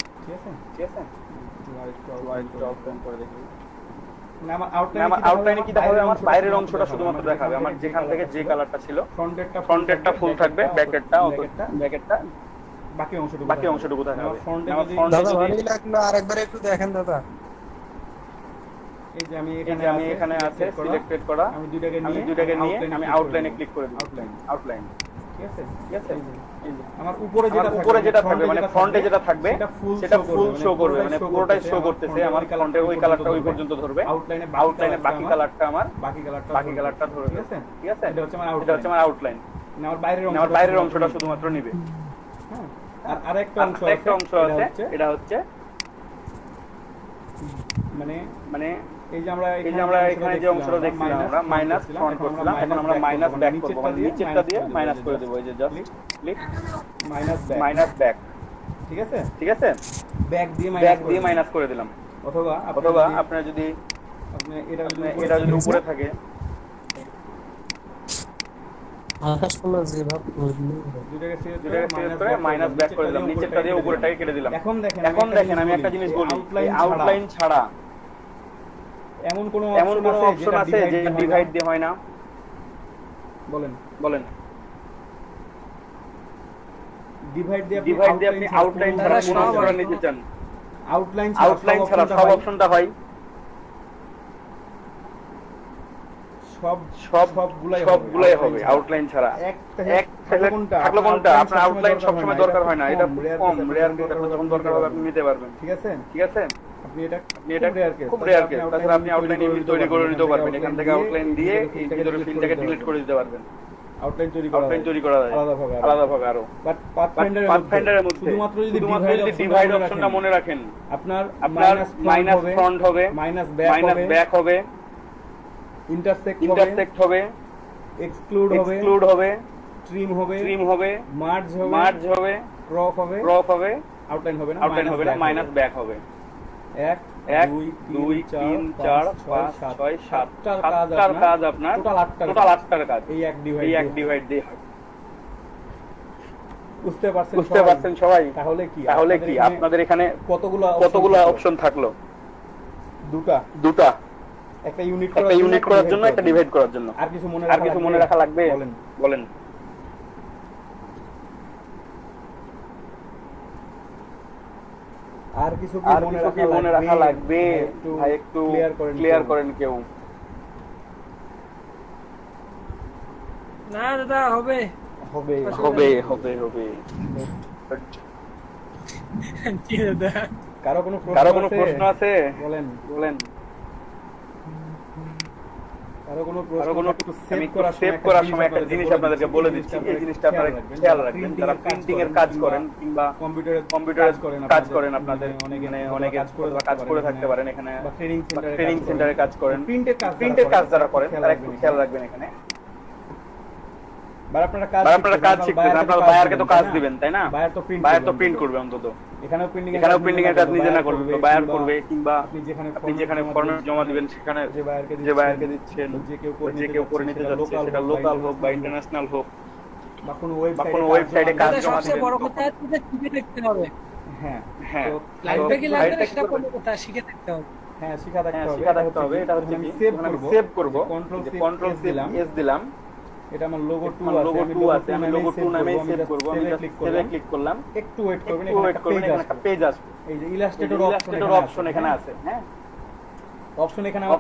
ঠিক আছে, আউটলাইন করে দেখি। আমার আউটলাইনে কি দেখাবে, আমার বাইরের অংশটা শুধুমাত্র দেখাবে, আমার যেখান থেকে যে কালারটা ছিল ফ্রন্টেরটা ফুল থাকবে, ব্যাকেটটা বাকি অংশটুকু দেখাবে। আরেকবার একটু দেখেন দাদা। এই যে আমি এখানে আছে সিলেক্টেড করা, আমি দুইটাকে নিয়ে আমি আউটলাইনে ক্লিক করে দিই। আউটলাইন, ঠিক আছে। আমার উপরে যেটা থাকবে মানে ফ্রন্টে যেটা থাকবে সেটা ফুল শো করবে, মানে পুরোটাই শো করতেছে। আমার ফ্রন্টের ওই কালারটা ওই পর্যন্ত ধরবে, আউটলাইনে বাকি কালারটা ধরবে। ঠিক আছে, এটা হচ্ছে আমার আউটলাইন। আমার বাইরের অংশটা শুধুমাত্র নিবে। আর আরেকটা অংশ আছে, এটা হচ্ছে মানে এই যে আমরা এখানে যে অংশটা দেখছিলাম, আমরা মাইনাস ফ্রন্ট করছিলাম, এখন আমরা মাইনাস ব্যাক করব, মানে নিচেরটা দিয়ে মাইনাস করে দেব। এই যে জাস্ট ক্লিক মাইনাস ব্যাক। ঠিক আছে, ব্যাক দিয়ে মাইনাস করে দিলাম। অথবা আপনার যদি এটা যদি উপরে থাকে, মাইনাস ব্যাক করে দিলাম, নিচেরটা দিয়ে উপরেরটাকে কেটে দিলাম। এখন দেখেন আমি একটা জিনিস বলি, আউটলাইন ছাড়া এমন কোন অপশন আছে যে ডিভাইড দিয়ে হয় না? বলেন ডিভাইড দিয়ে আপনি আউটলাইন ছাড়া কোন অপশন নিতে চান? আউটলাইন ছাড়া সব অপশনটা হয়, সবগুলাই হবে আউটলাইন ছাড়া। এক থাকলে কোনটা? আপনার আউটলাইন সবসময় দরকার হয় না, এটা কম রেয়ার কেস, আপনার যখন দরকার হবে আপনি নিতে পারবেন। ঠিক আছে, আপনি এটা খুব রেয়ার কেস। তাছাড়া আপনি আউটলাইন এমনি তৈরি করে নিতে পারবেন, এখান থেকে আউটলাইন দিয়ে এই ভিতরের ফিল্ডটাকে ডিলিট করে দিতে পারবেন। আউটলাইন তৈরি করা যায় আলাদাভাবে আরো। বাট পাথফাইন্ডারের মধ্যে শুধুমাত্র যদি ডিভাইড অপশনটা মনে রাখেন, আপনার মাইনাস ফ্রন্ট হবে, মাইনাস ব্যাক হবে, ইন্টারসেক্ট হবে, এক্সক্লুড হবে, ট্রিম হবে, মার্জ হবে, ক্রপ হবে, আউটলাইন হবে না, মাইনাস ব্যাক হবে। 1 2 3 4 5 6 7 8টার কাজ আপনার, টোটাল 8টার কাজ এই এক ডিভাইড দিয়ে হয়। বুঝতে পারছেন সবাই? তাহলে কি আপনাদের এখানে কতগুলো অপশন থাকলো? দুটা, একটা ইউনিট করার জন্য, একটা ডিভাইড করার জন্য। আর কিছু মনে রাখা লাগবে? বলেন। আর আর কিছু কি মনে রাখা লাগবে ভাই একটু ক্লিয়ার করেন কেউ। না দাদা হবে হবে হবে হবে হবে জি দাদা। কারো কোনো প্রশ্ন আছে বলেন বলেন। কারো কোনো আমি সেভ করার সময় একটা জিনিস আপনাদেরকে বলে দিচ্ছি, এই জিনিসটা আপনারা খেয়াল রাখবেন। যারা প্রিন্টিং এর কাজ করেন কিংবা কম্পিউটারে কাজ করেন, আপনাদের অনেকে কাজ করে থাকতে পারেন এখানে, ট্রেনিং সেন্টারে কাজ করেন, প্রিন্টের কাজ যারা করেন তারা একটু খেয়াল রাখবেন এখানে। আপনারা কাজ শিখবেন, আপনারা বায়ারকে তো কাজ দিবেন তাই না? বায়ার তো প্রিন্ট করবে অন্তত। এখানেও প্রিন্টিং এর কাজ নিজে না করবে, বায়ার করবে, কিংবা আপনি যেখানে ফরম্যাট জমা দিবেন সেখানে যে বায়ারকে দিচ্ছেন যে কেউ করে নিতে যাচ্ছে, সেটা লোকাল হোক বা ইন্টারন্যাশনাল হোক বা কোনো ওয়েবসাইটে কাজ দাদা জমা সবচেয়ে দিবেন। বড় কথা হচ্ছে শিখে দেখতে হবে। হ্যাঁ হ্যাঁ লাগবে কি লাগবে না সেটা কোনো কথা, শিখে দেখতে হবে। হ্যাঁ শিখা থাকতে হবে। এটা হচ্ছে আমি কি সেভ করব, কন্ট্রোল এস দিলাম, এটা আমার লোগো 2 আছে, আমি লোগো 2 নামেই সেভ করব। আমি সেভে ক্লিক করলাম, একটু ওয়েট করবেন, এখানে একটা পেজ আসবে। এই যে ইলাস্ট্রেটর অপশন এখানে আছে। হ্যাঁ অপশন এখানে আমার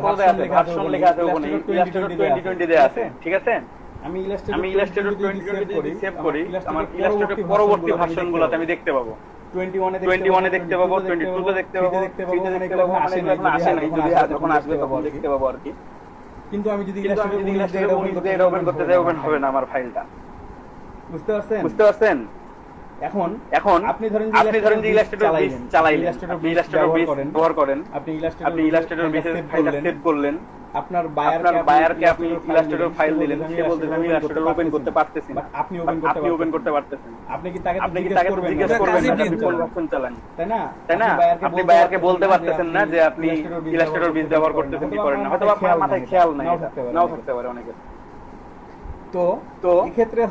কোথায় আছে? ভার্সন লেখা আছে ওখানে, ইলাস্ট্রেটর 2020 দেয়া আছে, ঠিক আছে? আমি ইলাস্ট্রেটর 2020 যদি সেভ করি, আমার ইলাস্ট্রেটর পরবর্তী ভার্সনগুলোতে আমি দেখতে পাবো। 21 এ দেখতে পাবো, 22 তে দেখতে পাবো, 3 তে দেখতে পাবো, এখন আসে নাই, যদি যখন আসবে তখন দেখতে পাবো আর কি। কিন্তু আমি যদি ইলাস্ট্রেটর ওপেন করতে চাই, ওপেন হবে না আমার ফাইলটা। বুঝতে পারছেন? এখন আপনি ধরেন যে ইলাস্ট্রেটর 20 চালাইলেন, আপনি ইলাস্ট্রেটর 20 ব্যবহার করেন, আপনি ইলাস্ট্রেটর 20 এর ফাইলটা সেভ করলেন, আপনার বায়ারকে আপনি ইলাস্ট্রেটর ফাইল দিলেন, সে বলতেছে আমি ইলাস্ট্রেটর ওপেন করতে পারতেছি না, আপনি ওপেন করতে পারতেছেন। আপনি কি তাকে জিজ্ঞেস করবেন না আপনি কোন ভার্সন চালান, তাই না? আপনি বায়ারকে বলতে পারতেছেন না যে আপনি ইলাস্ট্রেটর 20 ব্যবহার করতেছেন কি করেন না, হয়তো আপনার মাথায় খেয়াল নাই, নাও থাকতে পারে অনেকের। তো এই ক্ষেত্রে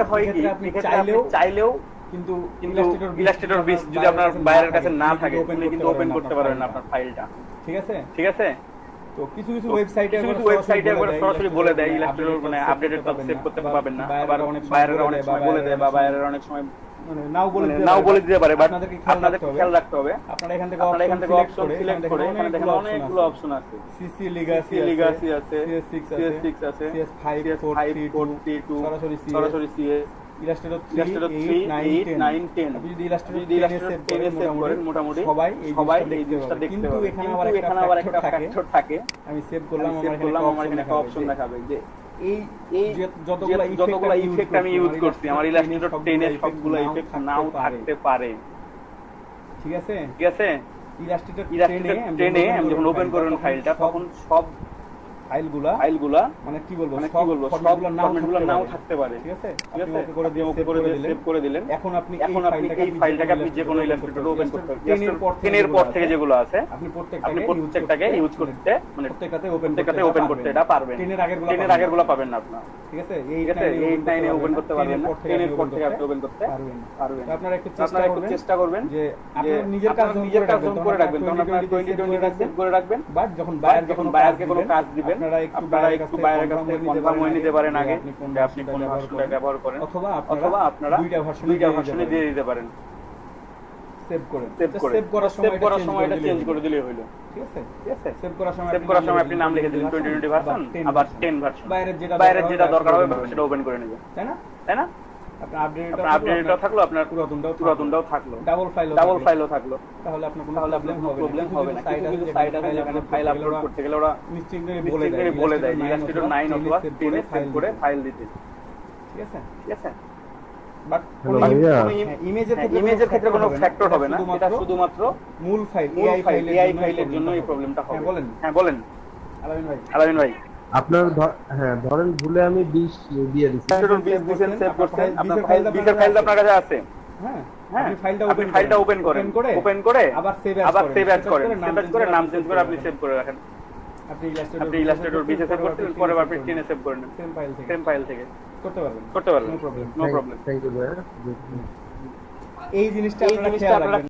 হয় কি আপনি চাইলেও কিন্তু ইলাস্ট্রেটর 20 যদি আপনার বায়ারের কাছে না থাকে, আপনি কিন্তু ওপেন করতে পারবেন না আপনার ফাইলটা। ঠিক আছে? তো কিছু ওয়েবসাইটে একবার সরাসরি বলে দেয় ইলাস্ট্রেটর মানে আপডেটেড তথ্য সেভ করতে পারবেন না, আবার বায়ারের অনেক সময় বলে দেয়, বা বায়ারের অনেক সময় নাও বলে দিতে পারে, বাট আপনাদেরকে খেয়াল রাখতে হবে। আপনারা এখান থেকে অপশন সিলেক্ট করে এখানে দেখেন অনেকগুলো অপশন আছে, সিসি লিগাসি আছে, CS6 আছে, CS542 সরাসরি CS, ইলাস্ট্রেটর 3, 8, 9, 10। আপনি যদি ইলাস্ট্রেটর 10 এ সেভ করেন, মোটামুটি সবাই এই জিনিসটা দেখতে পাবে। কিন্তু এখানে আবার একটা ফ্যাক্টর থাকে, আমি সেভ করলাম, আমার এখানে একটা অপশন দেখাবে যে এই যতগুলো ইফেক্ট আমি ইউজ করছি, আমার ইলাস্ট্রেটর 10 এর সবগুলো ইফেক্ট নাও থাকতে পারে। ঠিক আছে? ইলাস্ট্রেটর 10 এ আমি যখন ওপেন করব ফাইলটা, তখন সব ফাইলগুলা মানে কি বলবো সব ফরম্যাটগুলো নাও থাকতে পারে। ঠিক আছে? আপনি ওকে করে সেভ করে দিলেন। এখন আপনি এই ফাইলটাকে আপনি যে কোনো ইলাস্ট্রেটর ওপেন করতে পারবেন। 10 এর পর থেকে যেগুলো আছে আপনি প্রত্যেকটাকে ইউজ করতে, মানে প্রত্যেকটাতে ওপেন করতে এটা পারবেন। 10 এর আগেরগুলো পাবেন না আপনারা। ঠিক আছে? এই 9 এ ওপেন করতে পারবেন না, 10 এর পর থেকে আপনি ওপেন করতে পারবেন। আপনারা একটু চেষ্টা করবেন যে আপনি নিজের কাজ করে রাখবেন, তখন আপনারা 2020 সেভ করে রাখবেন। বাট যখন বায়ারকে কোনো কাজ দিবেন, আপনারা একটু বায়ারের কাছ থেকে কনফার্ম হয়ে নিতে পারেন আগে যে আপনি কোন ভার্সনটা ব্যবহার করেন, অথবা আপনারা দুইটা ভার্সনে দিয়ে দিতে পারেন। সেভ করার সময় এটা চেঞ্জ করে দিলেই হলো। ঠিক আছে? সেভ করার সময় আপনি নাম লিখে দিলেন 2020 ভার্সন, আবার 10 ভার্সন, বাইরের যেটা দরকার হবে সেটা ওপেন করে নেবেন, তাই না? আপনার আপডেটটা থাকলো, আপনার পুরাতনটাও থাকলো, ডাবল ফাইলও থাকলো, তাহলে আপনার কোনো প্রবলেম হবে না। কিছু সাইট আছে যেখানে ফাইল আপলোড করতে গেলে ওরা নিশ্চিন্তে বলে দেয় ইলাস্ট্রেটর 9 অথবা 10 এ সেভ করে ফাইল দিতে। ঠিক আছে? বাট ইমেজের ক্ষেত্রে কোনো ফ্যাক্টর হবে না, এটা শুধুমাত্র মূল ফাইল এআই ফাইলের জন্য এই প্রবলেমটা হবে। হ্যাঁ বলেন আলামিন ভাই। আপনার ধরেন ভুলে আমি 20 দিয়ে দিচ্ছি, ইলাস্ট্রেটর 20 সেভ করছেন, আপনার ফাইল 20 এর ফাইলটা আপনার কাছে আছে। হ্যাঁ, আপনি ফাইলটা ওপেন করে আবার সেভ অ্যাজ করেন, নাম চেঞ্জ করে আপনি সেভ করে রাখেন। আপনি ইলাস্ট্রেটর 20 সেভ করতে পরে আবার 10 এ সেভ করে নেন, সেম ফাইল থেকে করতে পারবেন, নো প্রবলেম। থ্যাংক ইউ ভাই। এই জিনিসটা আপনারা খেয়াল রাখবেন।